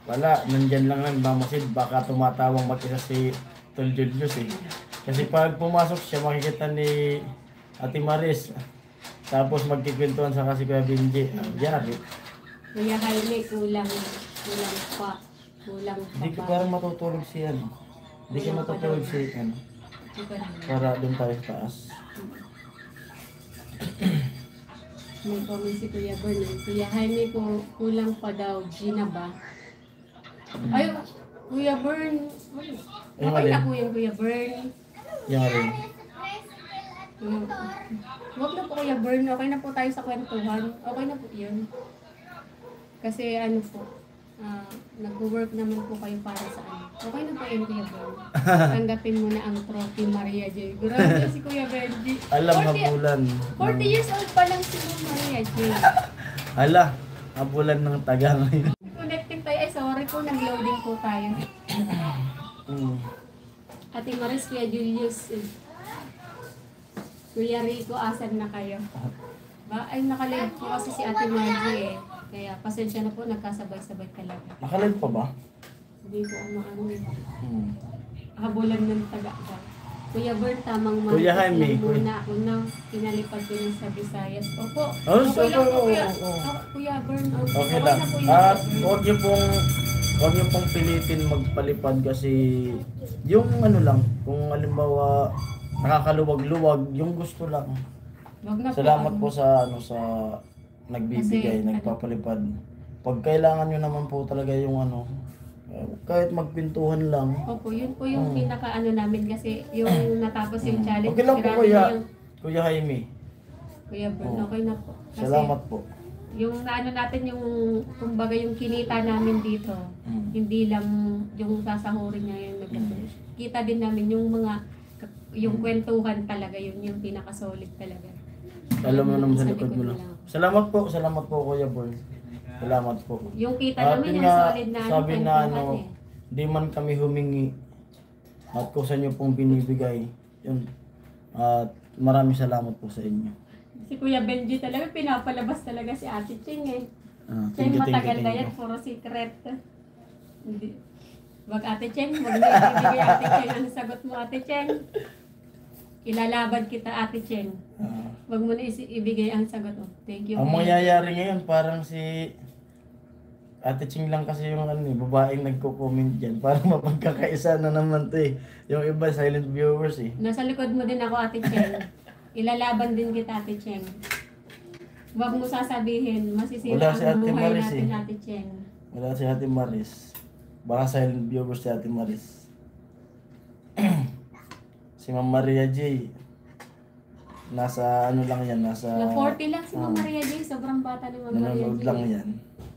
Wala, nandyan lang ang mamasid. Baka tumatawang mag-isa si Tol Julius eh. Kasi pag pumasok siya, makikita ni Ate Maris. Tapos magkikwentuhan sa kasi Kuya Benji. Yari. Kuya Jaime, kulang pa. Hindi ka parang matutulog si Hindi ka matutulog si Para doon tayo sa taas. May comment si Kuya Bern. Kuya Jaime, kulang pa daw. Gina ba? Ay, Kuya Bern. Okay na po yung Kuya Bern. Yari. Huwag na po Kuya Bern. Okay na po tayo sa kwentuhan. Okay na po yun. Kasi nag-work naman po kayo para sa Okay na po yun, Kuya Bern. Tanggapin mo na ang trophy Maria J. Grabe si Kuya Benji. Alam, habulan. 40 years old pa lang si Maria J. Ala, habulan ng taga ngayon. Connecting tayo. Ay, sorry po. Nag-loading po tayo. Ate Maris, Kuya Julius. Kuya Rico, asan na kayo? Ay, nakalive po kasi si Ate Margie eh. Kaya pasensya na po, nagkasabay-sabay talaga. Nakalive pa ba? Hindi ko ano. Habulan ng taga ba? Kuya Bert, tamang Kuya marites Jaime, lang Kuya- muna ako na pinalipad ko yun sa Visayas. Opo. Oh, Okay lang po, oo, Kuya. oo, oo. Kuya Bert, Okay na lang. po yun. At huwag niyo pong pilitin magpalipad kasi yung ano lang, kung halimbawa nakakaluwag-luwag, yung gusto lang. Wag na Salamat po ano. sa sa nagbibigay, Kasi, nagpapalipad. Pag kailangan nyo naman po talaga yung ano, kahit magpintuhan lang. Opo, yun po yung pinaka ano namin kasi yung natapos yung challenge. Okay lang po sirado kuya, na yung- Kuya Jaime. Kuya Bert, Oh. okay na po. Kasi Salamat po. yung naano natin yung, kumbaga yung kinita namin dito, hindi lang yung sasahurin niya yung kita din namin yung mga, yung kwentuhan talaga, yun yung pinaka-solid talaga. Alam mo naman sa Sa likod mo likod lang. mo lang. Salamat po Kuya Boy. Salamat po. Yung kita At namin yun yung nga, solid na sabi na kwentuhan ano, eh. di man kami humingi at kung sa inyo pong binibigay. Yun. At maraming salamat po sa inyo. Si Kuya Benji talaga, pinapalabas talaga si Ate Ching eh. Siya Thank yung you, thank you, matagal na thank yan, you. puro secret. Hindi. Wag Ate Cheng, wag mo ibigay Ate Cheng. Ano sagot mo Ate Cheng? Ilalaban kita Ate Cheng. Ah, Wag mo na ibigay ang sagot mo. Thank you. ang Kuya. mangyayari ngayon parang si Ate Ching lang kasi yung ano, babaeng nagko-comment dyan. Parang mapagkakaisa na naman to eh. Yung iba silent viewers eh. Nasa likod mo din ako Ate Cheng. Ilalaban din kita Ate Cheng. Wag mo sasabihin, masisira Wala si ang Ate buhay Maris natin eh. Ate Cheng. Wala si Ate Maris. Baka silent viewers si Ate Maris. Si Ma'am Maria J. Nasa ano lang yan, nasa... Na 40 lang si Ma'am Maria J. Sobrang bata ni Ma'am Maria Nanonood J. lang yan.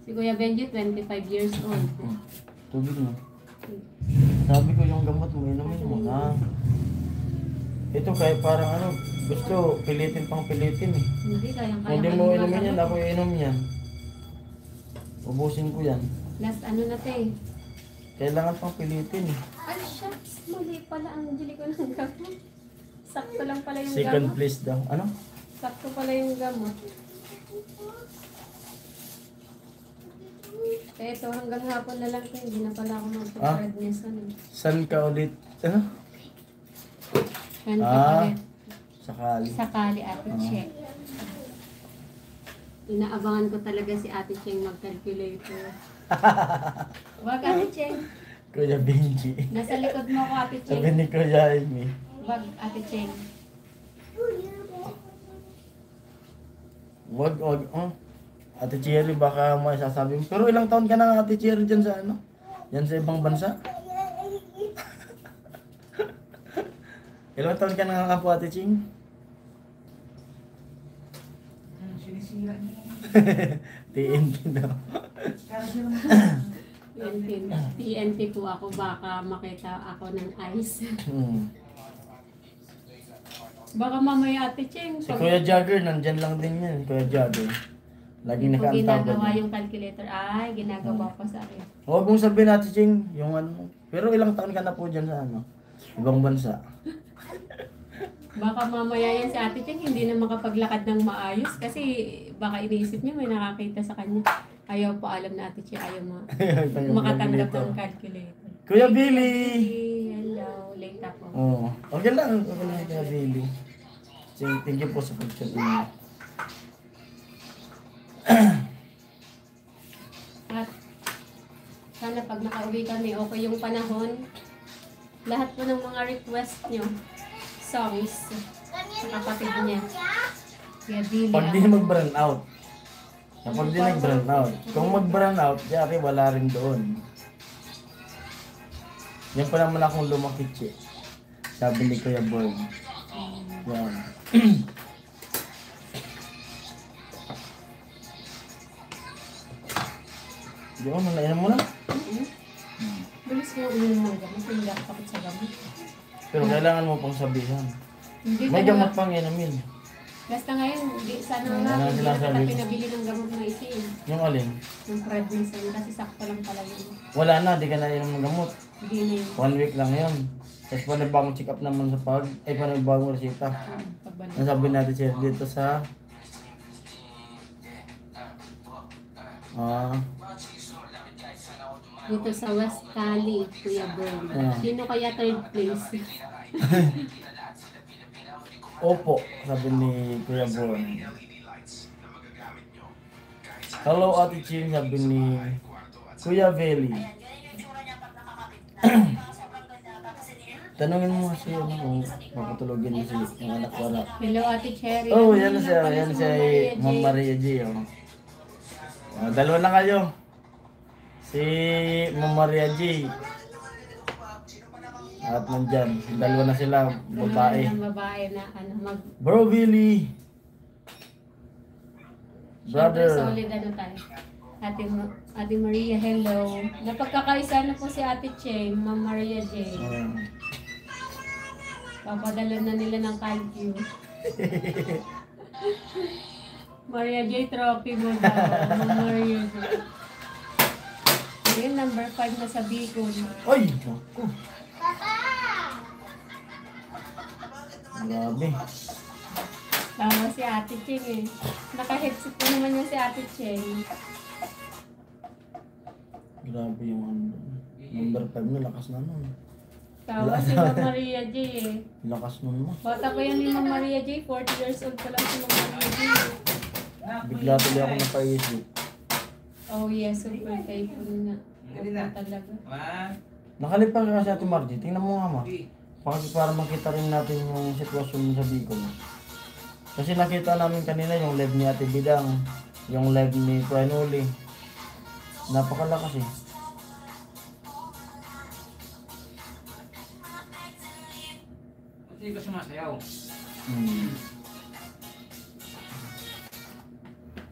Si Kuya Benji, 25 years old. Tubig mo. Sabi ko yung gamot mo, inumin mo. Ah. Ito kahit parang ano, gusto pilitin pang pilitin eh. Hindi, kayang-kaya. Kung hindi ka mo naman inumin yan, gamot. ako inom yan. Ubusin ko yan. Last ano na te? Kailangan pang pilitin eh. Ay, shucks. Mali pala ang bili ko ng gamot. Sakto lang pala yung Second gamot. place daw. Ano? Sakto pala yung gamot. Eh, ito hanggang hapon na lang. Hindi na pala ako mag-redness. Ano? San ka ulit? Ano? Yan Ah. pa ulit. Sakali. Sakali Ate Cheng. Inaabangan ko talaga si Ate Cheng mag-calculator. Wag Ate Cheng. Kuya Benji. Nasa likod mo ako Ate Sabi Cheng. ni Kuya Amy. Wag Ate Cheng. Wag. Oh. Ate Cherry, baka may sasabi mo. Pero ilang taon ka na Ate Cherry dyan sa ano? Yan sa ibang bansa? Ilang taon ka na nga po Ate Ching? Sinisira niya. TNT daw. TNT po ako. Baka makita ako ng ice. Baka mamaya Ate Cheng. Si Kuya Jagger, nandyan lang din yan. Kuya Jagger. Laging Pag ginagawa nakaantabad. yung calculator, ay, ginagawa ko sa akin. Huwag mong sabihin Ate Ching, yung ano. Pero ilang taon ka na po dyan sa ano? Ibang bansa. Baka mamaya yan si Ate Cheng hindi na makapaglakad ng maayos kasi baka iniisip niya may nakakita sa kanya. Ayaw pa alam na Ate Cheng, ayaw makatanggap ng calculator. Kuya Billy! Hello, late ako. Oo. Okay lang. Okay lang Kuya Billy. Thank you po sa pag-chat niyo. At sana pag nakauwi kami, okay yung panahon. Lahat po ng mga request nyo, songs, sa kapatid niya. Kaya Billy Pag di ako. mag-burn out. Kapag di nag-burn out. Kung mag-burn out, yari wala rin doon. Yan pa naman akong lumakitsi. Sabi ni Kuya Boy. Yan. Di ko, nalainan mo na. Bilis ko yung uminom ng gamot, hindi ako takot sa gamot. Pero kailangan mo pang sabihan. Hindi May talaga. gamot pang inumin. Basta ngayon, sana Ano nga, ang hindi na sinasabi kita ko? pinabili ng gamot na isin. Yung alin? Yung prednisone, kasi sakto lang pala yun. Wala na, di ka na inom ng gamot. Hindi na yun. 1 week lang yun. Tapos panibagong check up naman sa panibagong resita. Pagbalik. Nasabi natin siya dito sa Dito sa West Cali, Kuya Bern. Ah. Sino kaya third place? Opo, sabi ni Kuya Bon. Hello, Ate Ching, sabi ni Kuya Veli. Tanungin mo kasi ano kung makatulogin mo si yung anak ko na. Hello, Ate Cherry. Oh, Ano yan na siya, pala yan si siya Ma'am Maria J? Ma'am Maria G. Oh. Dalawa na kayo. Si Ma'am Maria G. At nandyan, dalawa na sila, babae. Ng babae na ano, Bro Billy. Brother. Brother. Solid ano tayo. Ate Maria, hello. Napagkakaisa na po si Ate Cheng, Ma'am Maria J. Papadala na nila ng thank you. Maria J trophy mo daw. Ma'am Maria J. Ayun, number 5 na sa Bicol. Ay! Naku. Grabe. Tama si Ate Cheng eh. Naka-headset po naman yung si Ate Cheng. Grabe yung ano. Number 5 na, lakas na nun. Tama si Ma'am Maria J eh. Lakas nun mo. Bata ko yan ni Ma'am Maria J. 40 years old pa lang si Ma'am Maria J. Bigla tuloy ako napaisip. Oh yes, super typhoon na. Galing na. Talaga. Nakalipan ka kasi Ate Margie. Tingnan mo nga ma. Para makita rin natin yung sitwasyon sa Bicol. Kasi nakita namin kanina yung live ni Ate Bidang, yung live ni Pranoli. Napakalakas eh. Hindi ko sumasayaw.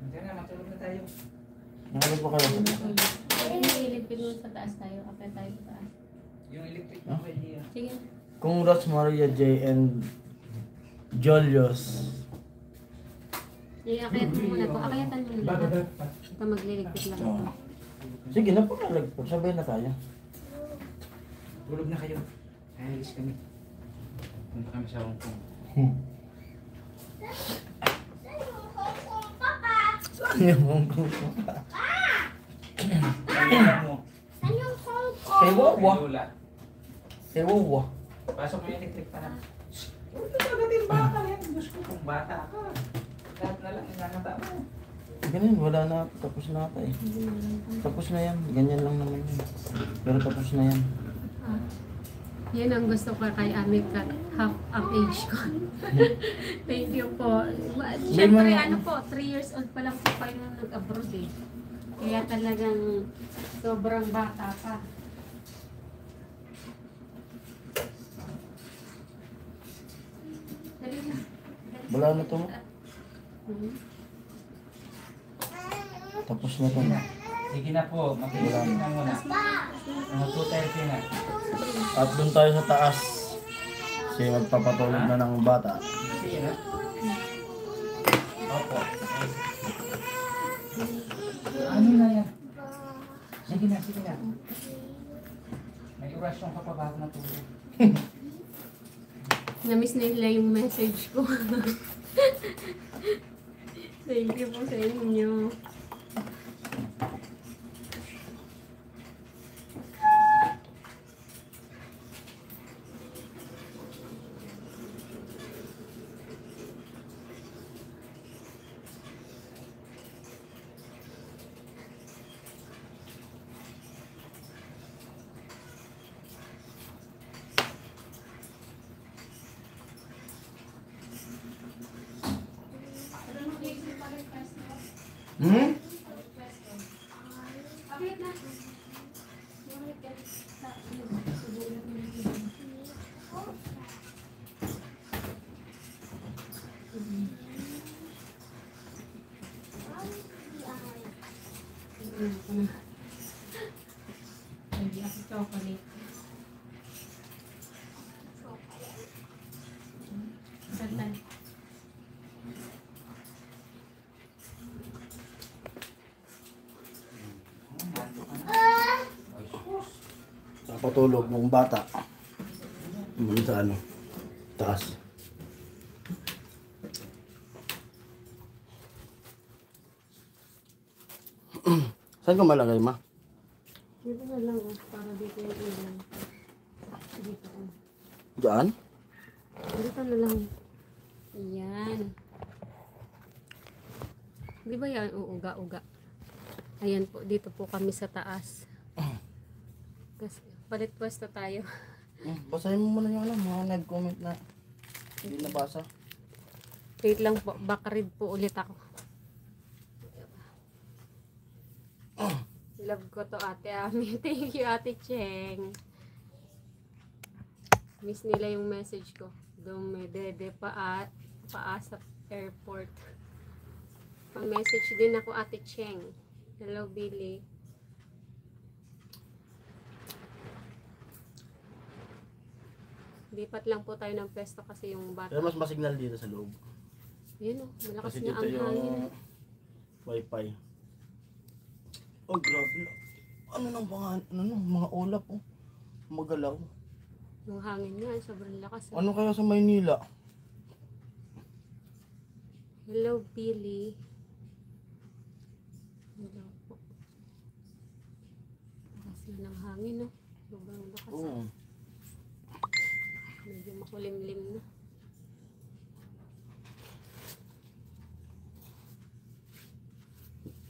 Hindi na, matulog na tayo. Nakalipa kayo. Ay, ilipin mo sa taas tayo. Kapit tayo sa taas. Yung electric na idea. Sige. Congrats Maria J and Jolios. Iakayat mo muna to. Akayatan mo na lahat. Ito magliligpit lang ito. Sige, napakalagpot. Sabay na tayo. Tulog na kayo. Alis kami. Punta kami sa Hong Kong. Saan yung Hong Kong? Tulog mo. Kay Wawa. Kay Lola. Kay Wawa. Pasok mo yung electric pa na. Huwag na tagatin bata yan. Diyos ko kung bata ka. Lahat na lang inanata mo. Ganun, wala na. Tapos na ata eh. Tapos na yan. Ganyan lang naman yun. Pero tapos na yan. Yan ang gusto ko kay Amik at half ang age ko. Thank you po. Siyempre, ano po, 3 years old pa lang po kayo nung nag-abroad eh. Kaya talagang sobrang bata pa. Dali na. Wala na to. Tapos na to. Sige na po. Mag-electric na muna. Mga 2:30 na. At doon tayo sa taas. Kasi magpapatulog na ng bata. Sige na. Opo. Ano na yan? Sige na, sige na. May orasyon ka pa bago natulog. Na-miss nila yung message ko. Thank you po sa inyo. Hmm? Hindi ako chocolate. Santan. Patulog ng bata. Sa ano? Taas. Saan ko malagay, ma? Dito na lang para dito yung ilan. Dito. Diyan? Dito na lang. Ayan. Di ba yan? Uuga-uga. Ayan po. Dito po kami sa taas. Kasi palit pwesto tayo. Basahin mo muna yung mga nag-comment na hindi nabasa. Wait lang po. Back-read po ulit ako. Love ko to Ate Ami. Thank you Ate Cheng. Miss nila yung message ko. Dumedede pa sa airport. Pa-message din ako Ate Cheng. Hello Billy. Lipat lang po tayo ng pwesto kasi yung bata. Pero mas masignal dito sa loob. Yun o, malakas Kasi na dito ang hangin. yung wifi. Oh, grabe. Ano nang mga ulap oh. Magalaw. Yung hangin nga, sobrang lakas. Ano kaya sa Maynila? Hello Billy. Hello po. Lakas na ng hangin no. Sobrang lakas. Oo. Medyo makulimlim na.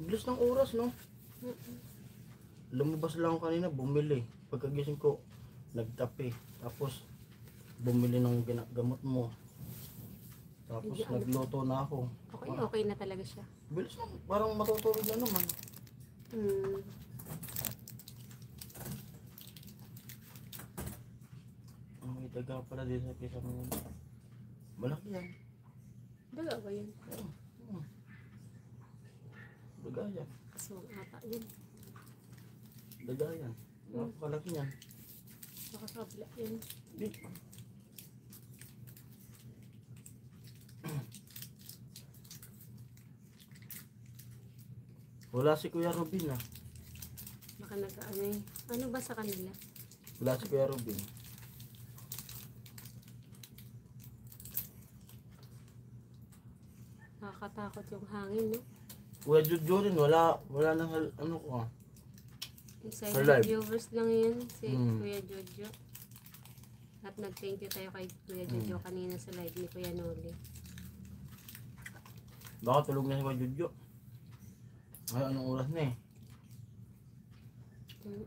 Bilis ng oras, no? Lumabas lang ako kanina, bumili. Pagkagising ko, nagtape. Tapos, bumili ng gamot mo. Tapos, nagluto na ako. Okay na talaga siya. Bilis lang, parang matutulog na naman. May daga pala dito sa pisa mo. Malaki yan. Daga ba yun? Daga yan. So, ata yun. Daga yan. Napakalaki yan. Baka sa kabila yun. Wala si Kuya Robin ah. Baka nag-ano eh. Ano ba sa kanila? Wala si Kuya Robin. Nakakatakot yung hangin, no? Kuya Jojo rin, wala na ano ko ah. Silent Alive. viewers lang yan si Mm. Kuya Jojo. At nag-thank you tayo kay Kuya Jojo kanina sa live ni Kuya Noli. Baka tulog na si Kuya Jojo. Ay, anong oras na eh?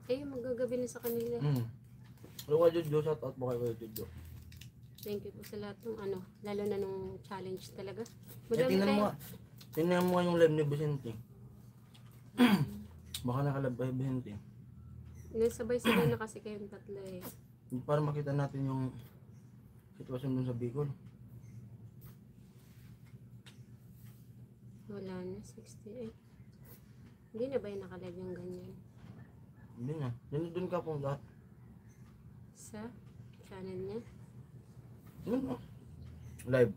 Eh, magagabi na sa kanila. Pero Kuya Jojo, shout out mo kay Kuya Jojo. Thank you po sa lahat ng ano, lalo na nung challenge talaga. Eh, tingnan mo nga yung live ni Vicente. Baka nakalab kay Vicente. Nasabay-sabay na kasi kayong tatlo eh. Para makita natin yung sitwasyon dun sa Bicol. Wala na, 68. Hindi na ba yung nakalive yung ganyan? Hindi na. Dun ka pong lahat. Sa channel niya? Yun, oh. Live.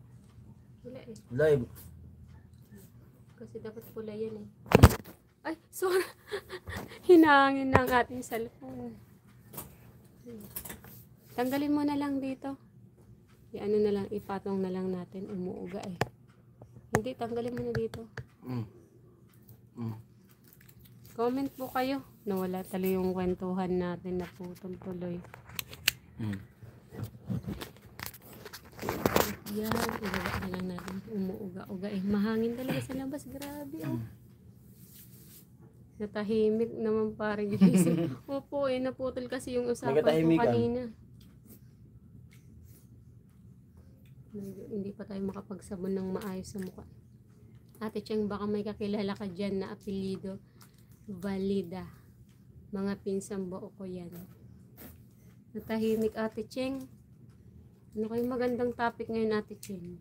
Wala eh. Live. Kasi dapat pula yan eh. Ay, sorry. Hinangin na ang ating cellphone. Tanggalin mo na lang dito. Ano na lang, ipatong na lang natin. Umuuga eh. Hindi, tanggalin mo na dito. Comment po kayo. Nawala talo yung kwentuhan natin na putol tuloy. Yan, ibaba na lang natin. Umuuga-uga eh. Mahangin talaga sa labas. Grabe oh. Natahimik naman parang gising. Opo eh, naputol kasi yung usapan ko kanina. Hindi pa tayo makapagsabon ng maayos sa mukha. Ate Cheng, baka may kakilala ka dyan na apelido Valida. Mga pinsang buo ko yan. Natahimik Ate Cheng. Ano kayong magandang topic ngayon Ate Cheng?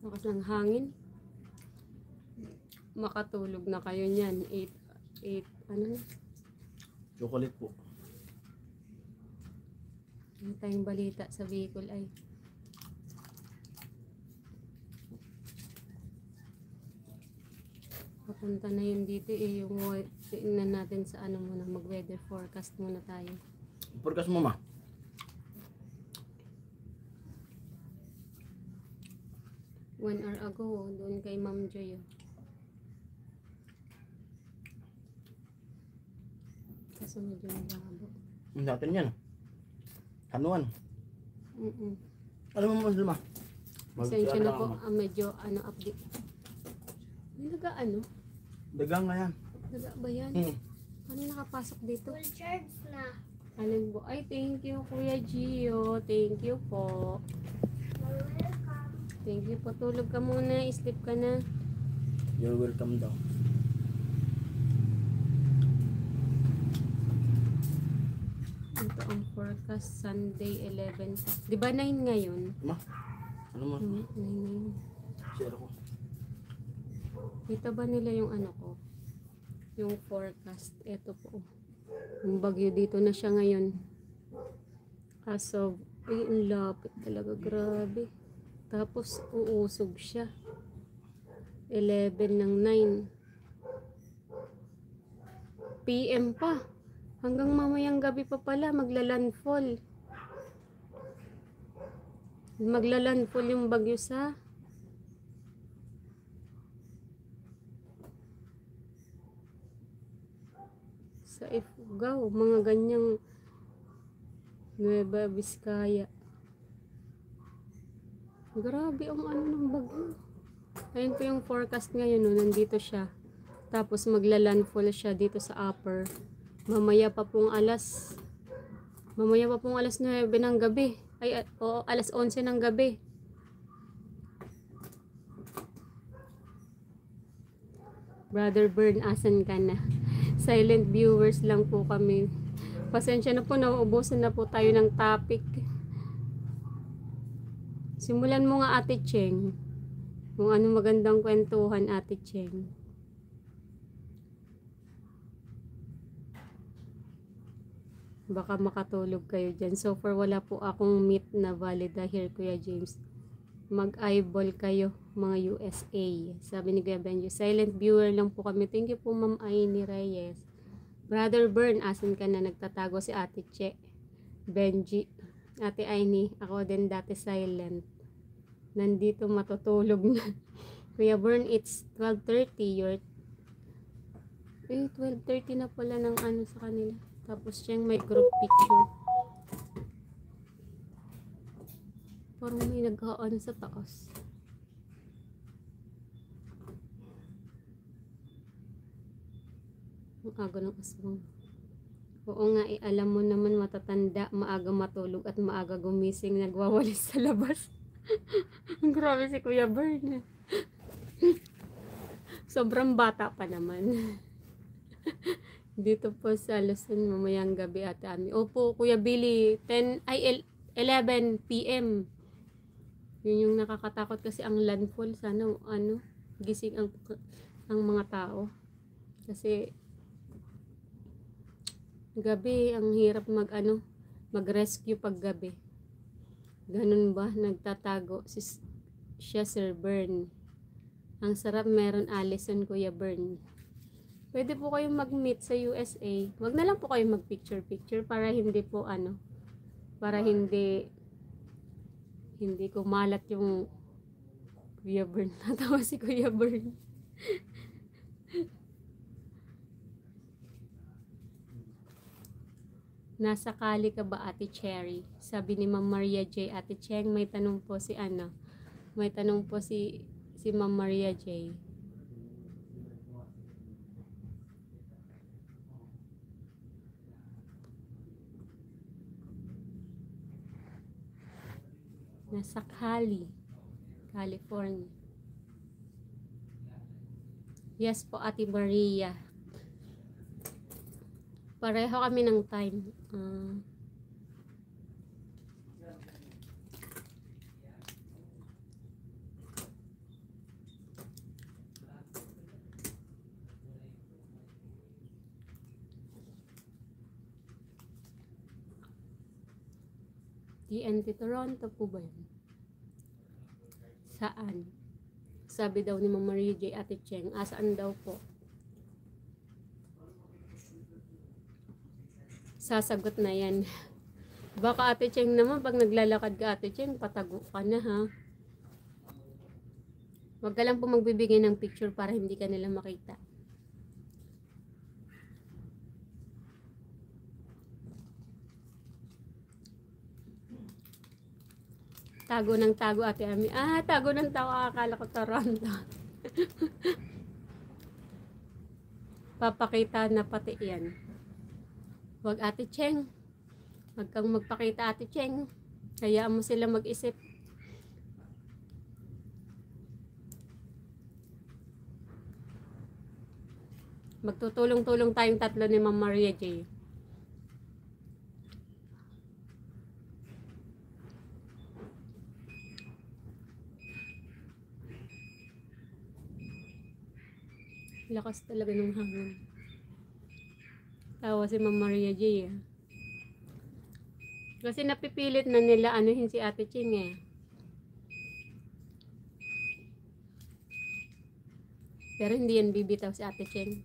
Lakas ng hangin. Makatulog na kayo niyan. 8, ano na? Chocolate po. Ano tayong balita sa Bicol ay? Papunta na yun dito eh. Yung tingnan natin sa ano muna. Mag-weather forecast muna tayo. Forecast mo ma. 1 hour ago, doon kay Ma'am Joy. kaso medyo malabo. Natin yan. Hanuan. Mm-mm. Alam mo mas luma. Pasensya na po, medyo update. May Dagang nga yan. naga ba yan? Ano nakapasok dito? Full charge na. Alin po? Ay, thank you, Kuya Gio. Thank you po. You're welcome. Thank you po. Tulog ka muna. Sleep ka na. You're welcome daw. Ito ang forecast. Sunday 11. Di ba 9 ngayon? Ma? Ano mo? 9 ngayon. Share ko. Kita ba nila yung ko? Yung forecast. Ito po. Yung bagyo dito na siya ngayon. As of, ay, ang lapit talaga. Grabe. Tapos, uusog siya. 11 ng 9. PM pa. Hanggang mamayang gabi pa pala, maglalandfall. Maglalandfall yung bagyo sa Ifugao, mga ganyang Nueva Vizcaya. Grabe ang ng bagyo. Ayun po yung forecast ngayon, no? Nandito siya. Tapos maglalandfall siya dito sa upper. Mamaya pa pong alas 9 ng gabi. Ay, alas 11 ng gabi. Brother Bern, asan ka na? Silent viewers lang po kami. Pasensya na po, nauubusan na po tayo ng topic. Simulan mo nga, Ate Cheng. Kung ano magandang kwentuhan, Ate Cheng. Baka makatulog kayo dyan. So far, wala po akong meet na valid here, Kuya James. Mag-eyeball kayo, mga USA. Sabi ni Kuya Benjo, silent viewer lang po kami. Thank you po, Ma'am Aini Reyes. Brother Bern, asan ka na? Nagtatago si Ate Che. Benji. Ate Aini, ako din dati silent. Nandito matutulog na. Kuya Bern, it's 12:30. 12:30 na pala ng sa kanila. Tapos siyang may group picture. Parang may nag-aan sa taas. Ang aga ng aswang. Oo nga, alam mo naman matatanda, maaga matulog at maaga gumising, nagwawalis sa labas. Grabe si Kuya Bern. Sobrang bata pa naman. Dito po sa Luzon, mamayang gabi Ate Ami. Opo, Kuya Billy, 11 PM. Yun yung nakakatakot kasi ang landfall, sana gising ang mga tao. Kasi gabi ang hirap mag-rescue pag gabi. Ganun ba nagtatago siya, Sir Bern? Ang sarap, meron Allison, Kuya Bern. Pwede po kayong mag-meet sa USA. Wag na lang po kayong mag-picture para hindi po para hindi kumalat yung Kuya Bern. Natawa si Kuya Bern. Nasa Cali ka ba, Ate Cherry? Sabi ni Ma'am Maria J. Ate Cheng, may tanong po si May tanong po si Ma'am Maria J. Nasa Cali, California. Yes po, Ate Maria. Pareho kami ng time. TNT Toronto po ba yun? Saan? Sabi daw ni Ma'am Maria J. Ate Cheng, saan daw po? Sasagot na yan. Baka Ate Cheng naman, pag naglalakad ka Ate Cheng, patago ka na ha. Huwag ka lang po magbibigay ng picture para hindi ka nila makita. Tago ng tago, Ate Ami. Tago ng tago. Akala ko Toronto. Papakita na pati yan. Huwag Ate Cheng. Huwag kang magpakita Ate Cheng. Hayaan mo sila mag-isip. Magtutulong-tulong tayong tatlo ni Ma'am Maria J. Lakas talaga ng hangin. Tawa si Ma'am Maria J. Kasi napipilit na nila anuhin si Ate Ching eh. Pero hindi yan bibitaw si Ate Ching.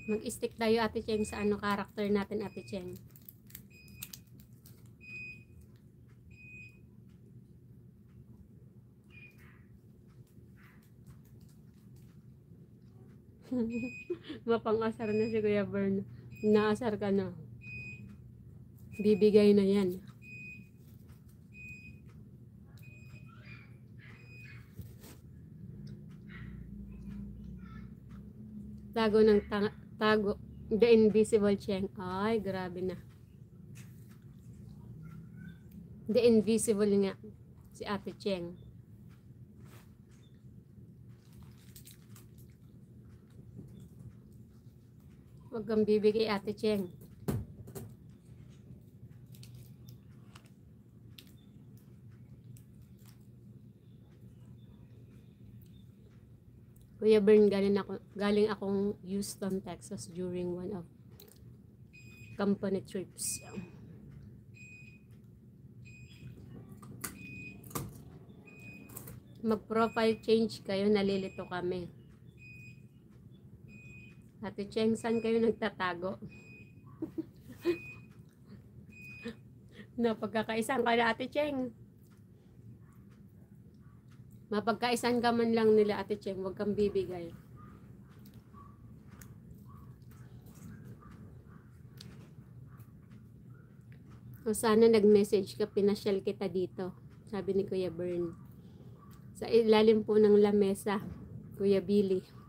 Mag-stick tayo Ate Cheng sa karakter natin Ate Cheng. Mapang-asar na si Kuya Bern. Naasar ka na. Bibigay na yan. Tago ng tago. The Invisible Cheng. Ay, grabe na. The Invisible nga. Si Ate Cheng. Huwag kang bibigay Ate Cheng. Kuya Bern, galing akong Houston, Texas during one of company trips. Mag-profile change kayo, nalilito kami. Ate Cheng, saan kayo nagtatago? Napagkakaisan ka na Ate Cheng. Mapagkaisan ka man lang nila Ate Cheng, huwag kang bibigay. O sana nag-message ka, pinasyal kita dito. Sabi ni Kuya Bern. Sa ilalim po ng lamesa, Kuya Billy.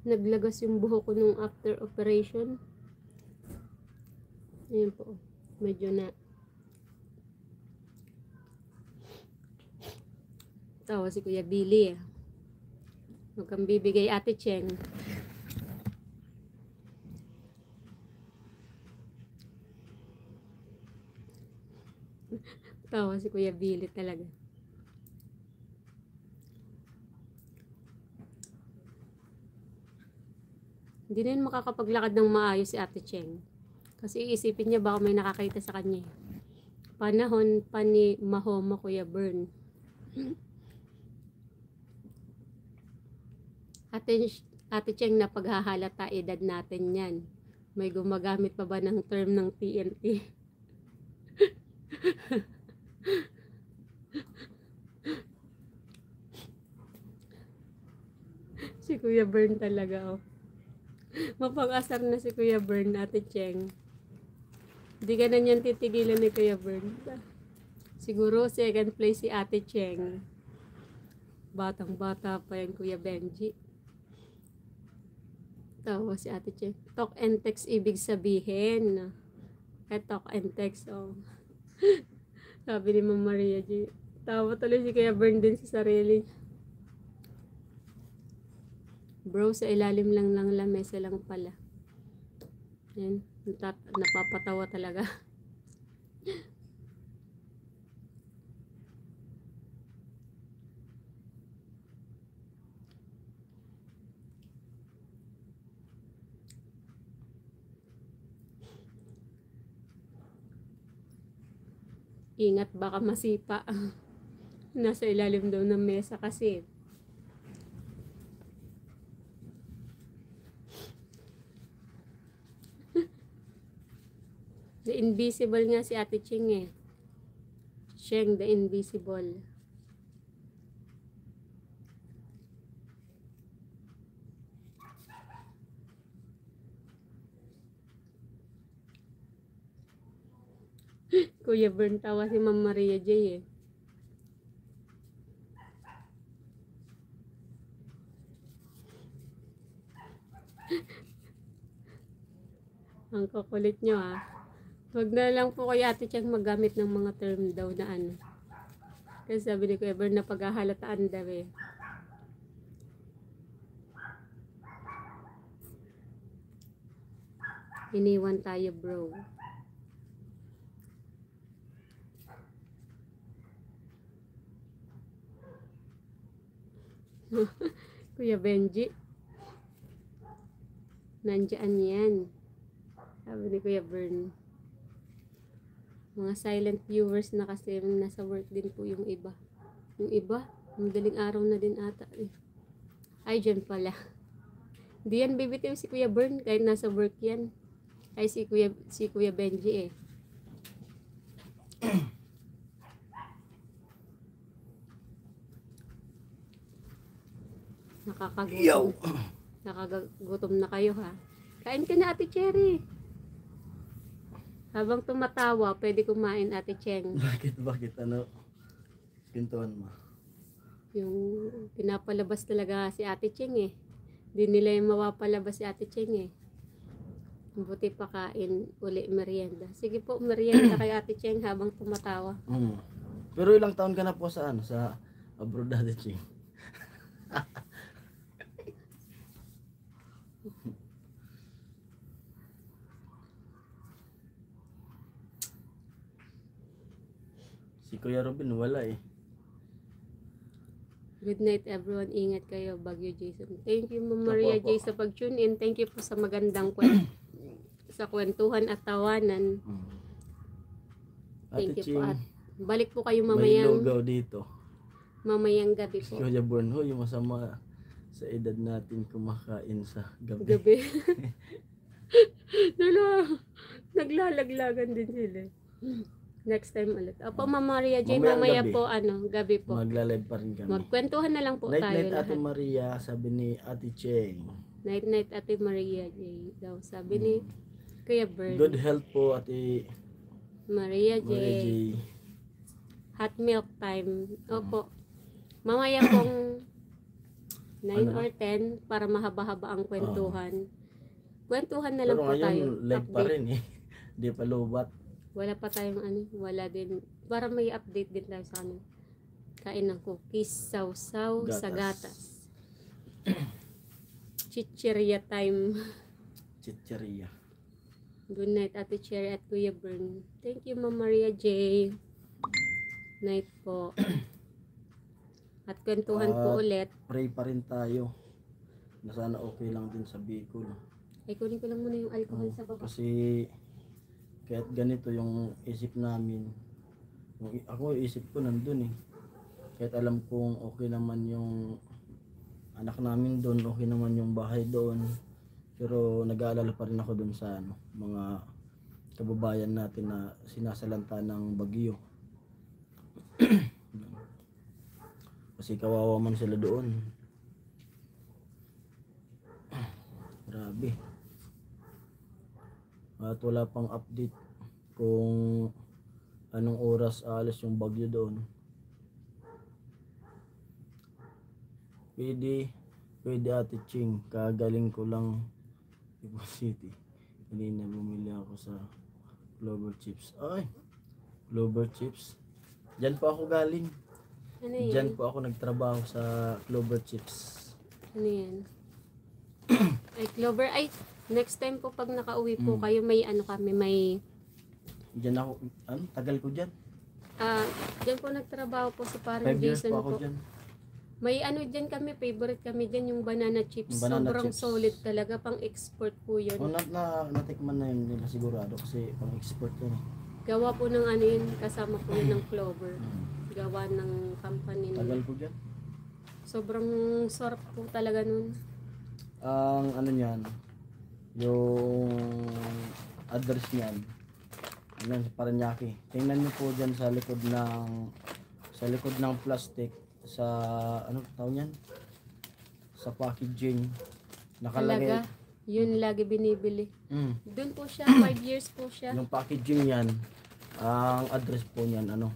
Naglagas yung buhok ko nung after operation. Ayan po. Medyo na. Tawa si Kuya Billy. Huwag kang bibigay Ate Cheng. Tawa si Kuya Billy talaga. Hindi na yun makakapaglakad ng maayos si Ate Cheng. Kasi iisipin niya baka may nakakita sa kanya. Panahon pa ni Mahoma Kuya Bern. Ate Cheng, na paghahalata edad natin yan. May gumagamit pa ba ng term ng TNT? Si Kuya Bern talaga oh. Mapag-asar na si Kuya Bern, Ate Cheng. Hindi ka na niyan titigilan ni Kuya Bern. Siguro second place si Ate Cheng. Batang-bata pa yan Kuya Benji. Tawa si Ate Cheng. Talk and text ibig sabihin. Talk and text oh. Sabi ni Ma'am Maria G. Tawa tuloy si Kuya Bern din sa sarili. Bro, sa ilalim lang ng lamesa lang pala. Yan, napapatawa talaga. Ingat baka masipa. Nasa ilalim daw ng mesa kasi. The Invisible nga si Ate Ching eh. Sheng, The Invisible. Kuya Bern, tawa si Ma'am Maria J eh. Ang kukulit nyo ha. Huwag na lang po kay Ate Chang maggamit ng mga term daw na ano. Kasi sabi ni Kuya Bern na paghahalataan daw eh. Iniwan tayo bro. Kuya Benji. Nandiyan yan. Sabi ni Kuya Bern. Mga silent viewers na kasi nasa work din po yung iba. Yung iba, madaling araw na din ata eh. Ay, dyan pala. Hindi yan bibitiw si Kuya Bern kahit nasa work yan. Ay, si Kuya Benji eh. Nakakagutom. Nakakagutom na kayo ha. Kain ka na Ate Cherry. Habang tumatawa, pwede kumain Ate Cheng. Bakit ano? Pintuan mo. Yung pinapalabas talaga si Ate Cheng eh. Di nila yung mawapalabas si Ate Cheng eh. Buti pa kain uli merienda. Sige po, merienda kay Ate Cheng habang tumatawa. Pero ilang taon ka na po sa ano? Sa abroad Ate Cheng? Si Kuya Robin wala eh. Good night everyone. Ingat kayo. Bagyo Jason. Thank you Ma'am Maria J sa pag-tune in. Thank you po sa magandang sa kwentuhan at tawanan. Thank you po at balik po kayo May mamayang lugaw dito. mamayang gabi po. Kuya Born, yung masama sa edad natin kumakain sa gabi. Gabi. Naglalaglagan din sila. Next time ulit. Opo, Ma'am Maria J, mamaya gabi. po, gabi po. Magla-live pa rin kami. Magkwentuhan na lang po Night tayo night Ate lahat. Maria, sabi ni Ate Cheng. Night night Ate Maria J daw. Sabi ni Kuya Bern. Good health po Ate Maria J. Maria J. Hot milk time. Opo. Mamaya pong 9 or 10 para mahaba-haba ang kwentuhan. Kwentuhan na lang Pero po tayo. ngayon live pa Update. rin eh. Di pa lobat. Wala pa tayong wala din. Para may update din tayo sa kanila. Kain ng cookies, sausaw, sa gatas. Chicheria time. Chicheria. Good night, Ate Cherry at Kuya Bern. Thank you, Ma'am Maria J. Night po. At kwentuhan po ulit. Pray pa rin tayo. Na sana okay lang din sa Bicol. Ay, kunin ko lang muna yung alcohol sa baba. Kasi kahit ganito yung isip namin. Ako isip ko nandun eh. Kahit alam kong okay naman yung anak namin doon, okay naman yung bahay doon. Pero nag-aalala pa rin ako doon sa mga kababayan natin na sinasalanta ng bagyo. Kasi kawawa man sila doon. Grabe. At wala pang update kung anong oras alis yung bagyo doon. Pwede Ate Ching, kagaling ko lang Cebu City. Kanina bumili ako sa Clover Chips. Ay, Clover Chips. Diyan po ako galing. Ano yan? Diyan po ako nagtrabaho sa Clover Chips. Ano yan? Ay, Clover. Ay, next time po pag nakauwi po kayo, may kami, may... Diyan ako, tagal ko diyan. Diyan po nagtrabaho po si parang 5 years Jason po ako po. diyan. May diyan kami, favorite kami diyan yung banana chips. Yung banana Sobrang chips. solid talaga, pang export po yun. Natikman na yun nila sigurado kasi pang export yun. Gawa po ng yun, kasama po yun ng Clover. Gawa ng company Tagal nila. ko diyan. Sobrang sarap po talaga nun. Ang niyan, yung address niyan, Yan sa Paranaque. Tingnan niyo po dyan sa likod ng plastic sa ano tawag niyan? Sa packaging nakalagay. Talaga, yun lagi binibili. Mm, Doon po siya, 5 years po siya. yung packaging yan, ang address po niyan ano,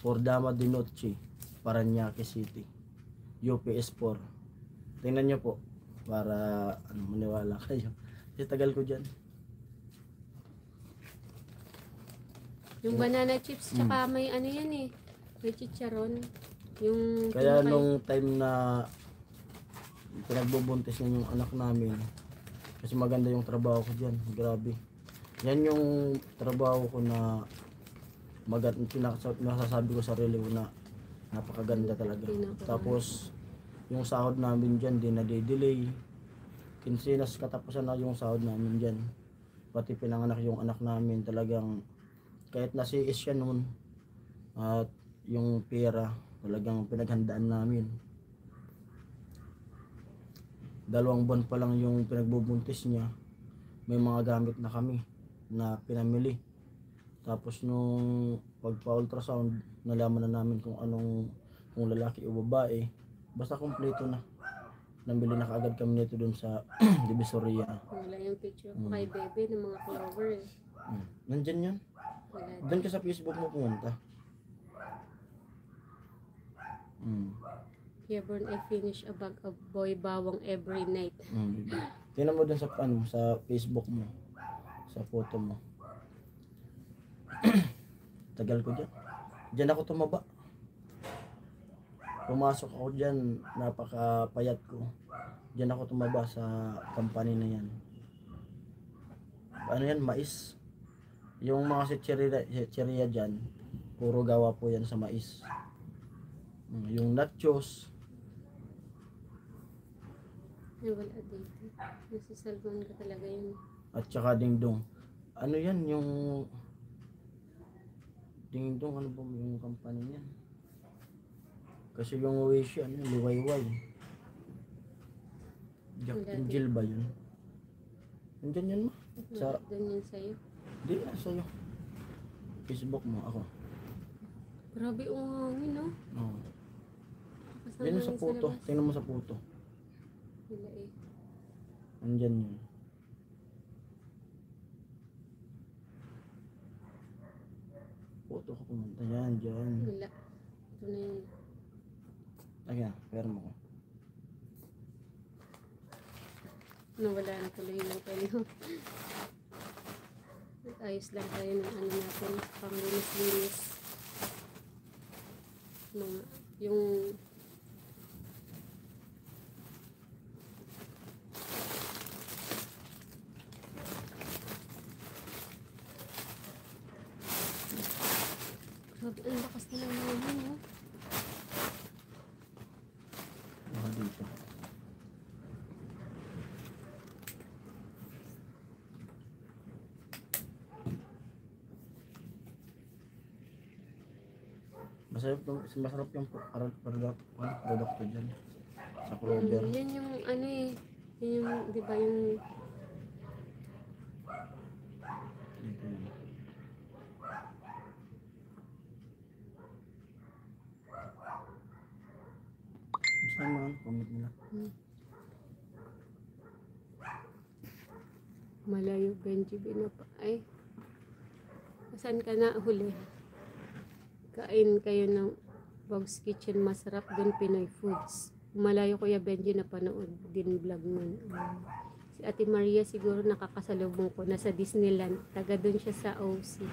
Pordama de Noche, Paranaque City. UPS 4. Tingnan niyo po para ano maniwala kayo. Kasi tagal ko diyan. Yung banana chips, tsaka may ano yan eh. May chicharon. Yung Kaya kinakain- nung time na pinagbubuntis niya yung anak namin, kasi maganda yung trabaho ko diyan, grabe. Yan yung trabaho ko na nasasabi ko sa sarili ko na napakaganda talaga. Tapos yung sahod namin diyan di na-delay. Kinsinas katapusan na yung sahod namin diyan. Pati pinanganak yung anak namin talagang kahit nasiis siya noon at yung pera talagang pinaghandaan namin. 2 buwan pa lang yung pinagbubuntis niya, may mga gamit na kami na pinamili. Tapos nung pagpa-ultrasound, nalaman na namin kung lalaki o babae. Basta kompleto na. Nabili na kaagad kami nito dun sa Divisoria. Wala yung picture ko kay Bebe ng mga clover eh. Nandyan yan. Wala. Doon ka sa Facebook mo pumunta. Herborn, I finish a bag of boy bawang every night. Tingnan mo dun sa sa Facebook mo. Sa photo mo. Tagal ko dyan. Dyan ako tumaba. Pumasok ako dyan, napakapayat ko. Dyan ako tumaba sa company na yan. Ano yan? Mais. Yung mga sitcheria dyan, puro gawa po yan sa mais. Yung nachos. Ay, wala dito. Nasa cellphone ka talaga yun. At saka dingdong. Ano yan? Yung dingdong, ano ba yung company niyan? Kasi yung Wish, ano yun, liwayway. Jack and Jill ba yun? Nandyan yun ma? Sa, Doon yun sa'yo. di na sa'yo. Facebook mo, ako. Grabe ang hangin, no? Oo. Kasama Yan yung sa namin puto. labas. Tingnan mo sa puto. Wala eh. Nandyan yun. Puto ko pumunta. Yan, dyan. Wala. Ito na yun. Ayan, pero mo ko. Nawala na tuloy ng kayo. Ayos lang tayo ng ano natin. Panglinis-linis. Yung grabe, ang lakas na lang naman, no? Mga dito. Masarap yung product ko dyan. Sa Clover. Yan yung ano eh. Yan yung, di ba yung Dito yun. Basta yung mga comment nila. Malayo Benji Binapa. Ay, saan ka na huli? Kain kayo ng Bob's Kitchen, masarap doon, Pinoy Foods. Malayo Kuya Benji na panood din vlog nun. Si Ate Maria siguro nakakasalubong ko, nasa Disneyland. Taga doon siya sa OC.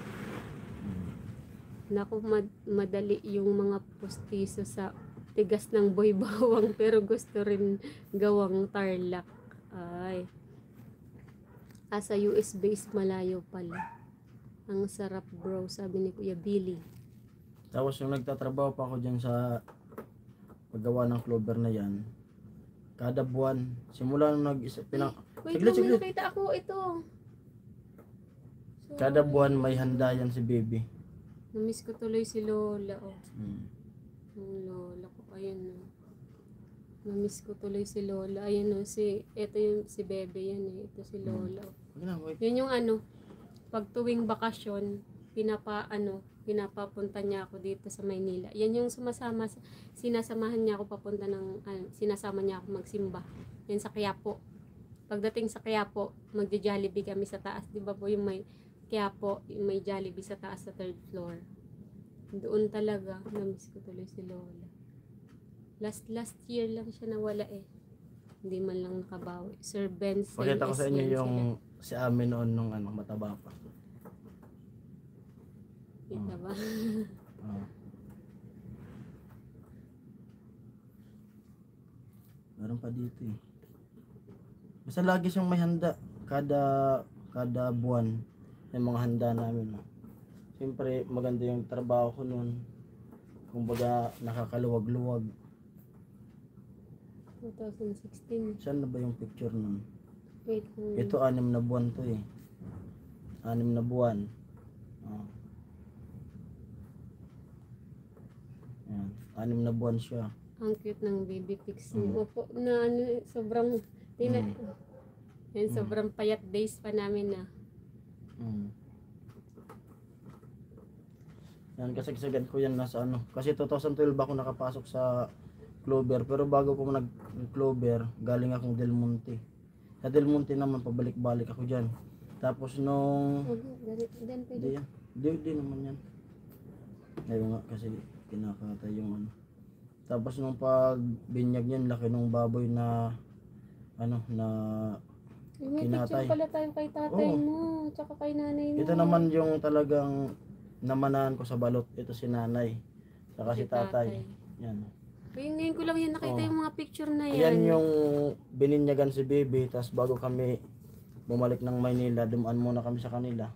Naku, madali yung mga postiso sa tigas ng boy bawang pero gusto rin gawang tarlac. Ay. Sa US based malayo pala. Ang sarap bro, sabi ni Kuya Billy. Tapos yung nagtatrabaho pa ako dyan sa paggawa ng Clover na yan, kada buwan, simula nung Wait, Siglit, may siglit. nakita ako ito. Kada buwan may handa yan si baby. Namiss ko tuloy si Lola. Oh. Ang Lola ko, ayun oh. Namiss ko tuloy si Lola. Ayun oh, ito yung si Bebe yan eh. Ito si Lola. Oh. Wag na, wait. Yun yung ano, pag tuwing bakasyon, pinapapunta niya ako dito sa Maynila. Yan yung sinasamahan niya ako papunta sinasama niya ako magsimba. Yan sa Quiapo. Pagdating sa Quiapo, magja-Jollibee kami sa taas. Di ba po yung may Quiapo, yung may Jollibee sa taas sa 3rd floor. Doon talaga, namiss ko tuloy si Lola. Last year lang siya nawala eh. Hindi man lang nakabawi. Sir Benson. Pakita ko sa inyo SN yung sila. si Amin noon nung mataba pa. Kita ba? Meron pa dito eh. Basta lagi siyang may handa. Kada buwan. May mga handa namin. Siyempre maganda yung trabaho ko noon. Kumbaga nakakaluwag-luwag. 2016. Saan na ba yung picture nun? Wait. Ito 6 na buwan to eh. 6 na buwan. Ayan. 6 na buwan siya. Ang cute ng baby pics niya. Opo, na sobrang yan, sobrang payat days pa namin na. Yan, kasi sagad ko yan nasa Kasi 2012 ako nakapasok sa Clover. Pero bago ko nag-Clover, galing akong Del Monte. Sa Del Monte naman, pabalik-balik ako dyan. Tapos nung... Di naman yan. Ayaw nga, kasi kinakatay yung Tapos nung pagbinyag niyan, laki nung baboy na... May kinatay. picture pala tayo kay tatay mo, tsaka kay nanay mo. Ito naman yung talagang namanahan ko sa balot. Ito si nanay. Saka si tatay. Yan. Ngayon ko lang yan nakita yung mga picture na yan. Yan yung bininyagan si baby. Tapos bago kami bumalik ng Maynila, dumaan muna kami sa kanila.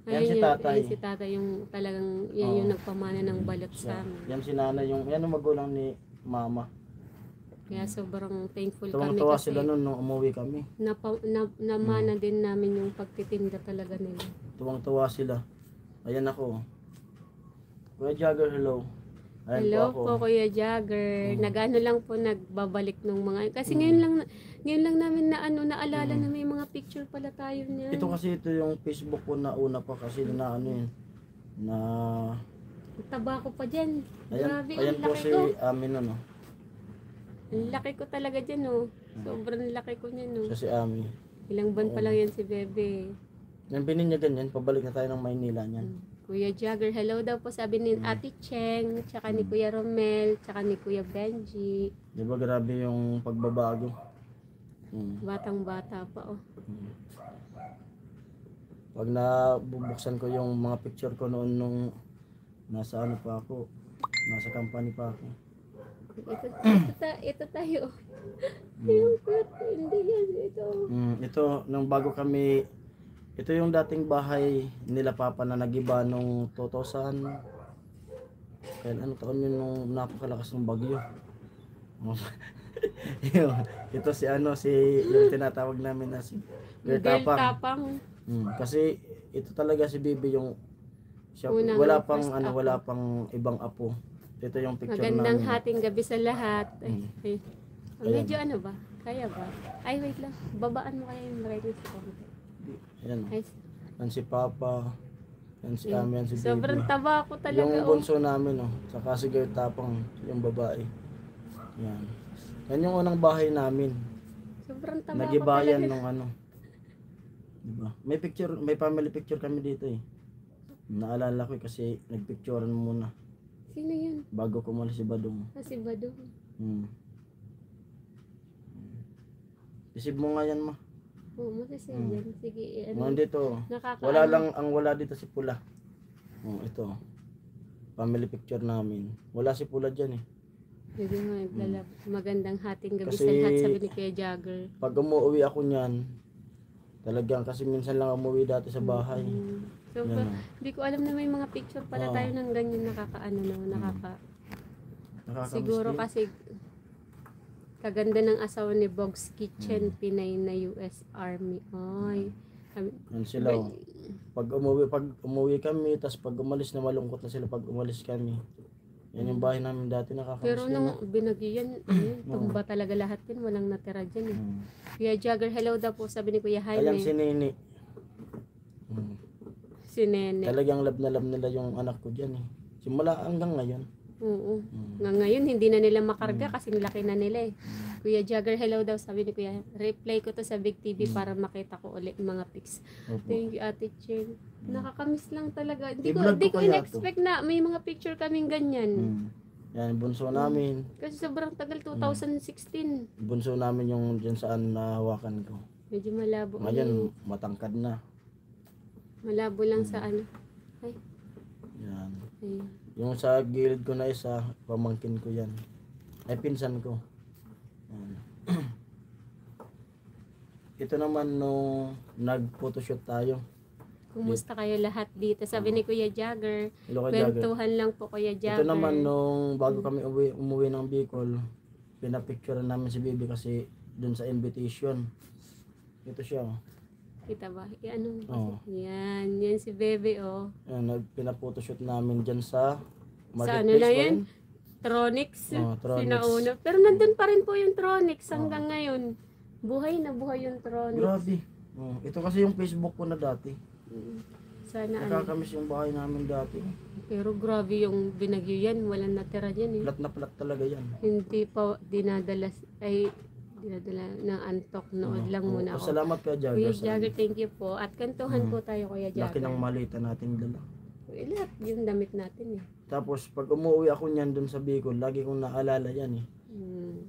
Yan si tatay. Yan si tatay yung talagang, yan yung nagpamana ng balot sa amin. Yan si nanay, yan yung magulang ni mama. Kaya sobrang thankful kami Tuwang-tuwa kasi sila noon nung umuwi kami. namana din namin yung pagtitinda talaga nila. Tuwang-tuwa sila. Ayan ako. Kuya Jagger, hello. Ayan Hello po ako. po Kuya Jagger. Nagano lang po nagbabalik nung mga kasi ngayon lang namin naalala na may mga picture pala tayo niyan. Ito kasi ito yung Facebook ko na una pa kasi na Taba ko pa diyan. Grabe, ayan ang po laki si ko. Amin Ang laki ko talaga diyan Sobrang laki ko niyan Siya si Ami. Ilang buwan pa lang yan si Bebe. Yan bininyagan yan, pabalik na tayo ng Maynila niyan. Kuya Jagger, hello daw po sabi ni Ate Cheng, tsaka ni Kuya Romel, tsaka ni Kuya Benji. Di ba grabe yung pagbabago? Batang-bata pa Pag nabubuksan ko yung mga picture ko noon nung nasa pa ako, nasa company pa ako. Ito tayo. Yung cute, hindi yan, ito. Ito, nung bago kami, ito yung dating bahay nila Papa na nagiba nung 2000. Kaya ano taon yun nung napakalakas ng bagyo. Ito si yung tinatawag namin na si Girl Tapang. Kasi ito talaga si Bibi yung siya, wala pang ibang apo. Ito yung picture Magandang namin. hating gabi sa lahat. Medyo ano ba? Kaya ba? Ay, wait lang. Babaan mo kaya yung brightness ko. Ayan. Yan si Papa. Yan si Ami, yan si Bibi. Sobrang taba ko talaga. Yung bunso namin, saka si Girl Tapang, yung babae. Yan. Yan yung unang bahay namin. Sobrang taba ko Nagibayan talaga. nung Diba? May family picture kami dito eh. Naalala ko kasi nagpicturean muna. Sino yun? Bago kumalis si Badong. Si Badong. Isip mo nga yan, ma. Oo, masasaya yan. Sige, Dito. Wala dito si Pula. Ito. Family picture namin. Wala si Pula dyan eh. Sige nga, magandang hating gabi Kasi, sa lahat, sabi ni Kuya Jagger. Pag umuwi ako niyan, talagang kasi minsan lang umuwi dati sa bahay. So, hindi ko alam na may mga picture pala tayo ng ganyan Siguro kasi kaganda ng asawa ni Bog's Kitchen, Pinay na US Army. Ay. Yan sila. Pag umuwi kami, tas pag umalis na malungkot na sila pag umalis kami. Yan yung bahay namin dati nakakamiss. Pero nung binagyan, tumba talaga lahat din, walang natira dyan eh. Kuya Jagger, hello daw po, sabi ni Kuya Jaime. Ayan si Nini. Si Nene. Talagang love na love nila yung anak ko dyan eh. Simula hanggang ngayon. Oo. Ngayon, hindi na nila makarga kasi laki na nila eh. Kuya Jagger, hello daw, sabi ni Kuya. Replay ko to sa Big TV para makita ko ulit yung mga pics. Opo. Thank you, Ate Cheng. Nakakamiss lang talaga. I-vlog Di ko ko kaya in-expect na may mga picture kaming ganyan. Yan, bunso namin. Kasi sobrang tagal, 2016. Bunso namin yung dyan saan nahawakan ko. Medyo malabo. Ngayon, matangkad na. Malabo lang sa ano. Ay, Yan. ayun. Yung sa gilid ko na isa, pamangkin ko yan. Ay, pinsan ko. Yan. Ito naman nung nag-photoshoot tayo. Kumusta kayo lahat dito? Sabi ni Kuya Jagger. Hello kay Jagger. Kwentuhan lang po Kuya Jagger. Ito naman nung bago kami umuwi ng Bicol, pinapicture namin si Bibi kasi dun sa invitation. Ito siya. Oh. Kita ba? Ano? Oo. Yan. Yan si Bebe, oh. Yan, pinapotoshoot namin dyan sa Sa ano na yan? ba Tronics. Oo, Tronics. Sinauna. Pero nandun pa rin po yung Tronics hanggang ngayon. Buhay na buhay yung yun? Tronics. Grabe. Ito kasi yung Facebook ko na dati. Sana ano. Nakakamiss yung bahay namin dati. Pero grabe yung binagyo yan. Walang natira dyan eh. Plat na plat talaga yan. Hindi pa dinadala ng antok. Nood lang muna ako. Salamat kay Jagger. Kuya Jagger, thank you po. At kantuhan po tayo, Kuya Laki Jagger. ng malita natin dala. Lahat yung damit natin eh. Tapos pag umuwi ako niyan dun sa Bicol, lagi kong naalala yan eh.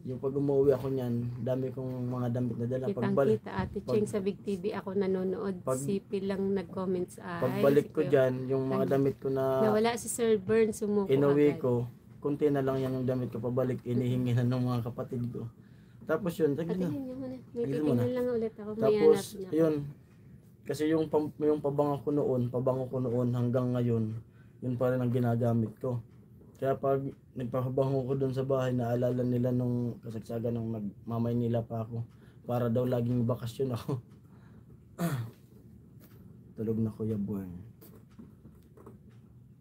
Yung pag umuwi ako niyan, dami kong mga damit na dala. Pagbalik, Kitang-kita, Ate Cheng, sa Big TV ako nanonood. Sipi lang nag-comments ay. pagbalik ko si Kuya- dyan, yung mga damit ko na Nawala si Sir Bern, sumuko inuwi agad. ko, kunti na lang yan yung damit ko pabalik, inihingi na ng mga kapatid ko. Tapos yun, Ate, tagli na. yun yung muna. May Tignan mo na. titingnan lang ulit ako. May Tapos, hanap niya. yun, kasi yung pabango ko noon hanggang ngayon, yun pa rin ang ginagamit ko. Kaya pag nagpapabango ko doon sa bahay, naalala nila nung kasagsagan nung nagmamaynila pa ako. Para daw laging bakasyon ako. Tulog na Kuya Born.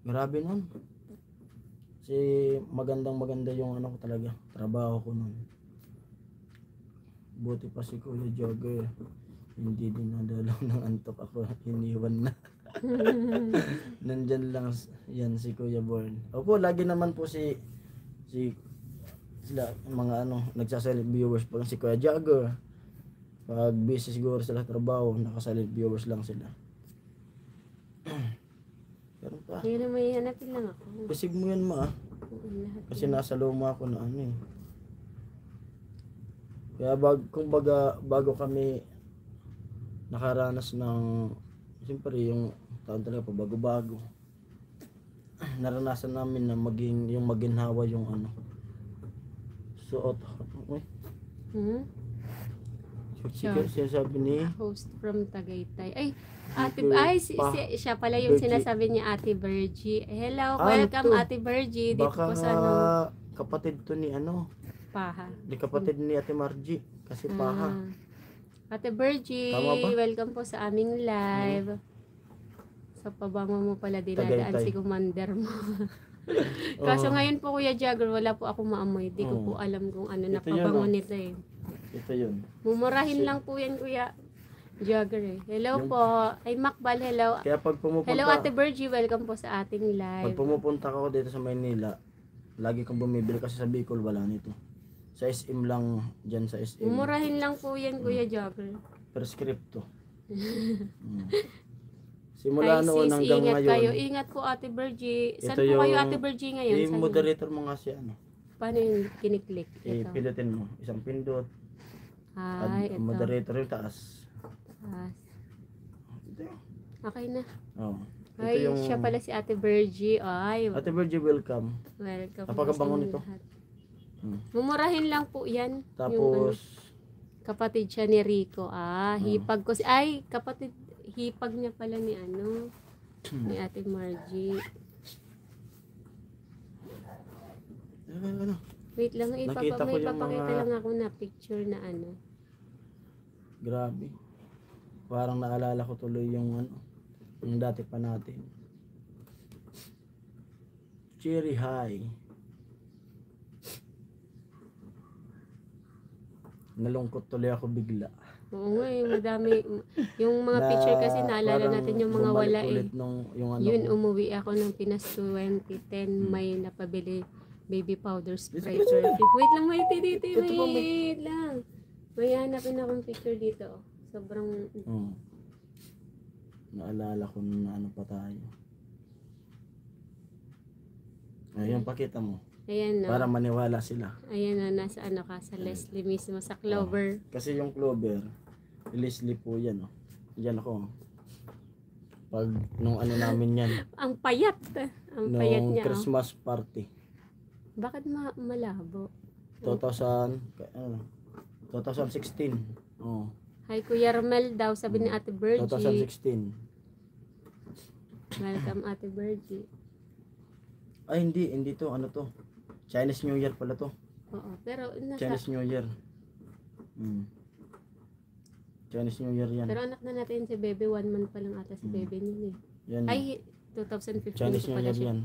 Grabe nun. Kasi maganda yung ano ko talaga, trabaho ko nun. Buti pa si Kuya Jogger. Hindi din nadalaw ng antok ako, iniwan na. Nandyan lang yan si Kuya Born. Opo, lagi naman po sila mga nagsasalit viewers pag si Kuya Jagger. Pag busy siguro sila trabaho, nakasalit viewers lang sila. Pero pa, Yun na may hanapin lang ako. bisig mo yan Oo, lahat. kasi nasa luma ako na eh. Kaya bago kami nakaranas ng siyempre yung taon talaga pa bago-bago. Naranasan namin na yung maginhawa yung suot. Siya sabi ni Host from Tagaytay. Ay, Ate, Super ay, siya pala yung Virgie. sinasabi niya, Ate Virgie. Hello, Ah, welcome ito. Ate Virgie. Dito baka po sa kapatid to ni Paha. di kapatid ni Ate Margie kasi paha. Ate Virgie, Tama ba? welcome po sa aming live. Sa pabango mo pala dinadaan Tagaytay. si commander mo. Kaso Oo. ngayon po Kuya Jagger, wala po ako maamoy. Di ko Oo. po alam kung ano Ito yun, napabango oh. nito eh. Ito yun. Mumurahin lang po yan Kuya Jagger eh. Hello Yung- po. Ay Macbal, hello. Kaya pag pumupunta Hello Ate Virgie, welcome po sa ating Pag live. pumupunta ako dito sa Maynila, lagi kong bumibili kasi sa Bicol wala nito. Sa SM lang, dyan sa SM. Mumurahin lang po yan Kuya Jagger. Prescripto. Simula Ay noon sis, hanggang ingat ngayon. kayo. Ingat po Ate Virgie. Saan Ito po kayo yung- Ate Virgie ngayon? Saan? I-moderator mo nga si Paano yung kiniklik? Ito. Pindutin mo. Isang pindot. Ay, ito. Moderator yung taas. Taas. Ito yun. Okay na. Oh. Ito Ay, yung... siya pala si Ate Virgie. Ay, Ate Virgie, welcome. welcome. Napakabango po sa nito. lahat. Hmm. Mumurahin lang po yan. Yung Tapos, kapatid siya ni Rico. Hipag ko si... Ay, kapatid, hipag niya pala ni ni Ate Margie. Wait lang, Nakita ko may yung papakita mga- lang ako na picture na grabe. Parang naalala ko tuloy yung yung dati pa natin. Cherry High. Nalungkot tuloy ako bigla. Oo nga madami. Yung mga picture kasi naalala parang natin yung mga bumalik wala ulit nung, yung ano Yun, ko. umuwi ako ng Pinas 2010. May napabili baby powder spray Dito, perfume. Wait lang, wait dito. Ito ba, Wait lang. May hanapin akong picture dito. Sobrang... Naalala ko na ano pa tayo. Ayun, pakita mo. Ayan Para na. maniwala sila. Ayan na, nasa ano ka, sa Leslie mismo, sa Clover. Kasi yung Clover, Leslie po yan. Yan ako. Pag nung ano namin yan, Ang payat. Ang payat nung niya. Oh. Christmas party. Bakit malabo? 2016. Oh, Hi, Kuya Romel daw, sabi ni Ate Virgie. 2016. Welcome, Ate Virgie. Ay, hindi to. Ano to? Chinese New Year pala to. Oo, pero nasa... Chinese New Year. Chinese New Year yan. Pero anak na natin si Bebe, 1 month pa lang ata si Bebe niya eh. Yan. Ay, 2015 Chinese ko New pala Year siya. yan.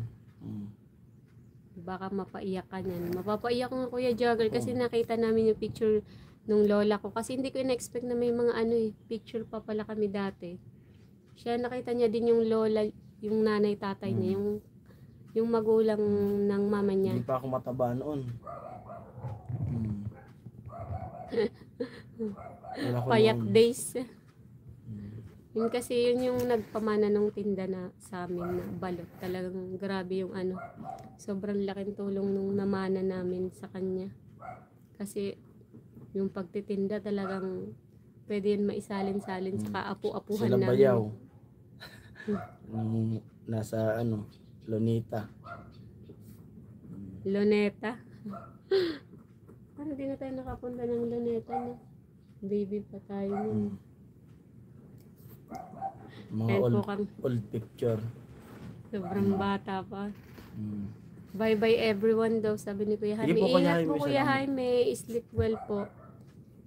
Baka mapaiyak ka niyan. Mapapaiyak ko nga Kuya Jogger kasi nakita namin yung picture nung lola ko. Kasi hindi ko in-expect na may mga picture pa pala kami dati. Siya nakita niya din yung lola, yung nanay tatay niya, yung magulang ng mama niya. Hindi pa ako mataba noon. Wala ko Payat noon. days. Yun kasi yun yung nagpamana ng tinda na sa amin na balot. Talagang grabe yung sobrang laking tulong nung namana namin sa kanya. Kasi yung pagtitinda talagang pwede yun maisalin-salin sa kaapu-apuhan Sila namin. bayaw. Nung nasa Lonita. Luneta. Parang di na tayo nakapunta ng Luneta na. Baby pa tayo nun. Mga Kahit old, po kami, old picture. sobrang bata pa. Bye-bye everyone daw, sabi ni Kuya Jaime. Sige po, Kuya Ingat Jaime, po Kuya salamat. Jaime, sleep well po.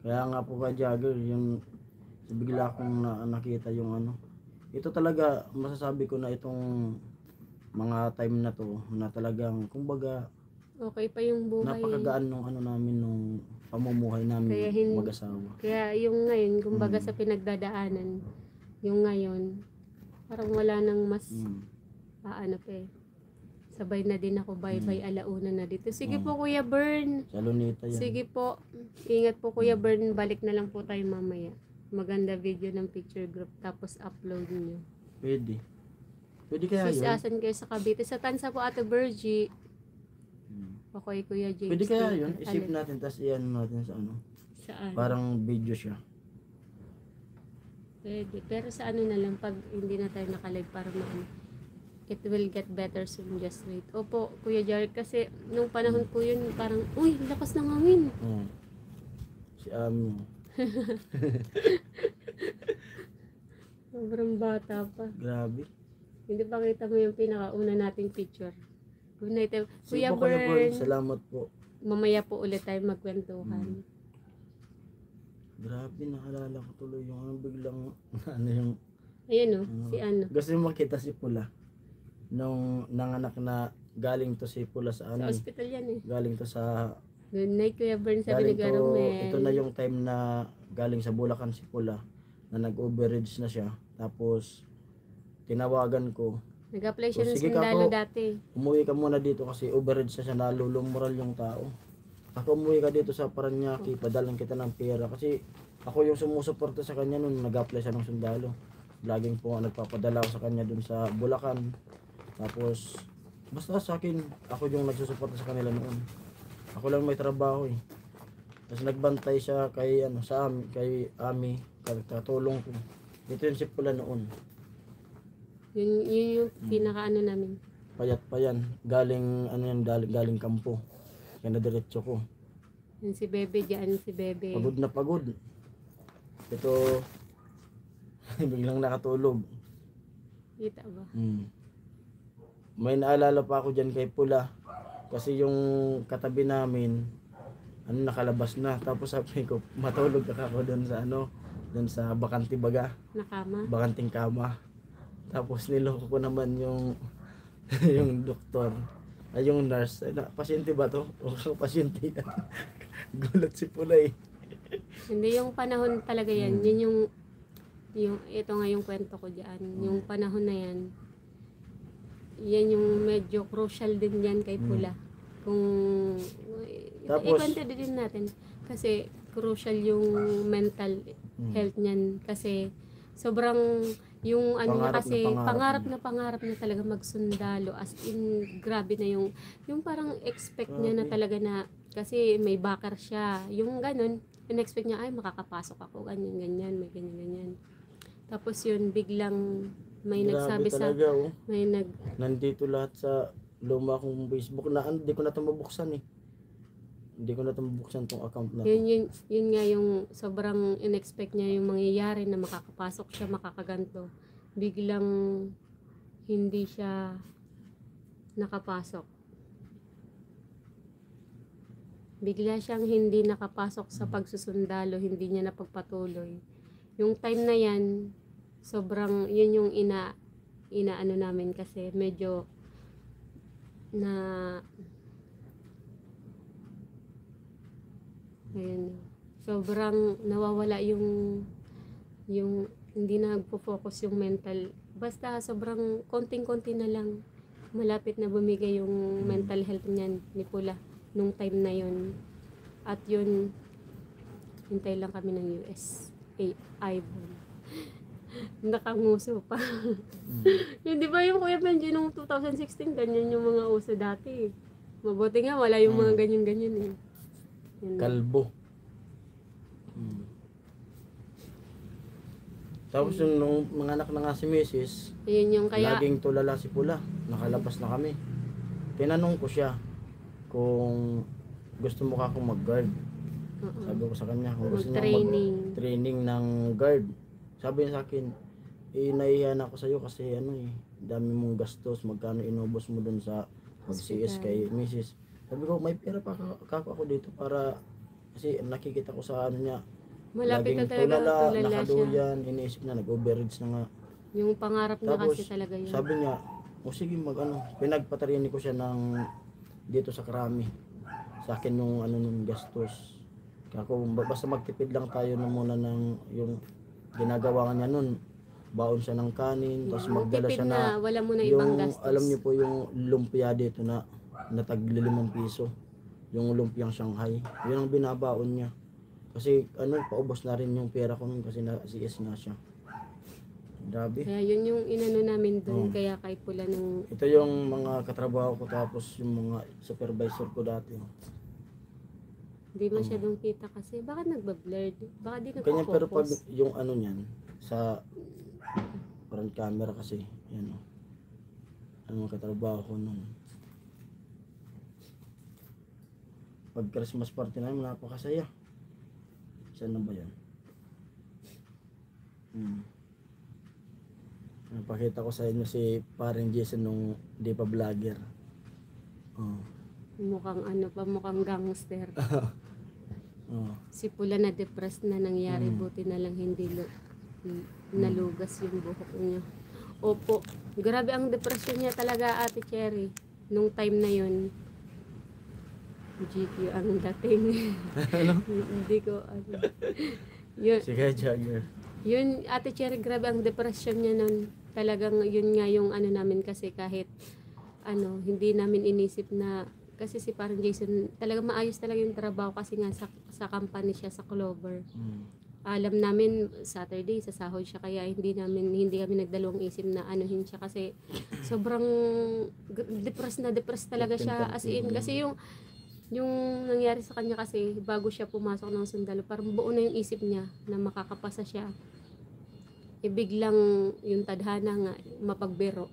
Kaya nga po ka Jagger, yung bigla akong nakita yung ito talaga, masasabi ko na itong mga time na to, na talagang, kumbaga, Okay pa yung buhay. napakagaan nung namin, nung pamumuhay namin Kaya mag-asawa. Kaya yung ngayon, kumbaga sa pinagdadaanan, yung ngayon, parang wala nang mas, pa eh. Sabay na din ako, bye-bye, alauna na dito. Sige po Kuya Bern. Sa Lunita yan. Sige po. Ingat po Kuya Bern. Balik na lang po tayo mamaya. Maganda video ng picture group. Tapos upload nyo. Pwede. Pwede kaya yun? Sisasan kayo sa Cavite. Sa Tansa po Ate Virgie. Okay Kuya James. Pwede kaya yun? Alin? Isip natin, tapos iyan natin sa Saan? Parang video siya. Pwede. Pero sa na lang, pag hindi na tayo nakalive para it will get better soon, just wait. Opo, Kuya Jared, kasi nung panahon po yun, parang, uy, lakas ng hangin. Si Ami. Sobrang bata pa. Grabe. Hindi pa kita mo yung pinakauna nating picture. Good night. Kuya Sige po, Kuya Bern. Bern, Salamat po. mamaya po ulit tayo magkwentuhan. Grabe, naalala ko tuloy yung biglang, yung, Ayun si gusto mo makita si Pula. Nung nanganak na galing to si Pula sa Sa hospital yan eh. galing to sa, Good night, Kuya Bern, sabi ni galing to, Garomel. ito na yung time na galing sa Bulacan si Pula, na nag-overage na siya. Tapos, tinawagan ko, Nag-apply siya ng Sige ka sundalo po. dati. umuwi ka muna dito kasi overage na siya, nalulumural yung tao. Ako umuwi ka dito sa Paranaque, padalan kita ng pera kasi ako yung sumusuporta sa kanya nung nag-apply siya ng sundalo. Laging po nagpapadala ako sa kanya dun sa Bulacan. Tapos basta sa akin, ako yung nagsusuporta sa kanila noon. Ako lang may trabaho eh. Tapos nagbantay siya kay sa amin, kay Ami, katulong ko. Ito yung si Pula noon. Yun yung pinaka namin. Payat pa yan. Galing galing kampo. Kaya diretso ko. Yun si Bebe dyan, si Bebe. Pagod na pagod. Ito, biglang nakatulog. Kita ba? May naalala pa ako dyan kay Pula. Kasi yung katabi namin, nakalabas na. Tapos sabi ko, matulog ako doon sa doon sa bakanti baga. Nakama. Bakanting kama. Tapos niloko ko naman yung yung doktor. Ay, yung nurse. Ay, pasyente ba to? O pasyente yan. Gulat si Pula eh. Hindi yung panahon talaga yan. Yun yung ito nga yung kwento ko diyan. Yung panahon na yan. Yan yung medyo crucial din yan kay Pula. Kung Tapos- ikwento din natin kasi crucial yung mental health niyan kasi sobrang yung ano niya Pangarap na kasi pangarap pangarap na talaga magsundalo as in grabe na yung parang expect niya na talaga na kasi may backer siya yung ganun in-expect niya ay makakapasok ako ganyan may ganyan tapos yun biglang may Grabe nagsabi sa talaga, oh. may Nandito lahat sa luma kong Facebook na hindi ko na ito mabuksan eh. Hindi ko na ito mabuksan tong account na to. yun nga yung sobrang in-expect niya yung mangyayari na makakapasok siya makakaganto biglang hindi siya nakapasok bigla siyang hindi nakapasok sa pagsusundalo hindi niya napagpatuloy yung time na yan sobrang yun yung inaano namin kasi medyo na ayun sobrang nawawala yung hindi na nagpo-focus yung mental basta sobrang konting-konti na lang malapit na bumigay yung mental health niyan ni Pula nung time na yun at yun hintay lang kami ng US Ibon nakanguso pa yun di ba yung Kuya Benji nung 2016 ganyan yung mga uso dati mabuti nga wala yung mga ganyan-ganyan eh yun. Kalbo. Tapos yung nung mga anak na nga si Mrs. Ayun yung kaya Laging tulala si Pula. Nakalabas na kami. Tinanong ko siya kung gusto mo ka akong mag-guard. Sabi ko sa kanya kung gusto niya mag-training ng guard. Sabi niya sa akin, nahihiyan ako sa'yo kasi dami mong gastos, magkano inubos mo dun sa mag-CS kay Mrs. Sabi ko, may pera pa ako dito para kasi nakikita ko sa niya. malapit na Laging talaga tulala, tulala siya nakaduyan, iniisip na, nag-overreach na nga. yung pangarap niya Tapos, kasi talaga yun sabi niya, sige pinagpatarini ko siya dito sa Krami. Sa akin nung nung gastos. Kaya kung basta magtipid lang tayo muna ng yung ginagawa niya nun. Baon siya ng kanin, tapos magdala tipid siya na wala mo na ibang gastos alam niyo po yung lumpia dito na tagli 5 piso. Yung lumpiang Shanghai. Yun ang binabaon niya. Kasi paubos na rin yung pera ko nun kasi CS nga siya. Grabe. kaya yun yung inano namin doon kaya kay Pula nung Ito yung mga katrabaho ko tapos yung mga supervisor ko dati. hindi masyadong kita kasi bakit nagba-blurred baka di Ganyan pero pag nagpo-focus yung niyan sa front camera kasi yan mga katrabaho ko nun. Pag Christmas party namin napakasaya. Saan na ba yan? Napakita ko sa inyo si paring Jason nung di pa vlogger. mukhang gangster Oh. si Pula na depressed na nangyari buti na lang hindi nalugas yung buhok niya opo grabe ang depression niya talaga Ate Cherry nung time na yun GQ ang dating hindi ko yun, Sige, Jagger. yun Ate Cherry grabe ang depression niya nun talagang yun nga yung namin kasi kahit hindi namin inisip na kasi si parang Jason talaga maayos talaga yung trabaho kasi nga sa company siya sa Clover alam namin Saturday sasahod siya kaya hindi kami nagdalawang isip na anuhin siya kasi sobrang depressed talaga siya as in kasi yung nangyari sa kanya kasi bago siya pumasok ng sundalo parang buo na yung isip niya na makakapasa siya biglang yung tadhana nga mapagbiro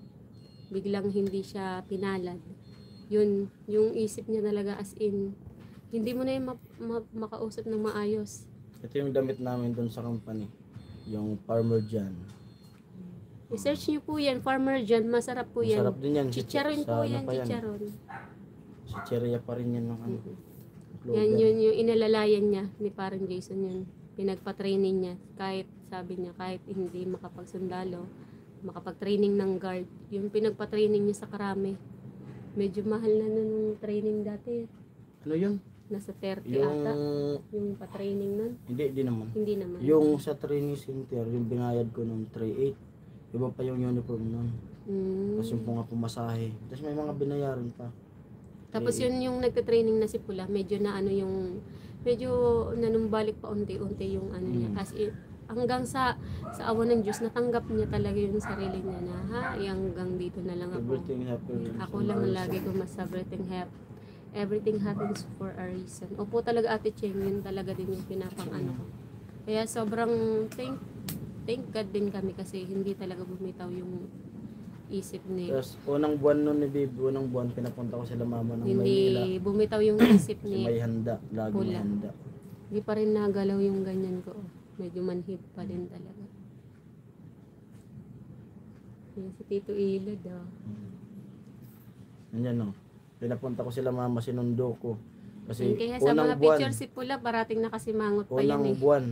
biglang hindi siya pinalad yun yung isip niya talaga as in hindi mo na yung makausap ng maayos. Ito yung damit namin dun sa company. Yung Farmer John. I-search niyo po yan, Farmer John, masarap po yan. Masarap din yan. Chicharon po yan, chicharon. Si Cheria pa rin yan ng Yan yun yung inalalayan niya ni parang Jason yun. Pinagpa-training niya kahit sabi niya kahit hindi makapagsundalo, makapag-training ng guard. Yung pinagpa-training niya sa Karami. Medyo mahal na nun training dati. Ano yun? Nasa 30 Yung, ata. Yung pa-training nun. hindi naman. Hindi naman. Yung sa training center, yung binayad ko nung 3.8. Iba pa yung uniform nun. Tapos yung mga pumasahe. Tapos may mga binayaran pa. Tapos yun yung nagte-training na si Pula, medyo na ano yung, medyo nanumbalik pa unti-unti yung ano niya. As in, hanggang sa awa ng Diyos, natanggap niya talaga yung sarili niya na, hanggang dito na lang ako. Everything happens. Ako lang ang lagi ko mas everything happens for a reason. Opo talaga Ate Cheng, yun talaga din yung pinapang-ano ko. Kaya sobrang thank God din kami kasi hindi talaga bumitaw yung isip ni Tapos unang buwan nun ni Babe, unang buwan pinapunta ko sila mama ng Maynila. hindi bumitaw yung isip Kasi may ni handa, lagi may Pula. handa. hindi pa rin nagalaw yung ganyan ko. Medyo manhid pa din talaga. Yan si Tito Ilad Ganyan no. Pinapunta ko sila mama, sinundo ko. Kasi Kaya sa unang mga buwan, picture si Pula parating nakasimangot pa yun unang eh. buwan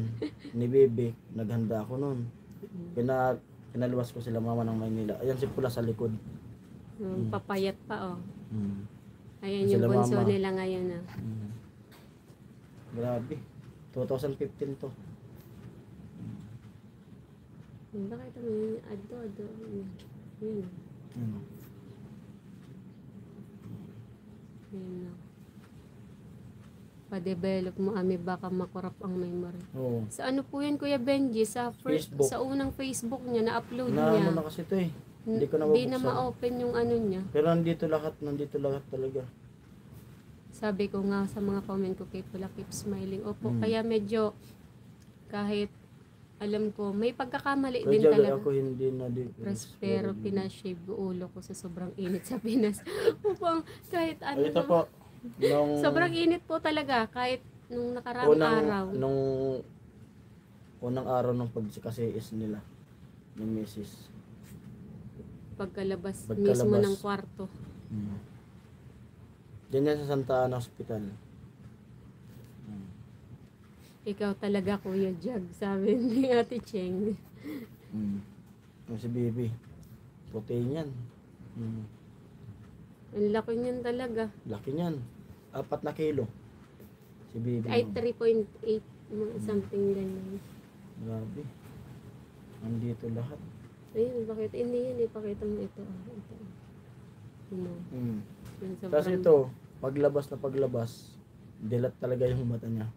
ni Baby, naghanda ako nun. Pinaluwas ko sila mama ng Maynila. Ayan si Pula sa likod. Papayat pa oh. Hmm. Ayan Sila yung bunso mama. nila ngayon Hmm. Grabe. 2015 to. Bakit mo yun? Ado. Yun. Ano? Yun na. Pa-develop mo ami baka makorap ang memory. Oo. Sa ano po yun Kuya Benji? Sa Facebook. sa unang Facebook niya na-upload Na niya. ano na kasi to eh. Hindi ko na Hindi na mabuksan. ma-open yung ano niya. Pero nandito lahat talaga. Sabi ko nga sa mga comment ko kay Pula, keep smiling. Opo, Hmm. kaya medyo kahit alam ko, may pagkakamali Kaya din dyan talaga. ako hindi na di. Pero pinashave yung ulo ko sa sobrang init sa Pinas. Upang kahit ano Ay, ito na- po. Nung sobrang init po talaga kahit nung nakaraang araw. Unang araw ng pagsikasiis nila ng misis. Pagkalabas Pagkalabas. mismo ng kwarto. Diyan yan sa Santa Ana Hospital. Ikaw talaga Kuya Jag, sabi ni Ate Cheng. Yung si Bibi. Puti niyan. Ang laki niyan talaga. Laki niyan. 4 na kilo. Si Bibi. Ay 3.8 mga something ganyan. Grabe. Nandito lahat. Ayun, bakit? Hindi yan, ipakita mo ito. Ito. Ano, yun sobrang- Tapos ito, paglabas, dilat talaga yung mata niya.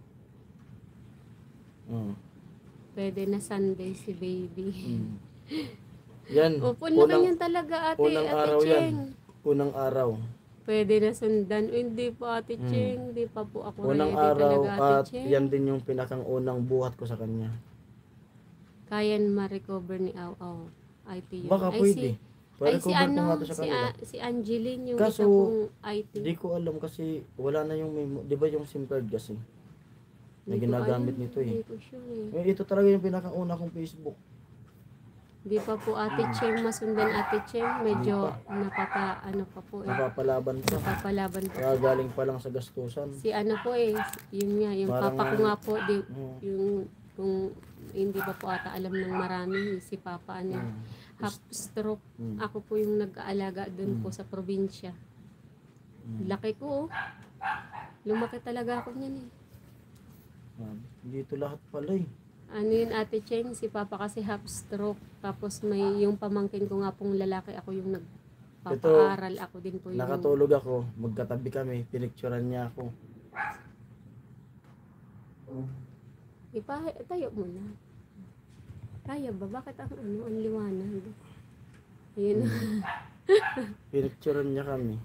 Pwede na Sunday si baby. Yan. Opo, laki niyan talaga ate, unang Ate araw Cheng. yan. Unang araw. Pwede na sundan. Hindi po Ate Cheng, hindi pa po ako Unang ready araw talaga Ate at Cheng. yan din yung pinakang unang buhat ko sa kanya. Kaya ma-recover ni Aw Aw. IT yun. Baka pwede. Ay si Pare-cover ko ano, nga to sa kanila. si Angeline yung Kaso, isa pong IT. Hindi ko alam kasi wala na yung di ba yung SIM card kasi na Hindi ko ginagamit alam, nito eh. Hindi ko sure eh. Ito talaga yung pinakauna kong Facebook. Di pa po Ate Cheng masundan Ate Cheng. Medyo ano pa po eh. Napapalaban pa. Napapalaban pa. Kaya galing pa lang sa gastusan. Si ano po eh, yun nga, yung Parang papa ko nga po, Mm. kung hindi pa po ata alam ng marami, si papa ano, half stroke. Ako po yung nag-aalaga doon po sa probinsya. Laki ko oh. Lumaki talaga ako niyan eh. Dito lahat pala eh. Ano yun Ate Cheng, si papa kasi half stroke. Tapos may yung pamangkin ko nga pong lalaki, ako yung nagpapaaral. Ako din po yung... Nakatulog ako, magkatabi kami, pinicturean niya ako. Tayo mo na. Kaya ba? Bakit ang liwanag? Ayun. Pinicturean niya kami.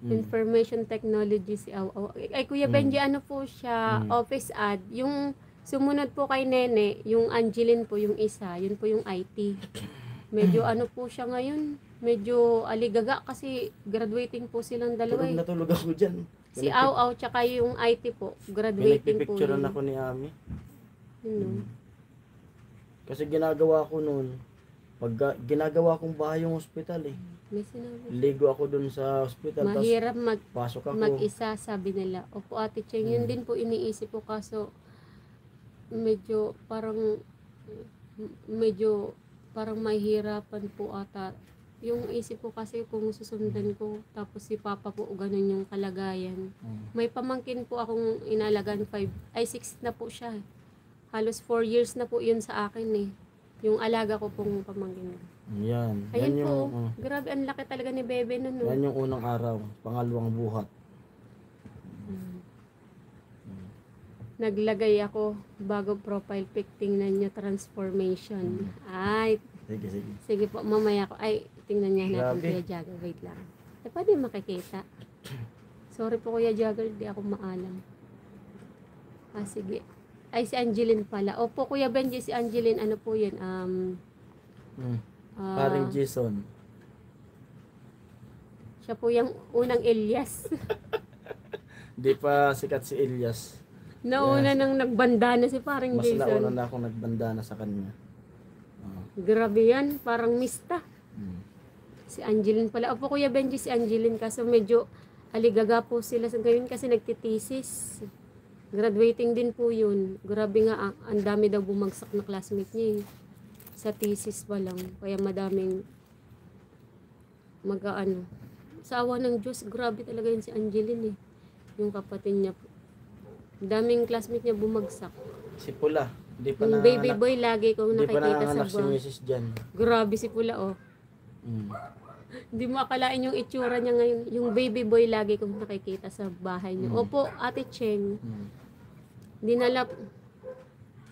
Information technology si Aw Aw. Ay Kuya Benji, ano po siya, office ad. Yung sumunod po kay Nene, yung Angeline po yung isa, yun po yung IT. Medyo ano po siya ngayon, medyo aligaga kasi graduating po silang dalawa Tulog eh. na tulog ako dyan. Si Aw Aw tsaka yung IT po, graduating po Pinipicturean yun. ako ni Ami. Yun, no? Kasi ginagawa ko noon, ginagawa kong bahay yung hospital eh. May sinabi. Ligo ako dun sa hospital, tapos Mahirap pasok ako. mag-isa, sabi nila. Opo Ate Cheng, yun din po iniisip ko kaso medyo parang mahihirapan po ata Yung isip ko kasi kung susundan ko, tapos si Papa po ganun yung kalagayan. May pamangkin po akong inalagaan 6 na po siya. Halos 4 years na po yun sa akin eh. Yung alaga ko pong pamangkin. Yan. Ayun Yan po, yung, grabe ang laki talaga ni Bebe nun. No? yan yung unang araw, pangalawang buhat. Naglagay ako bago profile pic, tingnan nyo transformation. Ay, Sige, sige. sige po, mamaya ko. Ay, tingnan niya natin Grabe. Kuya Jagger. Wait lang. Eh, pwede makikita. Sorry po Kuya Jagger, di ako maalam. Sige. Ay, si Angeline pala. Opo, Kuya Benji, si Angeline, ano po yun? Paring Jason. Siya po yung unang Elias. Di pa sikat si Elias. Nauna nang nagbandana si parang Mas Jason. nauna na akong nagbandana sa kanya. Grabe yan, parang mista. Hmm. Si Angeline pala. Opo, Kuya Benji, si Angeline. Kaso medyo aligaga po sila sa ngayon kasi nagtitesis. Graduating din po yun. Grabe nga, ang dami daw bumagsak na classmate niya eh. Sa thesis pa lang. Kaya madaming mag-ano. Sa awa ng Diyos, grabe talaga yun si Angeline eh. Yung kapatid niya po. Daming classmate niya bumagsak. Si Pula. Di pa Yung baby boy lagi kong Di pa nakikita sa nanganganak si bahay. Mrs. Jan. Grabe si Pula oh. Hindi mo akalain yung itsura niya ngayon. Yung baby boy lagi kong nakikita sa bahay niya. Opo, Ate Cheng. Dinala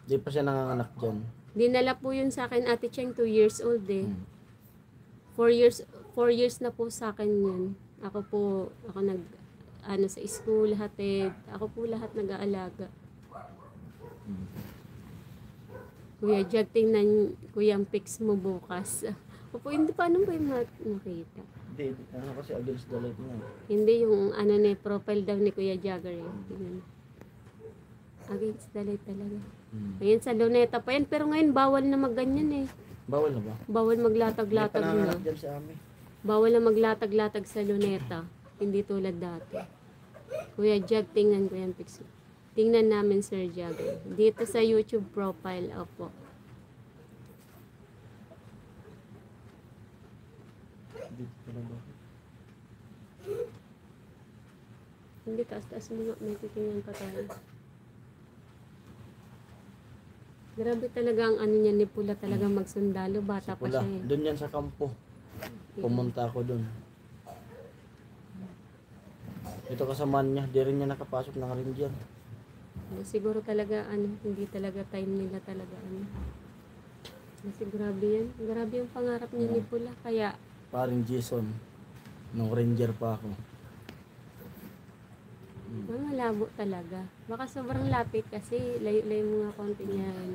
Di pa siya nanganganak dyan. dinala po yun sa akin, Ate Cheng, 2 years old eh. 4 years na po sa akin yun. Ako sa school, hatid. Ako po lahat nag-aalaga. Kuya Jag, tingnan Kuya ang pics mo bukas. Opo, hindi paano ba yung makita? Hindi, kasi against the light mo. Hindi yung profile daw ni Kuya Jagger eh. Tingnan. Against the light talaga. Ngayon sa luneta pa yan, pero ngayon bawal na magganyan eh. Bawal na ba? Bawal Di pa maglatag-latag na. nanganganak dyan sa amin. Bawal na maglatag-latag sa luneta. Hindi tulad dati. Kuya Jag, tingnan ko yan pics. Tingnan namin Sir Jagger. Dito sa YouTube profile, opo. Dito pala ba? Hindi, taas-taas mo nga. May titingnan pa tayo. Grabe talaga ang ano niya ni Pula talaga magsundalo. Bata Si pa Pula. siya eh. Doon yan sa kampo. Pumunta ako doon. Ito kasamaan niya. Di rin niya nakapasok ng rin dyan. Siguro talaga hindi talaga time nila talaga Kasi grabe yan. Grabe yung pangarap niya ni Pula. Kaya Paring Jason. Nung ranger pa ako. malabo talaga. Baka sobrang lapit kasi layo-layo mo nga konti niyan.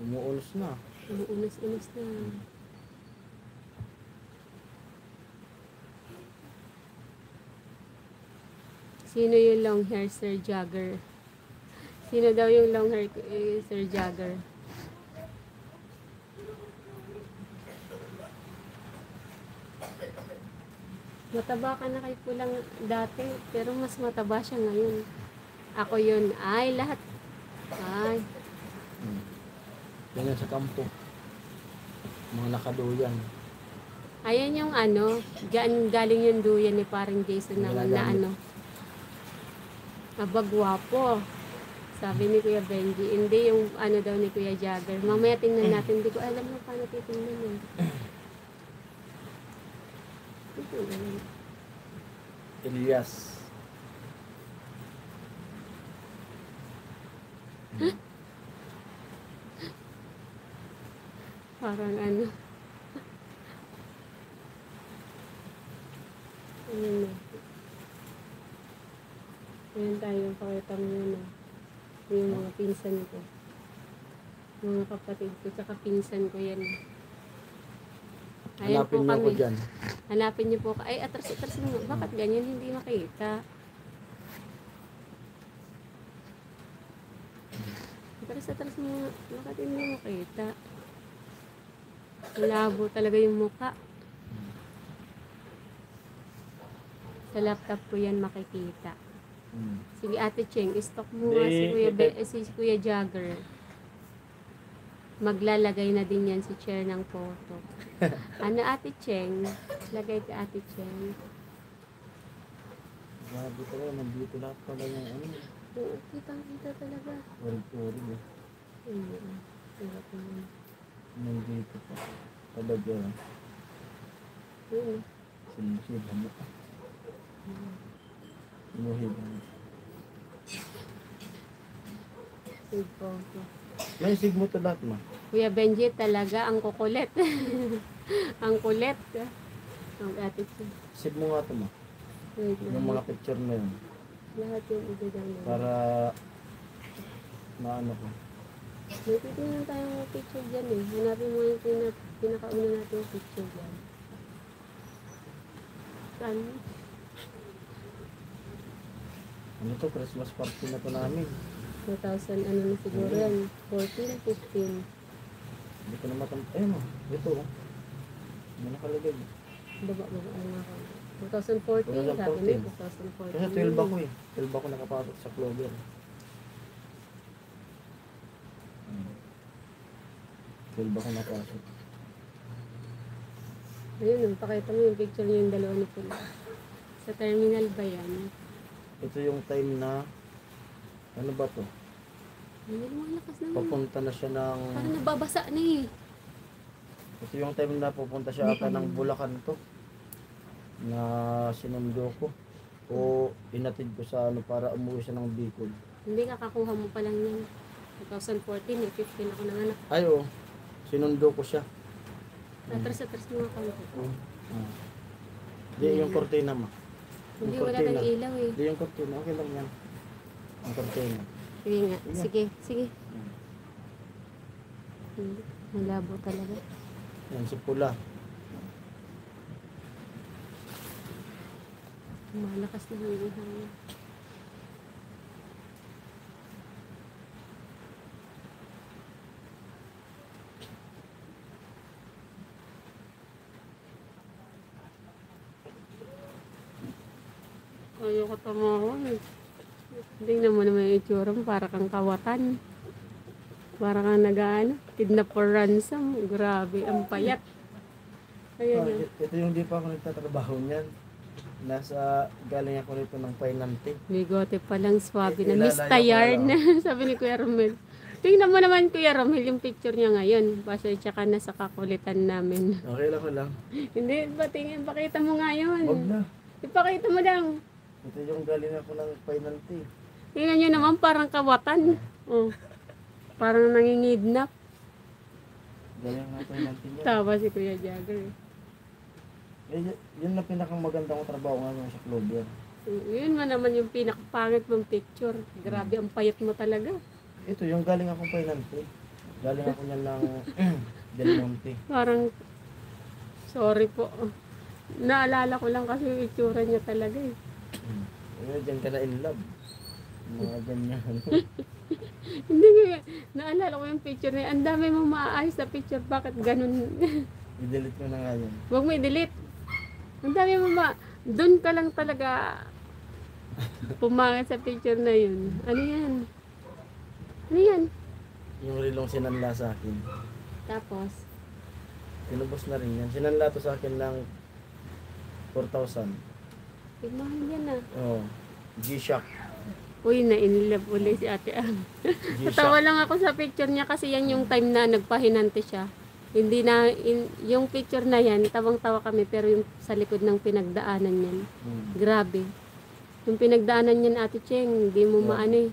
Umuulos na. Umuunos-unos na. Sino yung long hair Sir Jagger? Sino daw yung long hair Sir Jagger? Mataba ka na kay Pulang dati, pero mas mataba siya ngayon. Ako yun. Ay, lahat. Ay, Yan yan sa kampo. Mga nakaduyan. ayan yung diyan galing yung duyan ni parang Jason na Ginagamit. Abagwapo. Sabi ni Kuya Benji, hindi yung daw ni Kuya Jagger. Mamaya tingnan natin, hindi ko alam mo paano titingnan yun. Elias. Parang Ayun na. Ayun tayo, pakita mo yun yung mga pinsan ko. Mga kapatid ko, tsaka pinsan ko yan. Ayan Hanapin po niyo ko kami. dyan. Hanapin niyo po. Ay, atras mo. Bakit ganyan? Hindi makita. Atras mo. Bakit hindi makita? Malabo talaga yung muka. Sa laptop ko yan makikita. Sige, Ate Cheng, stop mo nga si Kuya Jagger. Maglalagay na din yan si Chair ng photo. Ano Ate Cheng? Lagay ka Ate Cheng. Grabe talaga, nandito lahat pala yung ano. Oo, kitang-kita talaga. Orig-orig eh. Ayun. Hirap naman. Nandito pa. Talaga. Ayun. Sinusihan mo. Sinuhihan mo. Save photo. May sig mo to lahat ma. Kuya Benji talaga ang kukulit. Ang kulit. Ang Ate Cheng. Sig mo nga to ma. Wait Yung lang. mga picture na yun. Lahat yung idadang na. Para maano ko. May titingnan tayong picture dyan eh. Hanapin mo yung pinakauna natin picture dyan. Saan? Ano to? Christmas party na to namin. 2000 ano na siguro yan. 14, 15. Hindi ko na matamp... Ayun o. Ito o. Ano nakalagay? Baba ano nga ako. 2014, sabi niya. 2014. Kasi 12 ako eh. 12 ako nakapasok sa Clover. 12 ako nakapasok. Ayun, pakita mo yung picture niya yung dalawa ni Pula. Sa terminal ba yan? Ito yung time na... Ano ba to? Ay, malakas naman. Papunta na siya ng... Parang nababasa na eh. Ito yung time na pupunta siya ata ng Bulacan to. Na sinundo ko. O inatid ko sa ano para umuwi siya ng Bicol. Hindi, kakakuha mo pa lang yan. 2014, eh, 15 ako nanganak. Ay oh, sinundo ko siya. Atras-atras mo nga kami. Di yung cortina ma. Hindi, Yung wala cortina. tayong ilaw eh. Di yung cortina, okay lang yan. Ang cortina. Sige nga, sige, sige. Hindi, malabo talaga. Yan si Pula. Malakas na yung hangin. Ayoko tumawag eh. Tingnan mo naman yung itsura mo, para kang kawatan. Para kang nag-ano, kidnap for ransom. Grabe, ang payat. Ayan yun. Ito yung di pa ako nagtatrabaho niyan. Nasa galing ako rito ng Painante. Bigote pa lang, swabe na. Ilalayo Miss ko Tayarn. lang. Sabi ni Kuya Romel. Tingnan mo naman Kuya Romel yung picture niya ngayon. Pasensya ka na sa kakulitan namin. Okay lang ko lang. Hindi, ba tingin, pakita mo nga yun. Wag na. Ipakita mo lang. Ito yung galing ako ng Painante. Tingnan nyo naman, parang kawatan. Oh. Parang nangingidnap. Galing ng Painante niya. Tawa si Kuya Jagger. Yun na pinakamagandang trabaho nga sa Clover. Yun man naman yung pinakapangit mong picture. Grabe, ang payat mo talaga. Ito yung galing ako Painante. Galing ako niyan ng Del Monte. Parang, sorry po. Naalala ko lang kasi yung itsura niya talaga eh. Diyan ka na in love. Mga ganyan. Hindi ko, naalala ko yung picture na yun. Ang dami mong maaayos na picture. Bakit ganun? I-delete ko na nga yun. Huwag mo i-delete. Ang dami mo doon ka lang talaga pumangit sa picture na yun. Ano yan? Ano yan? Yung rilong sinanla sa akin. Tapos, Tinubos na rin yan. Sinanla to sa akin ng 4,000. tigmahan yan ah. Oo. G-Shock. Uy, na-inlove ulit si Ate Ang. Natawa G-Shock. lang ako sa picture niya kasi yan yung time na nagpahinante siya. Hindi na, yung picture na yan, tawang-tawa kami pero yung sa likod ng pinagdaanan yan. Grabe. Yung pinagdaanan niyan Ate Cheng, hindi mo maano eh.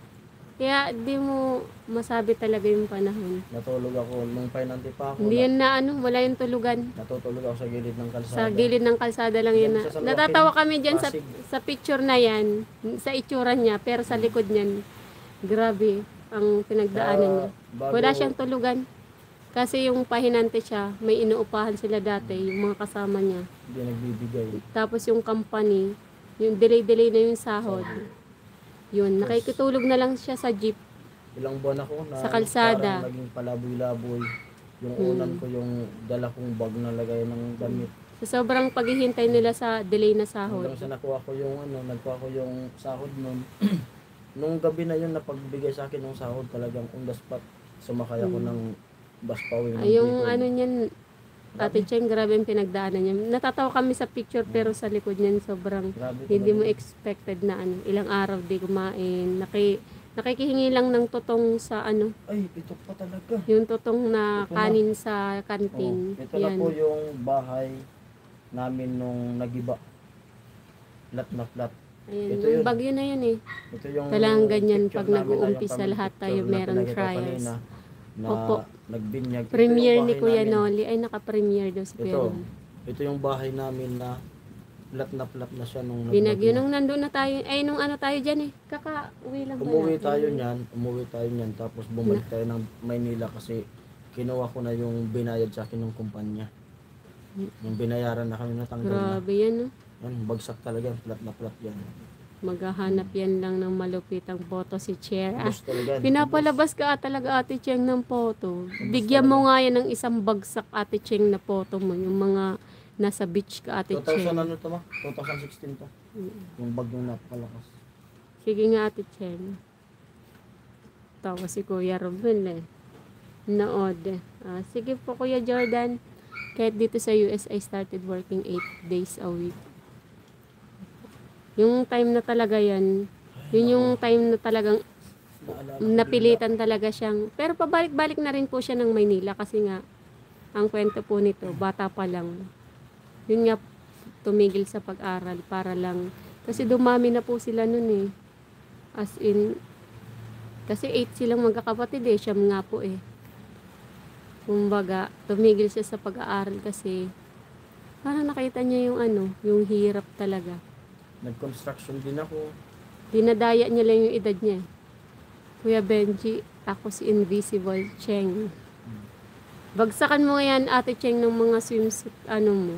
Kaya di mo masabi talaga yung panahon. Natulog ako. Nung pinante pa ako. Hindi yan na ano, wala yung tulugan. Natutulog ako sa gilid ng kalsada. Sa gilid ng kalsada lang yan. Yan sa San Joaquin, Natatawa kami dyan Pasig. sa picture na yan, sa itsura niya, pero sa likod niyan, grabe ang pinagdaanan niya. Bago- Wala siyang tulugan. Kasi yung pahinante siya, may inuupahan sila dati, yung mga kasama niya. Hindi nagbibigay. Tapos yung company, yung delay-delay na yung sahod. Yun, nakikitulog na lang siya sa jeep. Ilang buwan ako na Sa kalsada. parang naging palaboy-laboy. Yung unan ko yung dala kong bag na lagay ng damit. Sa sobrang paghihintay nila sa delay na sahod. Hanggang sa nakuha ko yung nagkuha ko yung sahod nun. Nung gabi na yun na pagbigay sa akin ng sahod talagang on the spot. Sumakay ako ng bus pauwi ng Ay, yung Bicol. ano niyan, Ate Cheng, grabe yung pinagdaanan niya. Natatawa kami sa picture pero sa likod niyan sobrang Grabe hindi mo talaga. expected na ano, ilang araw di kumain. Nakikihingi lang ng tutong sa ano, Ay, ito pa talaga. yung tutong na Ito na. kanin sa Oh, kantin. ito na Yan. po yung bahay namin nung nagiba. Flat na flat. Ayan, ito yung yun. bagyo na yun eh. Ito yung Talagang ganyan picture pag namin, nag-uumpisa yung lahat picture tayo na meron pinakita ko trials. kanina, na Opo. nagbinyag. Ito Premiere yung ni bahay Kuya namin. Noli ay naka-premiere daw si Kuya Ito. Noli. Ito yung bahay namin na flat na siya nung Binagyo nagbagyo. nung nandun na tayo, ay nung ano tayo dyan eh. Kaka-uwi lang ba Umuwi natin? tayo niyan, tapos bumalik tayo ng Maynila kasi kinuha ko na yung binayad sa akin ng kumpanya. Yung binayaran na kami natanggal na. Grabe yan no. Yan, bagsak talaga, flat na flat yan. Maghahanap yan lang ng malupitang photo si Chair. Ah, Ubus talaga. pinapalabas ka talaga Ate Cheng ng photo. Bigyan mo nga yan ng isang bagsak Ate Cheng na photo mo. Yung mga nasa beach ka Ate 2000 Cheng. ano to ma? 2016 to. Yung bagyong napakalakas. Sige nga Ate Cheng. Tawa si Kuya Robin eh. Nood. Ah, sige po Kuya Jordan. Kahit dito sa US I started working 8 days a week. Yung time na talaga yan, yun yung time na talagang Naalala ko napilitan talaga siyang, pero pabalik-balik na rin po siya ng Maynila kasi nga, ang kwento po nito, bata pa lang. Yun nga, tumigil sa pag-aral para lang, kasi dumami na po sila nun eh. As in, kasi 8 silang magkakapatid eh, siyam nga po eh. Kumbaga, tumigil siya sa pag-aaral kasi, parang nakita niya yung ano, yung hirap talaga. Nag-construction din ako. Dinadaya niya lang yung edad niya. Kuya Benji, ako si Invisible Cheng. Bagsakan mo yan, Ate Cheng, ng mga swimsuit, ano mo,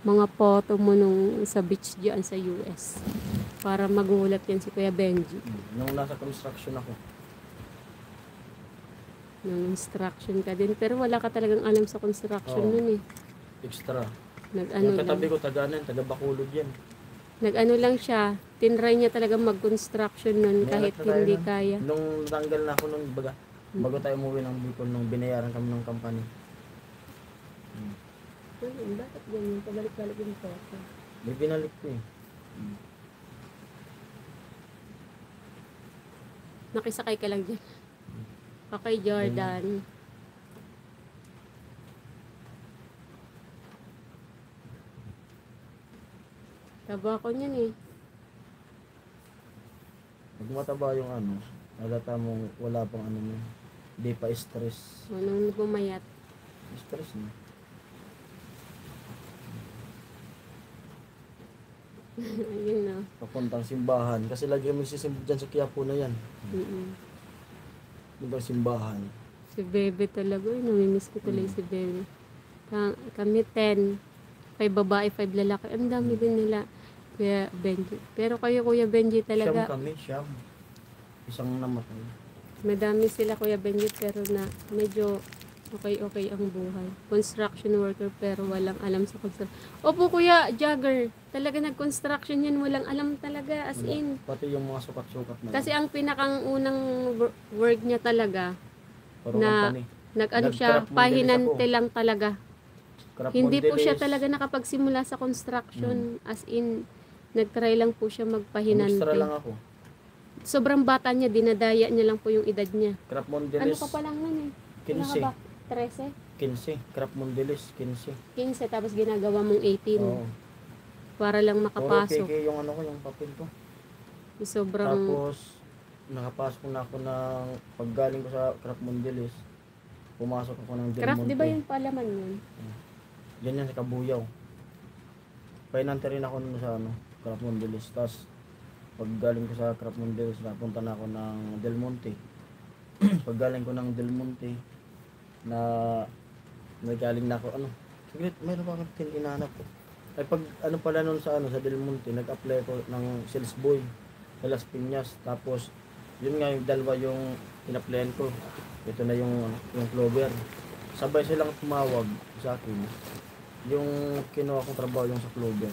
mga photo mo nung sa beach diyan sa US. Para magulat yan si Kuya Benji. Nung nasa construction ako. Nang instruction ka din. Pero wala ka talagang alam sa construction Oo. nun eh. Extra. Nag-ano Yung lang. katabi ko, taga Bacolod yan. Nag-ano lang siya. Tinry niya talaga mag-construction nun May kahit anak na tayo hindi nun. kaya. Nung tanggal na ako nung bago tayo umuwi ng Bicol, nung binayaran kami ng company. Bakit ganyan? Pabalik-balik yung photo. May binalik ko eh. Nakisakay ka lang dyan. Okay, Jordan. Taba ko niyan eh. Pag mataba yung ano, halata mo wala pang ano mo. Hindi pa stress. Nung pumayat. Stress na. Ayun na. Papuntang simbahan. Kasi lagi may sisimba dyan sa Quiapo na yan. Puntang simbahan. Si Bebe talaga. Namimiss ko tuloy si Bebe. Kami 10. 5 babae, 5 lalaki. Ang dami din nila. Kuya Benji. Pero kayo Kuya Benji Siyam talaga. kami, siyam. Isang namatay. Madami sila Kuya Benji pero na medyo okay ang buhay. Construction worker pero walang alam sa construction. Opo Kuya Jagger, talaga nag-construction yan, walang alam talaga as Wala. in. Pati yung mga sukat-sukat na Kasi ang pinakang unang work niya talaga, Parang na- company. nag-ano siya, Nag-crop pahinante modelis lang talaga. Crop Hindi po siya modelis. talaga nakapagsimula sa construction. As in, nag-try lang po siya Extra lang magpahinante. ako. Sobrang bata niya, dinadaya niya lang po yung edad niya. Crop Ano modelis. ka pa lang nun eh? 15. 13? 15. Crop modelis. 15. 15, tapos ginagawa mong 18. Oo. Para lang Puro makapasok. KK yung ano ko, yung papel ko. Sobrang, Tapos, nakapasok na ako ng paggaling ko sa Crop Mondelis. Pumasok ako ng Del craft, Monte. di ba yung palaman yun? Yan yan sa Kabuyaw. Painante rin ako nun sa ano, Crop Mondelis. Tapos, paggaling ko sa Crop Mondelis, napunta na ako ng Del Monte. Paggaling ko ng Del Monte, na nagaling na ako, ano, saglit, mayroon pa akong hinahanap ko. Ay pag ano pala nun sa ano sa Del Monte, nag-apply ko ng sales boy sa Las Piñas. Tapos yun nga yung dalawa yung in-applyan ko. Ito na yung Clover. Sabay silang tumawag sa akin. Yung kinuha kong trabaho yung sa Clover.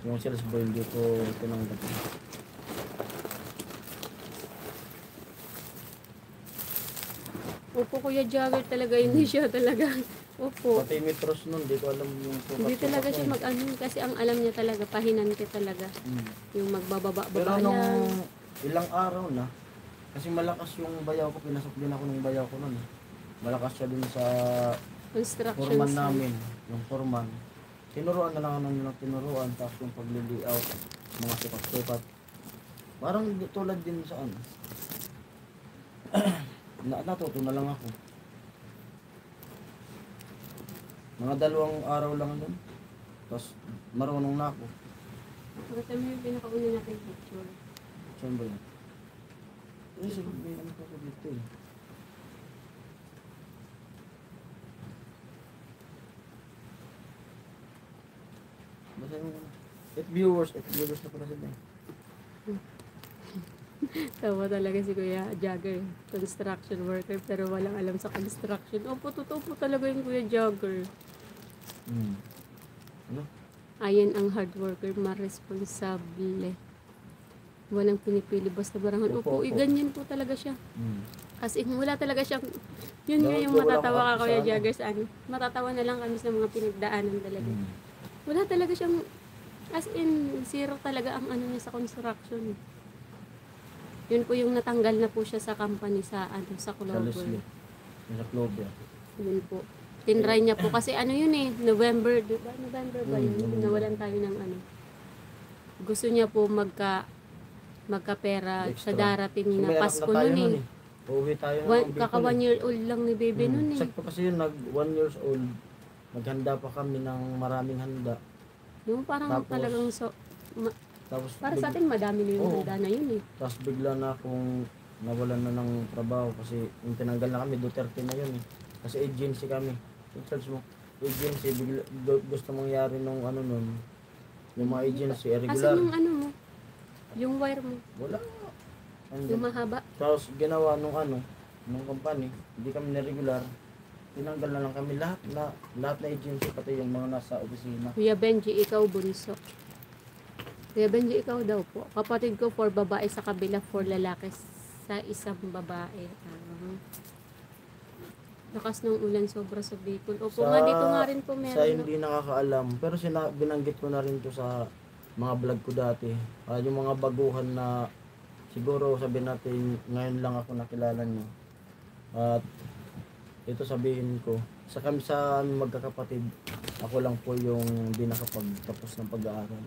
Yung sales boy hindi ko tinanggap. Opo, Kuya Jagger talaga, hindi siya talaga. Opo. Pati metros nun, di ko alam yung Hindi talaga siya mag-ano, kasi ang alam niya talaga, pahinante talaga. Yung magbababa-baba Pero nung lang. ilang araw na, kasi malakas yung bayaw ko, pinasok din ako ng bayaw ko nun. Malakas siya dun sa Construction foreman site. namin, yung foreman. Tinuruan na lang ako ng tinuruan, tapos yung pagli-layout, mga sukat-sukat. Parang tulad din sa ano. Natuto na lang ako. Mga 2 araw lang dun. Tapos marunong na ako. Pakita mo yung pinakauna natin picture. Saan ba yun? Eh, sabihin ano ko dito eh. Basta yung 8 viewers na pala sila eh. Tawa talaga si Kuya Jagger, construction worker, pero walang alam sa construction. Opo, totoo po talaga yung Kuya Jagger. Ano? Ayan ang hard worker, maresponsable. Walang pinipili basta barangan. Opo, Opo, opo. ganyan po talaga siya. As in, wala talaga siyang, yun nga Dapat yung wala matatawa kang ka Kuya sa ano. Jagger sa ano. Matatawa na lang kami sa mga pinagdaanan talaga. Wala talaga siyang, as in, zero talaga ang ano niya sa construction. Yun po yung natanggal na po siya sa company sa ano sa Sa Clover. Leslie. Sa Clover. Yun po. Tinry niya po kasi ano yun eh, November, di ba? November ba yun? November. Nawalan tayo ng ano. Gusto niya po magkapera sa Extra. darating na Sumerap Pasko tayo nun eh. Uuwi tayo ng Kaka 1 year old lang ni baby nun eh. Sakto kasi yun, 1 years old. Naghanda pa kami ng maraming handa. Yung parang Tapos, talagang Tapos para sa atin madami na yung Oo. handa na yun eh. Tapos bigla na akong nawalan na ng trabaho kasi yung tinanggal na kami, Duterte na yun eh. Kasi agency kami. I-charge mo. Agency, gusto mangyari nung ano nun. Yung mga agency, Asan irregular. yung ano mo? Yung wire mo? Wala. Yung mahaba? Tapos ginawa nung company, hindi kami na-regular. Tinanggal na lang kami lahat na agency, pati yung mga nasa opisina. Kuya Benji, ikaw bunso. Kuya Benji, ikaw daw po. Kapatid ko 4 babae sa kabila, 4 lalaki sa isang babae. Lakas ng ulan sobra sa Bicol. Opo nga, dito nga rin po Sa meron. hindi nakakaalam, pero binanggit ko na rin to sa mga vlog ko dati. Yung mga baguhan na siguro sabihin natin ngayon lang ako nakilala nyo. At ito sabihin ko, sa kami sa aming magkakapatid, ako lang po yung hindi nakapagtapos ng pag-aaral.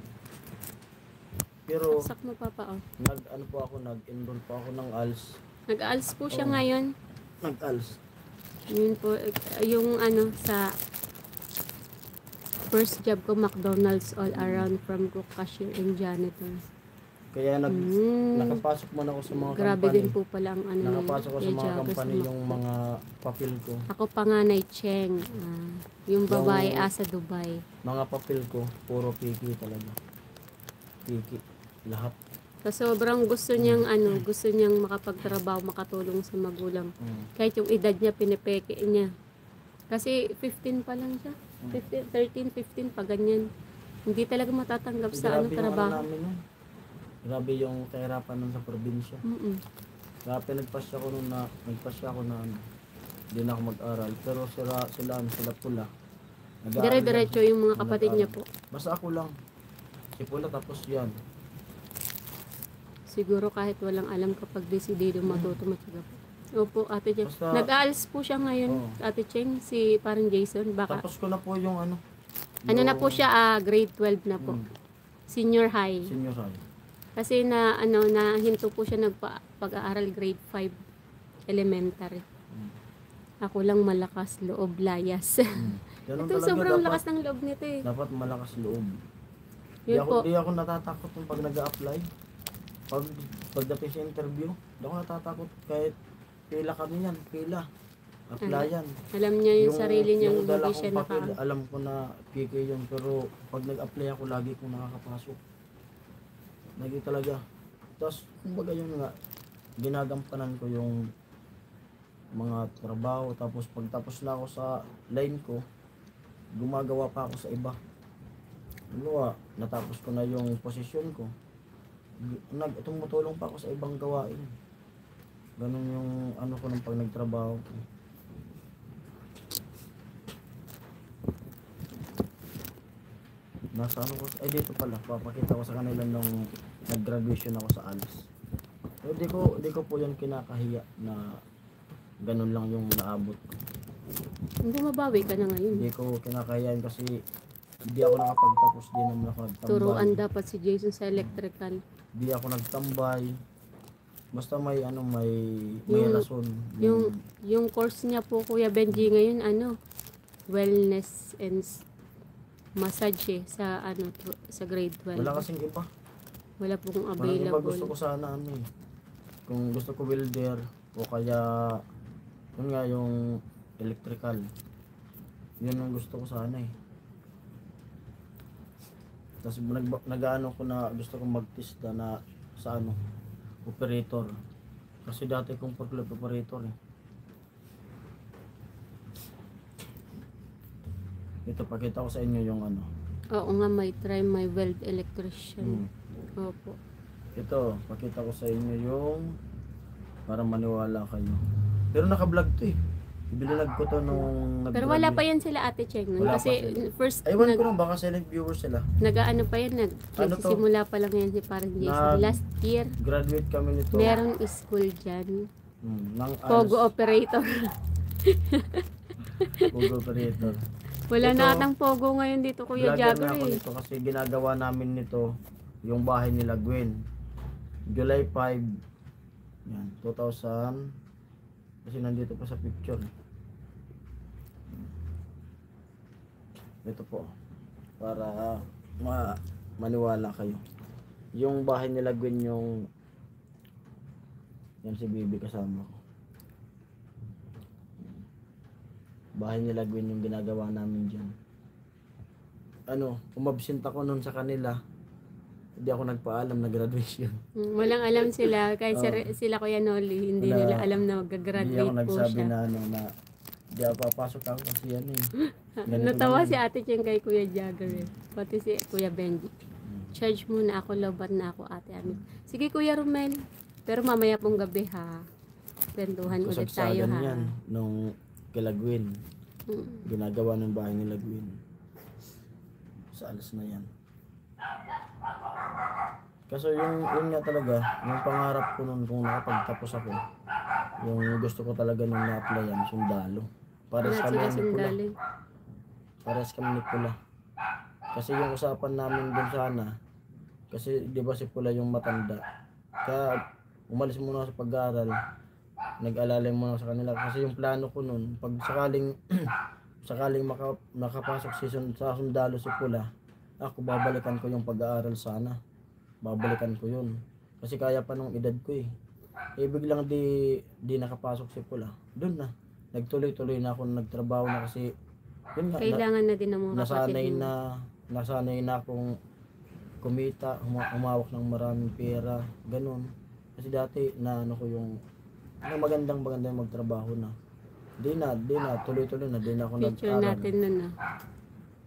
Pero Saksak mo papa, oh. nag-enroll po ako ng ALS. Nag-ALS po siya Oo. ngayon. Nag-ALS. Yun po, yung ano sa first job ko, McDonald's all around from cook, cashier, and janitor. Kaya nakapasok man ako sa mga Grabe company. din po pala ang ano Nakapasok ako sa mga company yung mga papel ko. Ako panganay Cheng. Yung babae Yung- sa Dubai. Mga papel ko, puro piki talaga. Piki. Lahat. So, sobrang gusto niyang gusto niyang makapagtrabaho, makatulong sa magulang. Kahit yung edad niya, pinipeke niya. Kasi 15 pa lang siya. 13, 15 pa ganyan. Hindi talaga matatanggap sa Grabe yung trabaho. namin nun. Grabe yung kahirapan nun sa probinsya. Kaya nagpasya ako na hindi na ako mag-aral. Pero sila pula. Nag-aaral Dire-diretso yung mga kapatid niya Nag-aaral. po. Basta ako lang. Si pula tapos yan. Siguro kahit walang alam kapag desidido matuto matyaga po. Opo, Ate Cheng. Basta- Nag-ALS po siya ngayon, Oo. Ate Cheng, si parang Jason. Baka, Tapos ko na po yung ano na po siya, grade 12 na po. Senior high. Senior high. Kasi nahinto po siya pag-aaral grade 5 elementary. Ako lang malakas loob, layas. Ganun Ito talaga sobrang dapat. lakas ng loob nito eh. Dapat malakas loob. Yun po. Di ako natatakot yung pag nag-a-apply. Pagdating sa interview, di ako natatakot kahit pila kami yan, pila. Applyan. Alam niya yung sarili niyang dala hindi siya kong papel, naka... alam ko na PK yun, pero pag nag-apply ako, lagi kong nakakapasok. Lagi talaga. Tapos, kumbaga yun nga, ginagampanan ko yung mga trabaho, tapos pagtapos na ako sa line ko, gumagawa pa ako sa iba. Natapos ko na yung posisyon ko. Tumutulong pa ako sa ibang gawain. Ganun yung ano ko nung pag nagtrabaho ko. Nasa ano ko, ay dito pala, papakita ko sa kanila nung nag-graduation ako sa ALS. Hindi ko po yan kinakahiya na ganun lang yung naabot ko. Hindi mabawi ka na ngayon. Hindi ko kinakahiyan kasi hindi ako nakapagtapos, di naman ako nagtambay. Turuan dapat si Jason sa electrical. Hindi ako nagtambay. Basta may Yung- rason. Yung course niya po, Kuya Benji, ngayon, wellness and massage sa sa grade 12. Wala kasing iba. Wala pong Walang iba, available. gusto ko sana kung gusto ko welder o kaya yun nga yung electrical. Yun ang gusto ko sana Tapos nag-ano ko na gusto kong mag-testa na sa operator. Kasi dati kong forklift operator Ito, pakita ko sa inyo yung Oo nga, may try my weld electrician. Opo. Ito, pakita ko sa inyo yung para maniwala kayo. Pero naka-vlog to Ibilinag ko to nung Pero wala pa yan sila Ate Cheng nun. Wala Kasi pa sila. first, Ewan ko lang, baka silent viewer sila. nag-ano pa yan, Ano to? nagsisimula pa lang yan si parang Jason. Last year, Graduate kami nito. meron school dyan. Ng Pogo operator. Pogo operator. Wala Ito, na atang Pogo ngayon dito, Kuya Vlogger Jagger na ako nito kasi ginagawa namin nito yung bahay nila Gwen. July 5, yan, 2000. Kasi nandito pa sa picture. Ito po. Para maniwala kayo. Yung bahay nila Gwen yung yan si Bibi kasama ko. Bahay nila Gwen yung ginagawa namin dyan. Umabsent ako nun sa kanila. Hindi ako nagpaalam na graduation. Walang alam sila, kahit sila Kuya Noli, hindi Wala. nila alam na Hindi ako mag-graduate po nagsabi siya. na hindi ako papasok ako kasi Ganito Natawa naman. si Ate Cheng kay Kuya Jagger. Pati si Kuya Benji. Charge muna ako, lobat na ako, Ate Amin. Sige Kuya Romel, pero mamaya pong gabi ha. Kwentuhan ulit tayo Kasagsagan ha. yan nung kila Gwen. Ginagawa ng bahay nila Gwen. Sa alas na yan. Kaso yun nga talaga, yung pangarap ko nun kung nakapagtapos ako, yung gusto ko talaga nung na-applyan, sundalo. Pares Wala kami sila ni Pula. sundali. Pares kami ni Pula. Kasi yung usapan namin dun sana, kasi di ba si Pula yung matanda. Kaya umalis muna ako sa pag-aaral, nag-alalay muna ako sa kanila. Kasi yung plano ko nun, pag sakaling makapasok sa sundalo si Pula, ako babalikan ko yung pag-aaral sana. Babalikan ko yun. Kasi kaya pa nung edad ko Ibig lang di nakapasok si Pula. Doon na. Nagtuloy-tuloy na ako nagtrabaho na kasi yun nga, Kailangan na din ng mga kapatid mo. nasanay na akong kumita, humawak ng maraming pera, ganun. Kasi dati na ko yung magandang magtrabaho na. Di na, tuloy-tuloy na, di na ako Picture nag-aral. natin nun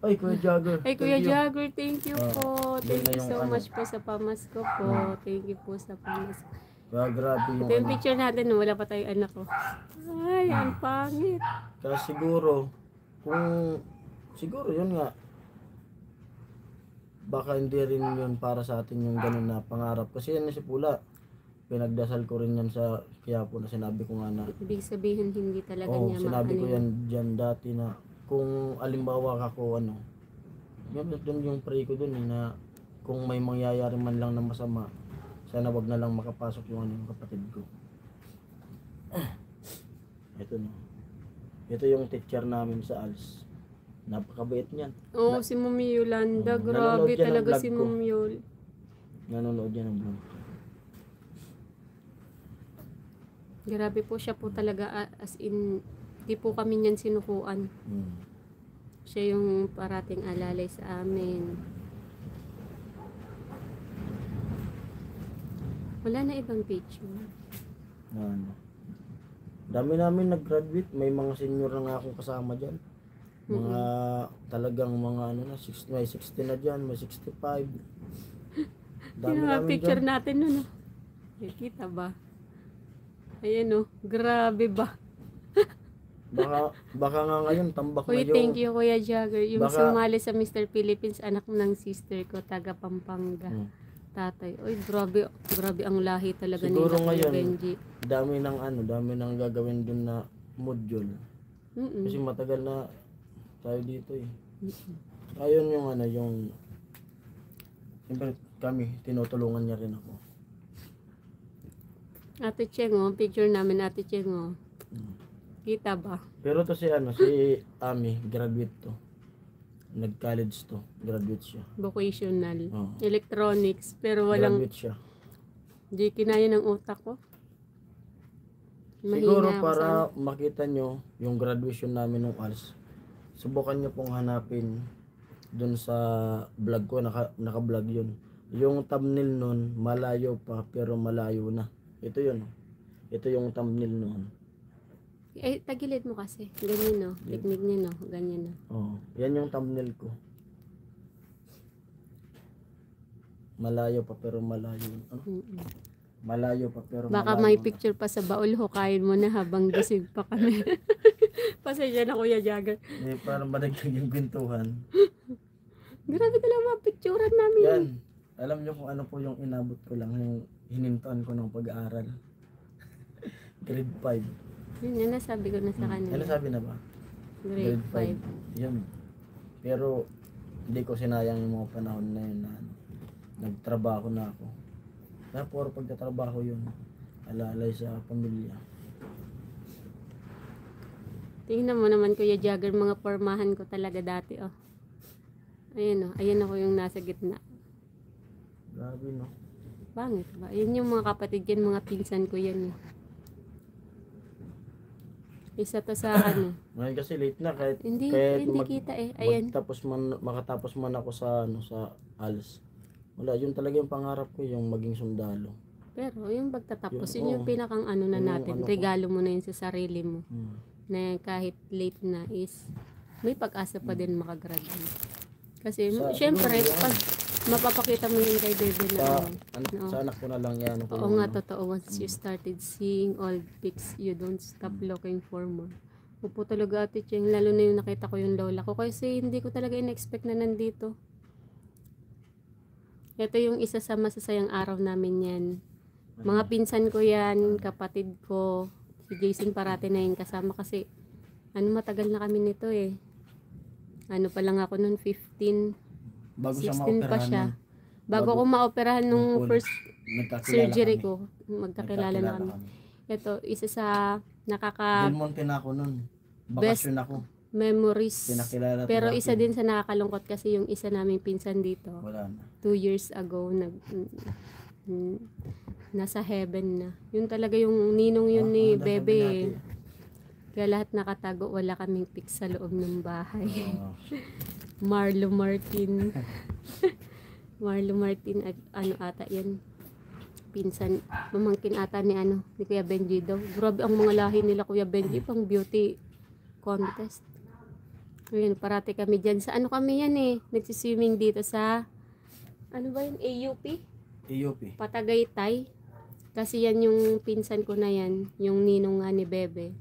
Ay, Kuya Jagger. Ay, Kuya thank you. Jagger, thank you po. yun Thank na you yung so much po sa pamasko po. Thank you po sa pamasko. Kaya grabe yung Ito yung picture natin, no? Wala pa tayong anak ko. Ay, ang pangit. Kaya siguro yun nga, baka hindi rin yun para sa atin yung ganun na pangarap. Kasi yan na si Pula, pinagdasal ko rin yan sa Quiapo na sinabi ko nga na, Ibig sabihin, hindi talaga niya sinabi ko maano yan dyan dati na, kung alimbawa ako yun yung pray ko dun na, kung may mangyayari man lang na masama, sana wag na lang makapasok yung yung kapatid ko. Ito yung teacher namin sa ALS. Napakabait niyan. Oo, si Mami Yolanda. Nanonood Grabe yan ng talaga vlog si ko. Mami Yol. Nanonood yan ng vlog. Grabe po siya po talaga, as in, di po kami niyan sinukuan. Siya yung parating alalay sa amin. Wala na ibang picture. Dami namin nag-graduate. May mga senior na nga akong kasama dyan. Mga talagang mga may 60 na dyan, may 65. Dami Yung mga namin picture dyan. natin nun. Kita ba? Ayan o, grabe ba? Baka nga ngayon, tambak na Uy, yung... thank you Kuya Jagger. Yung Baka- sumali sa Mr. Philippines, anak ng sister ko, taga Pampanga. Hmm. Tatay. Uy, grabe ang lahi talaga Siguro nila, Kuya ngayon, Benji. dami ng gagawin dun na module. Mm-mm. Kasi matagal na tayo dito eh. Ayun yung siyempre kami, tinutulungan niya rin ako. Ate Cheng, oh, picture namin Ate Cheng, oh. Kita ba? Pero to si Ami, graduate to. Nag-college to, graduate siya. Vocational. Oo. Electronics. Pero walang, Graduate siya. di kinaya ng utak ko. Siguro Mahina ako para sa- makita nyo yung graduation namin ng ALS, subukan nyo pong hanapin dun sa vlog ko, naka-vlog yun. Yung thumbnail nun, malayo pa pero malayo na. Ito yun. Ito yung thumbnail nun. Eh, tagilid mo kasi. Ganyan, no? Technique niya, no? Ganyan, no? Oh, yan yung thumbnail ko. Malayo pa pero malayo. Mm-mm. Malayo pa pero Baka malayo may na. picture pa sa baul, hukayin mo na habang gising pa kami. Pasensya na Kuya Jagger. Eh, para madagdag yung kwentuhan. Grabe talaga mga picturean namin. Yan. Alam nyo kung ano po yung inabot ko lang, yung hinintuan ko ng pag-aaral. Grade 5. Yun, nasabi ko na sa kanila. Ano sabi na ba? Grade 5. Yun. Pero hindi ko sinayang yung mga panahon na yun na nagtrabaho na ako. Kaya puro pagtatrabaho yun. Alalay sa pamilya. Tingnan mo naman Kuya Jagger, mga pormahan ko talaga dati, oh. Ayan, oh. Ayan ako yung nasa gitna. Grabe no. Bangit ba? Ayan yung mga kapatid yan, mga pinsan ko yan, eh. Isa to sa ano. Ngayon kasi late na kahit Hindi kita eh. Ayan. makatapos man ako sa sa ALS. Wala, yun talaga yung pangarap ko, yung maging sundalo. Pero yung pagtatapos, Yun, yun yung oo. pinakang ano na Yun yung natin. ano ko. Regalo mo na yun sa sarili mo. Hmm. Na kahit late na is may pag-asa pa din makagraduate. Kasi syempre, siguro, pag mapapakita mo yun kay bebe na Sa, no. sa anak ko na lang yan. Oo nga, totoo. Once you started seeing old pics, you don't stop looking for more. Upo talaga Ate Cheng, lalo na yung nakita ko yung lola ko. Kasi hindi ko talaga in-expect na nandito. Ito yung isa sa masasayang araw namin yan. Mga pinsan ko yan, kapatid ko. Si Jason parati na yung kasama kasi matagal na kami nito eh. Ano pa lang ako noon, 15, Bago siya 16 pa maoperahan siya. nun, Bago ko maoperahan nung nung first nagkakilala surgery kami. ko, magkakilala na kami. Ito, isa sa Del Monte na ako nun. Bakasyon ako. memories. Pinakilala ko Pero natin. isa din sa nakakalungkot kasi yung isa naming pinsan dito, Wala na. 2 years ago, nasa heaven na. Yun talaga yung ninong yun ni Ang dasal Bebe. din eh. natin. Kaya lahat nakatago, wala kaming pic sa loob ng bahay. Oo. Marlo Martin. Marlo Martin, ano ata yan? Pinsan, mamangkin ata ni ni Kuya Benji daw. Grabe ang mga lahi nila Kuya Benji, pang beauty contest. Ayun, parati kami dyan. Sa ano kami yan eh, nagsiswimming dito sa, ano ba yun, AUP? EUP. Patagaytay. Kasi yan yung pinsan ko na yan, yung ninong nga ni Bebe.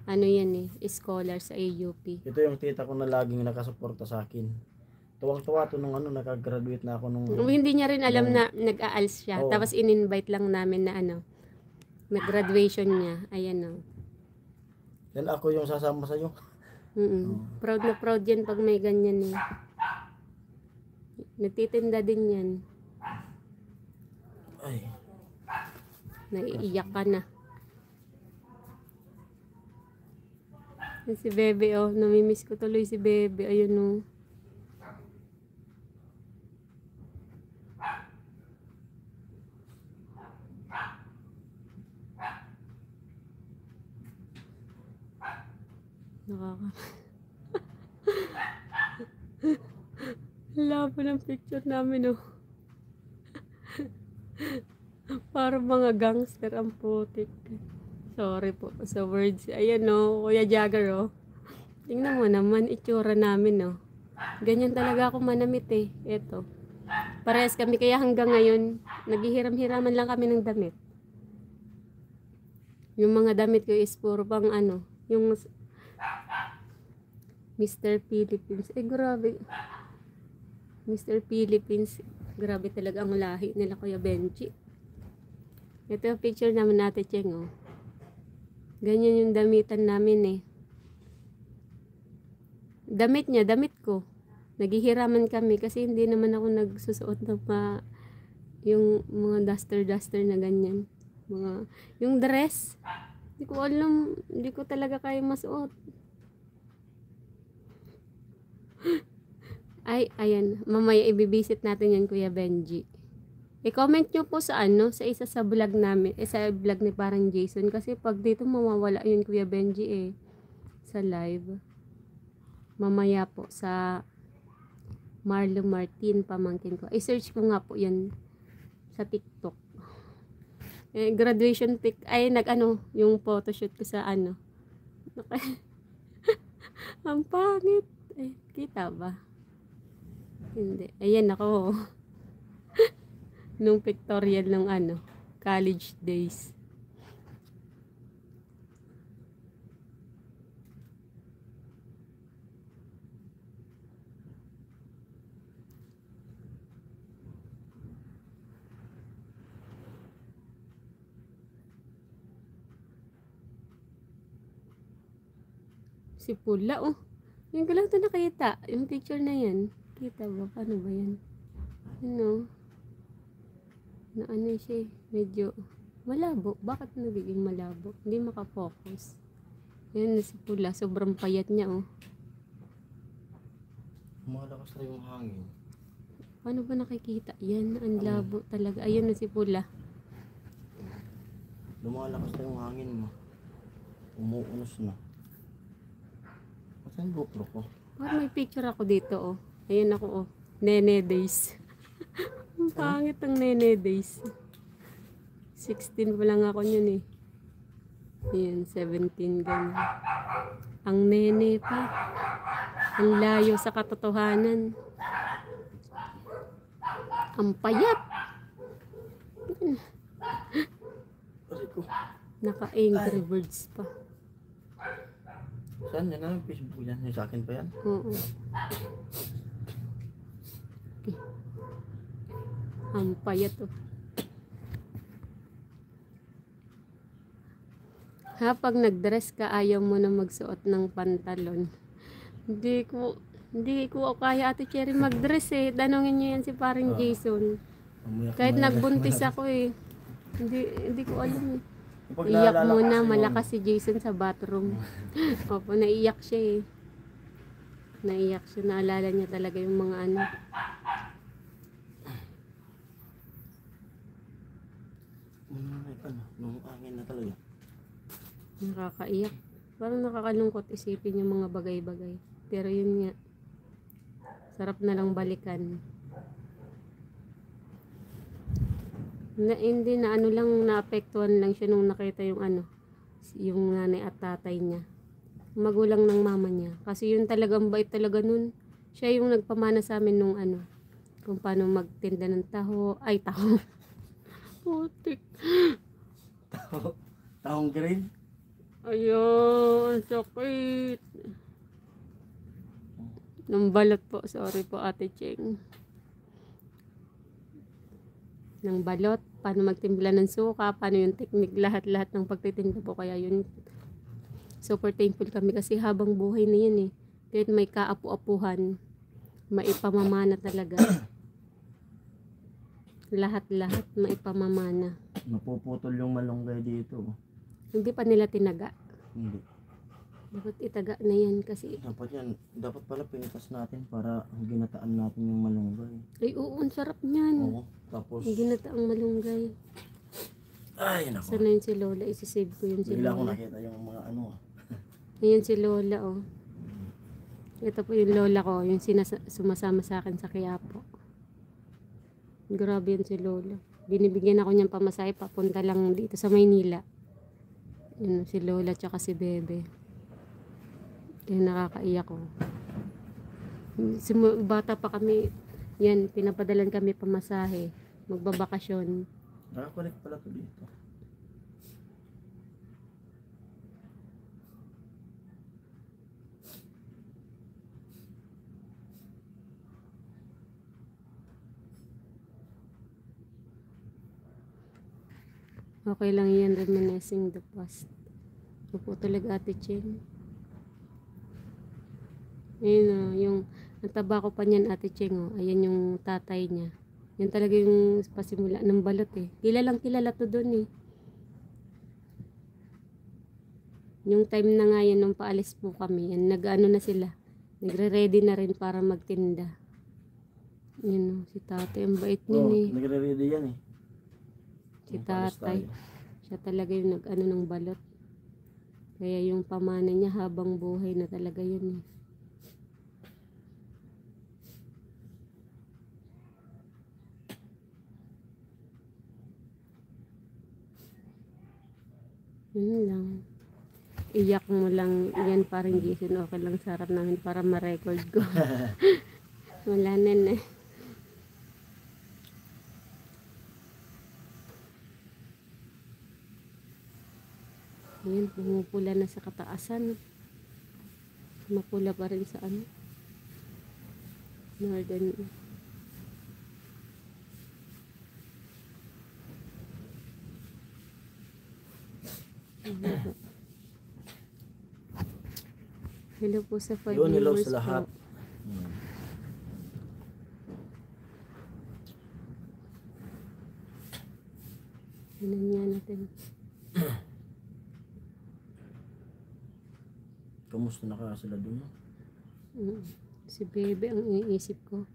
Ano yan eh, scholar sa AUP. Ito yung tita ko na laging nakasuporta sa akin. Tuwang-tuwa to nung nakagraduate na ako nung... Hindi niya rin alam na nag-aals siya. Oo. Tapos in-invite lang namin na nag-graduation niya. Ayan o. Yan ako yung sasama sa'yo. Proud na proud yan pag may ganyan eh. Nagtitinda din yan. Ay. Naiiyak ka na. Yan si Bebe oh. Namimiss ko tuloy si Bebe. Ayun oh. Nakaka... Labo ng picture namin oh. Parang mga gangster ang putik. Sorry po sa words. Ayan oh, Kuya Jagger oh. Tingnan mo naman itsura namin oh. Ganyan talaga ako manamit eh. Eto. Parehas kami kaya hanggang ngayon naghihiram-hiraman lang kami ng damit. Yung mga damit ko is puro pang yung Mr. Philippines. Eh, grabe. Mr. Philippines. Grabe talaga ang lahi nila, Kuya Benji. Ito yung picture naman natin, Cheng, oh. Ganyan yung damitan namin, eh. Damit niya, damit ko. Naghihiraman kami kasi hindi naman ako nagsusuot ng yung mga duster na ganyan. Yung dress. Hindi ko alam, hindi ko talaga kaya masuot. Ay, ayan. Mamaya ibibisit natin yan, Kuya Benji. I-comment nyo po sa sa isa sa vlog namin, sa vlog ni parang Jason. Kasi pag dito mawawala yun, Kuya Benji, eh. Sa live. Mamaya po sa Marlo Martin, pamangkin ko. I-search ko nga po yan sa TikTok. Eh, graduation pic, ay yung photoshoot ko sa ang pangit. Eh, kita ba? Hindi. Ayan ako. Nung pictorial ng college days. Si Pula, oh. Yung ko lang ito nakita. Yung picture na yan. Kita ba? Paano ba yan? Na siya, medyo malabo. Bakit nagiging malabo? Hindi makafocus. Yan na si Pula. Sobrang payat niya, oh. Malakas na yung hangin. Paano ba nakikita? Yan, ang labo talaga. Ayun na si Pula. Lumalakas na yung hangin mo. Umuunos na. Saan GoPro ko? Parang may picture ako dito, oh. Ayan ako, oh. Nene days. Ang pangit ang Nene days. 16 pa lang ako yun, eh. Ayan, 17 ganyan. Ang nene pa. Ang layo sa katotohanan. Ang payat. Naka-angry birds pa. Saan yan? Anong Facebook yan? Yung sa akin pa yan? Oo. Ang payat, oh. Pag nag-dress ka, ayaw mo na magsuot ng pantalon. Hindi ko kaya, Ate Cherry, mag-dress, eh. Tanungin niyo yan si parang Jason. Kahit nagbuntis ako, eh. Hindi ko alam, eh. Iyak muna, malakas si Jason sa bathroom. Opo, naiyak siya, eh. Naiyak siya, naalala niya talaga yung mga Nung angin na talaga. Nakakaiyak. Parang nakakalungkot isipin yung mga bagay-bagay. Pero yun nga, sarap na lang balikan. Hindi na lang, naapektuhan lang siya nung nakita yung yung nanay at tatay niya. Magulang ng mama niya. Kasi yun talagang bait talaga nun. Siya yung nagpamana sa amin nung kung paano magtinda ng taho. Ay, taho. Putik. Tahong green? Ayun, sakit. Nang balot po. Sorry po, Ate Cheng. Ng balot, paano magtimpla ng suka, paano yung technique, lahat-lahat ng pagtitinda po. Kaya yun, super thankful kami kasi habang buhay na yun, eh. Kahit may kaapu-apuhan, maipamamana talaga. Lahat-lahat maipamamana. Napuputol yung malunggay dito. Hindi pa nila tinaga. Hindi. Dapat itaga na yan kasi. Dapat pala pinitas natin para ginataan natin yung malunggay. Ay, oo, ang sarap niyan. Oo. Tapos, Ginataang malunggay. ay, nako. Sana yun si Lola, isisave ko yun si Bigla ko Lola. nakita yung mga Ayan si Lola, oh. Ito po yung Lola ko, yung sumasama sa akin sa Quiapo. Grabe yun si Lola. Binibigyan ako niyang pamasahe papunta lang dito sa Maynila. Yun, si Lola tsaka si Bebe. Kaya nakakaiyak ko. Bata pa kami, yan, pinapadalan kami pamasahe. Magbabakasyon. Nakakulit pala to dito. Okay lang yan, reminiscing the past. Ito po talaga Ate Cheng. Ayun o, yung ang taba ko pa niyan Ate Cheng o. Ayan yung tatay niya. Yan talaga yung pasimula ng balot eh. Kilalang kilala to dun eh. Yung time na nga yan, nung paalis po kami, yan, nag-ano na sila. Nagre-ready na rin para magtinda. Yun o, si tatay. Ang bait niya eh. Nagre-ready yan eh. Si Yung paalis tatay. tayo. Siya talaga yung nag-ano ng balot. Kaya yung pamana niya habang buhay na talaga yun eh. Yun lang. Iyak mo lang yan parang Jason. Okay lang sa harap namin para ma-record ko. Wala na na. Ayan, pumupula na sa kataasan. Mapula pa rin sa ano. Northern. Hello po sa 5 Yun, hello viewers sa lahat. po. Tingnan nga natin. Kamusta na kaya sila dun? Si Bebe ang iniisip ko.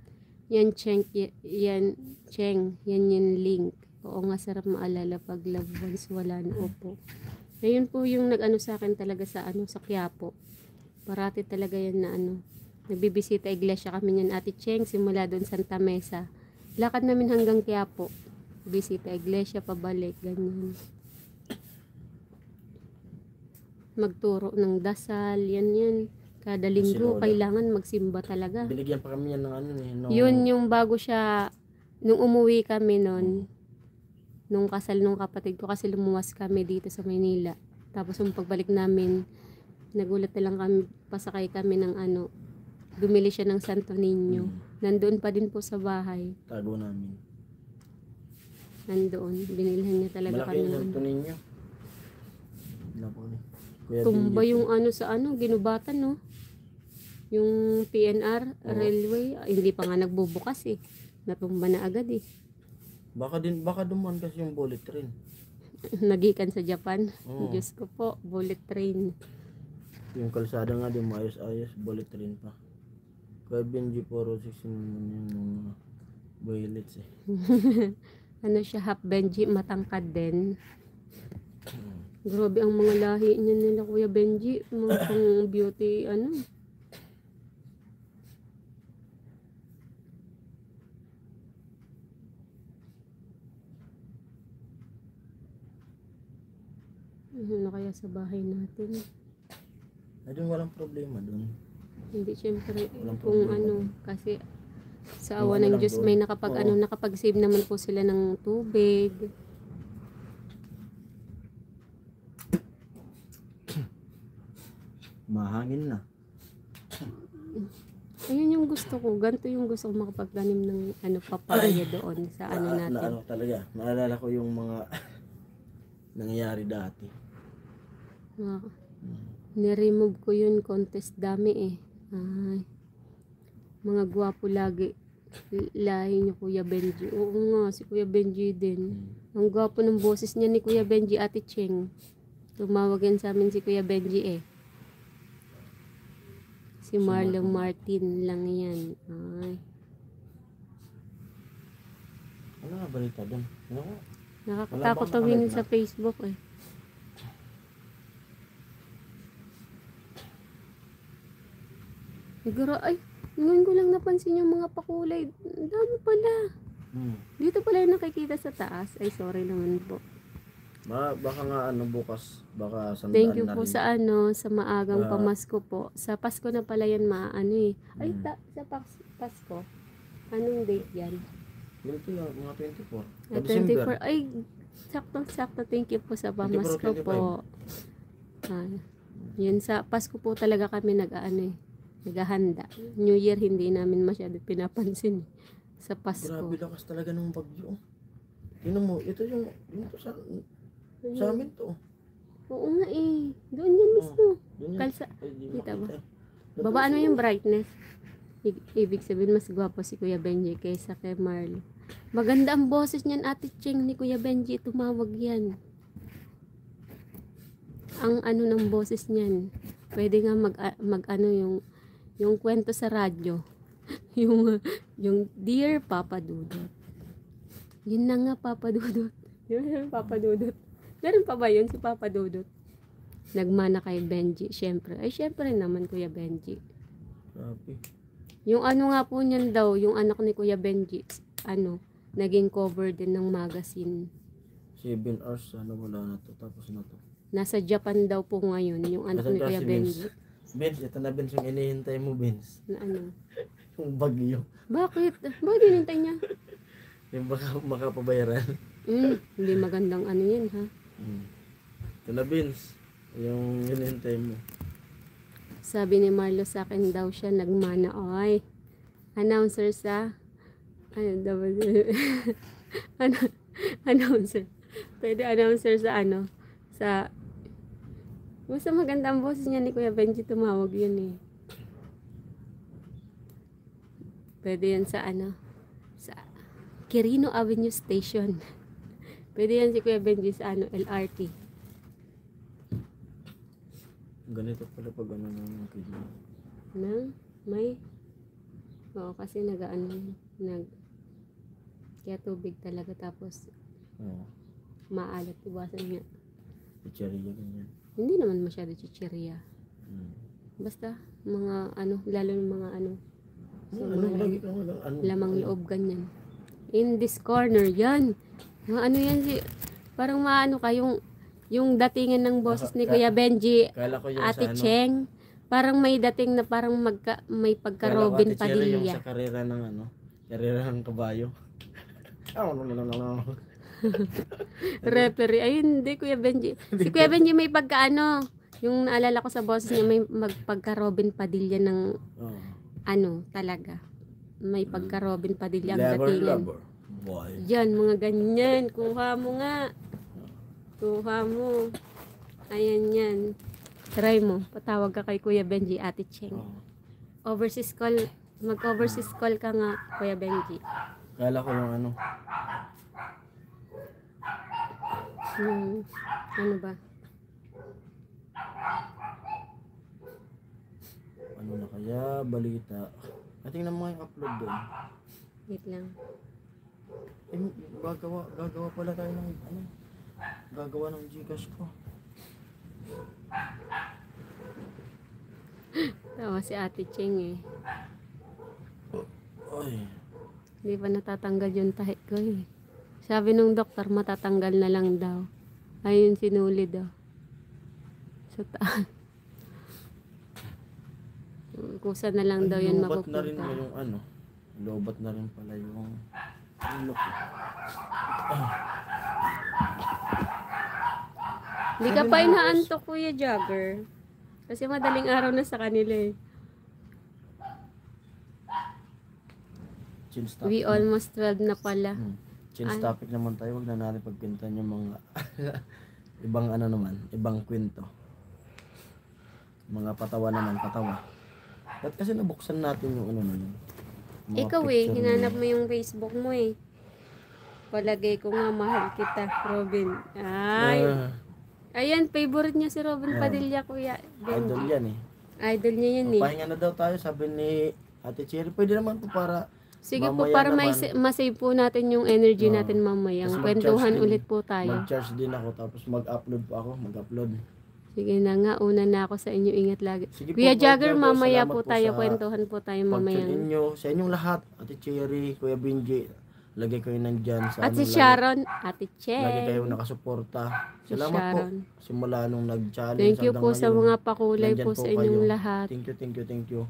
Yan Cheng, yan Cheng, yan yung link. Oo nga, sarap maalala pag loved ones wala na. Opo. Ayun po yung nag-ano sa akin talaga sa ano, sa Quiapo. Parati talaga yan na ano. Nagbibisita iglesia kami niyan Ate Cheng, simula doon Santa Mesa. Lakad namin hanggang Quiapo. Bisita iglesia, pabalik, ganyan. Magturo ng dasal, yan. Kada linggo, Lola. kailangan magsimba talaga. Binigyan pa kami yan ng ano eh. No, Yun yung bago siya, nung umuwi kami nun, nung kasal nung kapatid ko, kasi lumuwas kami dito sa Maynila. Tapos nung pagbalik namin, nagulat na lang kami, pasakay kami ng ano, bumili siya ng Santo Niño. Nandoon pa din po sa bahay. tago namin. Nandoon, binilhan niya talaga Malaki kami yung ng santo ninyo. Wala po eh. Kuya tumba Benji. yung ano sa ano, ginubatan no. Yung PNR, Oo. railway, hindi pa nga nagbubukas eh. Natumba na agad eh. Baka duman kasi yung bullet train. Nagikan sa Japan. Oo. Diyos ko po, bullet train. Yung kalsada nga din maayos-ayos, bullet train pa. Kuya Benji 406 naman yung mga bullets eh. Ano siya, half Benji, matangkad din. Grabe ang mga lahi niya nila Kuya Benji. Mga pang beauty, ano. Ano na kaya sa bahay natin? Ay, dun walang problema dun. Hindi syempre Walang kung problema. ano kasi sa Yung awa ano ng lang Diyos doon. may nakapag Oo. ano nakapag-save naman po sila ng tubig. Mahangin na. Ayun yung gusto ko. Ganito yung gusto ko makapagtanim ng ano papaya doon sa ano Na natin. ano talaga, naalala ko yung mga nangyayari dati. Ah, ni-remove ko yun contest dami eh. Ay. Mga gwapo lagi. Lahi niyo Kuya Benji. Oo nga, si Kuya Benji din. Ang gwapo ng boses niya ni Kuya Benji, Ate Cheng. Tumawag yan sa amin si Kuya Benji eh. Si Marlon Martin lang yan. Ay. Ano nga balita dun? Ano nga? Nakakatakot Wala bang tumingin nakalagay sa Facebook eh. Siguro, ay, ngayon ko lang napansin yung mga pakulay. Ang dami pala. Dito pala yung nakikita sa taas. Ay, sorry naman po. Baka nga ano bukas, baka sandaan Thank you na po rin. sa ano, sa maagang Ah. pamasko po. Sa Pasko na pala yan maano eh. Ay, Mm. sa Pasko. Anong date yan? Ganito yung mga 24. Ay, 24. Ay, sakto-sakto. Thank you po sa 24, pamasko po. Ah, yun sa Pasko po talaga kami nag-ano eh. Naghahanda. New Year hindi namin masyado pinapansin eh. Sa Pasko. Grabe lakas talaga ng bagyo. Tingnan mo, ito yung sa Sa amin to. Oo nga eh. Doon yan mismo. Doon yan. Kalsa. Ay, di Kita ba? makita. Babaan mo yung brightness. Ibig sabihin mas gwapo si Kuya Benji kaysa kay Marlo. Maganda ang boses niyan, Ate Cheng, ni Kuya Benji. Tumawag yan. Ang ano ng boses niyan. Pwede nga mag ano yung kwento sa radyo. yung Dear Papa Dudut. Yun na nga, Papa Dudut. Yun, Papa Dudut. Meron pa ba yun si Papa Dudut? Nagmana kay Benji, syempre. Ay, syempre naman, Kuya Benji. Grabe. Yung ano nga po niyan daw, yung anak ni Kuya Benji, naging cover din ng magazine. 7 hours, wala na to. Tapos na to. Nasa Japan daw po ngayon, yung anak Nasaan ni ka Kuya si Benji. Vince, ito na Vince yung inihintay mo, Vince. Na ano? Yung bagyo. Bakit? Bakit hinintay niya? Yung baka makapabayaran. Hindi magandang ano yan, ha? Ito na, Vince. Yung inihintay mo. Sabi ni Marlo sa akin daw siya, nagmana, oy. Announcer sa, ano daw, announcer. Pwede announcer sa basta maganda ang boses niya ni Kuya Benji, tumawag yun eh. Pwede yan sa sa Quirino Avenue Station. Pwede yan si Kuya Benji sa LRT. Ganito pala pag ng kidney. May? Oo, kasi kaya tubig talaga, tapos Oo. maalat, iwasan niya. Pichariya ganyan. Hindi naman masyado chichirya. Basta, lalo ng mga so, Lagi ka lamang loob ganyan. In this corner, yan. Ano yan, parang maano ka, yung datingan ng boses ni Kuya Benji, Kala ko yung Ate sa Cheng, parang may dating na parang may pagka Robin Yung Padilla. sa karera ng karera ng kabayo. Referee. Ay, hindi, Kuya Benji. Si Kuya Benji may pagka yung naalala ko sa boses niya, may pagka Robin Padilla ng talaga. May pagka Robin Padilla ang datingan. Boy. Yan, mga ganyan. Kuha mo nga. Kuha mo. Ayan yan. Try mo. Patawag ka kay Kuya Benji, Ate Cheng. Overseas call. Mag-overseas call ka nga, Kuya Benji. Kala ko yung Ano ba? Ano na kaya? Balita. Tingnan mo yung upload doon. Wait lang. Gagawa pala tayo ng gagawa ng Gcash ko. Tawa si Ate Cheng eh. Ay. Hindi pa natatanggal yung tahi ko eh. Sabi nung doktor, matatanggal na lang daw. Ayun, sinuli daw. Sa taas. Kusa na lang daw yan Lobat na rin mapupunta. yung lobat na rin pala yung ilok. Hindi ka pa inaantok, Kuya Jagger. Kasi madaling araw na sa kanila eh. Change topic. We almost 12 na pala. Change topic naman tayo. Huwag na natin pagkwentan yung mga ibang kwento. Mga patawa naman, patawa. Ba't kasi nabuksan natin yung mga Ikaw picture hinanap mo yung Facebook mo eh. Palagay ko nga mahal kita, Robin. Ay. Ayan, favorite niya si Robin Padilla, Kuya Benji. Idol yan eh. Idol niya yan eh. Pahinga na daw tayo, sabi ni Ate Cherry. Pwede naman po para Sige po, mamaya para naman, masave po natin yung energy natin mamaya. Tapos Kwentuhan mag-charge din. ulit po tayo. mag-charge din ako tapos mag-upload po ako. Mag-upload. Sige na nga, una na ako sa inyo. Ingat lagi. Sige po, Kuya Kuya Jagger, Jagger, mamaya salamat po po tayo. sa Kwentuhan po tayo mamaya. Pag-tune inyo, sa inyong lahat, Ate Cherry, Kuya Benji, lagay kayo nandyan sa At si lagi- Sharon, Ate Lagi kayo Cheng. nakasuporta. Si Salamat po. Sharon. Simula nung nag-challenge Thank you hanggang po sa ngayon. mga pakulay Nandyan po sa inyong kayo. lahat. Thank you.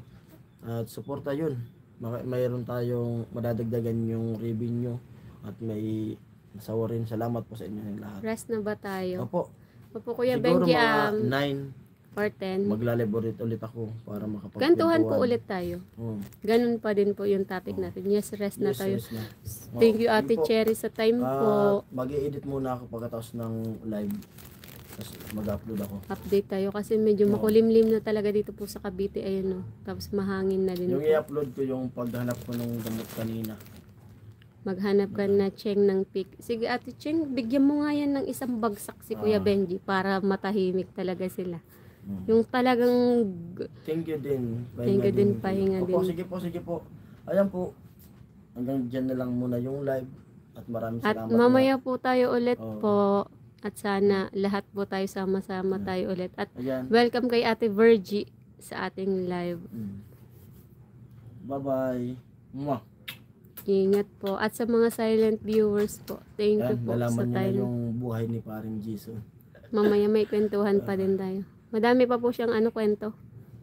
At suporta yun. Mayroon tayong madadagdagan yung revenue at may nasawa rin. Salamat po sa inyo yung lahat. Rest na ba tayo? Opo. Opo, Kuya Siguro Benji, mga 9 or 10. Magla-laborate ulit ako para makapagkwentuhan. Gantuhan po ulit tayo. Oo. Ganun pa din po yung topic natin. Yes, rest na Yes, tayo. yes na. Thank you, Oo, Ate yun po. Cherry, sa time po. Mag-i-edit muna ako pagkatapos ng live. Tapos mag-upload ako. Update tayo kasi medyo Oo. makulimlim na talaga dito po sa Cavite. Ayun, no. Tapos mahangin na din Yung po. i-upload ko yung paghanap ko ng gamot kanina. Maghanap ka na, Cheng, ng pic. Sige, Ate Cheng, bigyan mo nga yan ng isang bagsak si Kuya Benji para matahimik talaga sila. Yung talagang Thank you din. Thank you din, pahinga Opo, din. sige po. Ayan po. Hanggang dyan na lang muna yung live. At maraming at salamat. mamaya po tayo ulit Oo. po. At sana lahat po tayo sama-sama tayo ulit. At Ayan. welcome kay Ate Virgie sa ating live. Bye-bye. Mwah. Ingat po. At sa mga silent viewers po, thank you Ayan, po sa nalaman niyo na time. yung buhay ni paring Jason. Mamaya may kwentuhan pa din tayo. Madami pa po siyang kwento.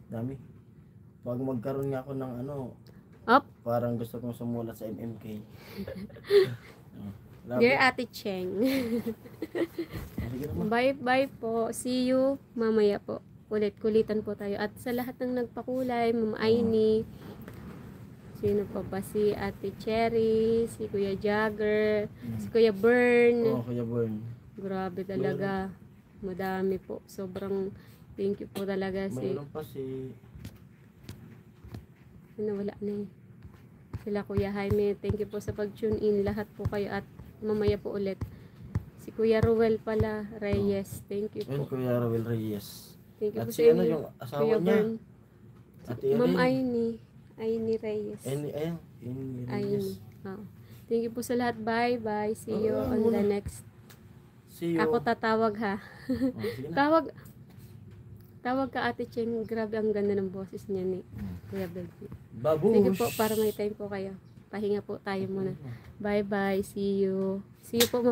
Dami. Pag magkaroon nga ako ng Up. parang gusto kong sumulat sa MMK. Love Dear you. Ate Cheng. Sige naman. Bye-bye po. See you mamaya po. Kulit-kulitan po tayo. At sa lahat ng nagpakulay, Mama Aini, sino pa ba? Si Ate Cherry, si Kuya Jagger, si Kuya Bern. Oo, Kuya Born. Grabe talaga. Madami po. Sobrang thank you po talaga si... Mayroon pa si... Wala na eh. Sila Kuya Jaime. Thank you po sa pag-tune in. Lahat po kayo at mamaya po ulit. Si Kuya Ruel pala, Reyes. Thank you Yun, po. Kuya Rawel Reyes. Thank you At po si sa ano inyo. yung asawa Kuya niya? Bern. Ate Ma'am Erin. Aini Reyes. Ayan, Aini. Reyes. Oo. Thank you po sa lahat. Bye. See you Oo, on the muna. next. See you. Ako tatawag ha. Sige na. Tawag ka Ate Cheng. Grabe ang ganda ng boses niya ni Kuya Benji. Babush. Sige po, para may time po kayo. Pahinga po tayo muna. Bye. See you. See you po, Ma'am.